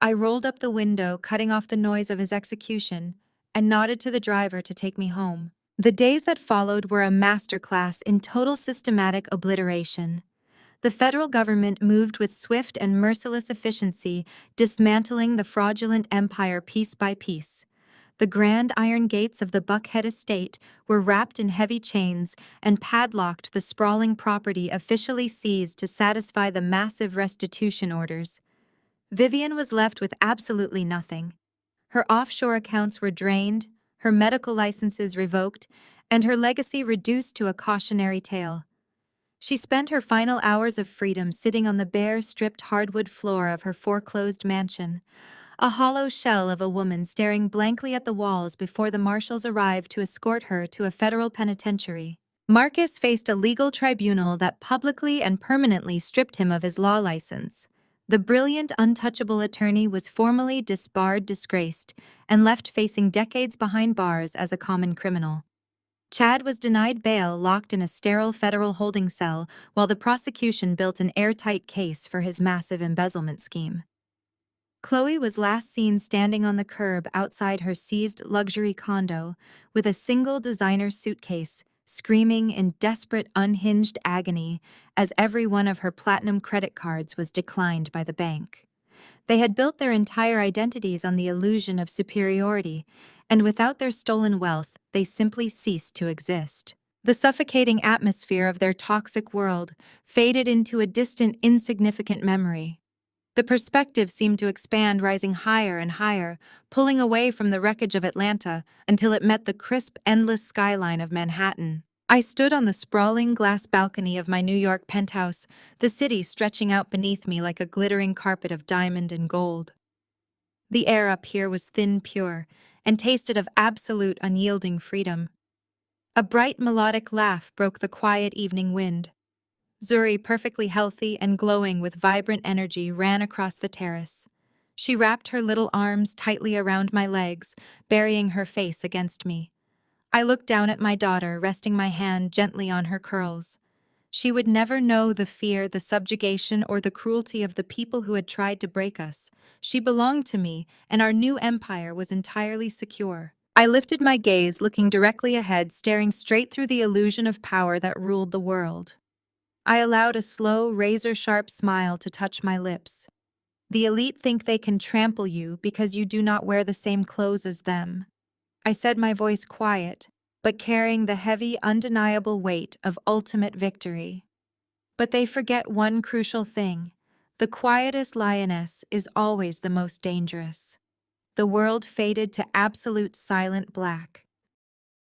I rolled up the window, cutting off the noise of his execution, and nodded to the driver to take me home. The days that followed were a masterclass in total systematic obliteration. The federal government moved with swift and merciless efficiency, dismantling the fraudulent empire piece by piece. The grand iron gates of the Buckhead estate were wrapped in heavy chains and padlocked, the sprawling property officially seized to satisfy the massive restitution orders. Vivian was left with absolutely nothing. Her offshore accounts were drained, her medical licenses revoked, and her legacy reduced to a cautionary tale. She spent her final hours of freedom sitting on the bare, stripped hardwood floor of her foreclosed mansion, a hollow shell of a woman staring blankly at the walls before the marshals arrived to escort her to a federal penitentiary. Marcus faced a legal tribunal that publicly and permanently stripped him of his law license. The brilliant, untouchable attorney was formally disbarred, disgraced, and left facing decades behind bars as a common criminal. Chad was denied bail, locked in a sterile federal holding cell, while the prosecution built an airtight case for his massive embezzlement scheme. Chloe was last seen standing on the curb outside her seized luxury condo with a single designer suitcase, screaming in desperate, unhinged agony as every one of her platinum credit cards was declined by the bank. They had built their entire identities on the illusion of superiority, and without their stolen wealth, they simply ceased to exist. The suffocating atmosphere of their toxic world faded into a distant, insignificant memory. The perspective seemed to expand, rising higher and higher, pulling away from the wreckage of Atlanta until it met the crisp, endless skyline of Manhattan. I stood on the sprawling glass balcony of my New York penthouse, the city stretching out beneath me like a glittering carpet of diamond and gold. The air up here was thin, pure, and tasted of absolute, unyielding freedom. A bright, melodic laugh broke the quiet evening wind. Zuri, perfectly healthy and glowing with vibrant energy, ran across the terrace. She wrapped her little arms tightly around my legs, burying her face against me. I looked down at my daughter, resting my hand gently on her curls. She would never know the fear, the subjugation, or the cruelty of the people who had tried to break us. She belonged to me, and our new empire was entirely secure. I lifted my gaze, looking directly ahead, staring straight through the illusion of power that ruled the world. I allowed a slow, razor-sharp smile to touch my lips. The elite think they can trample you because you do not wear the same clothes as them. I said, my voice quiet, but carrying the heavy, undeniable weight of ultimate victory. But they forget one crucial thing. The quietest lioness is always the most dangerous. The world faded to absolute silent black.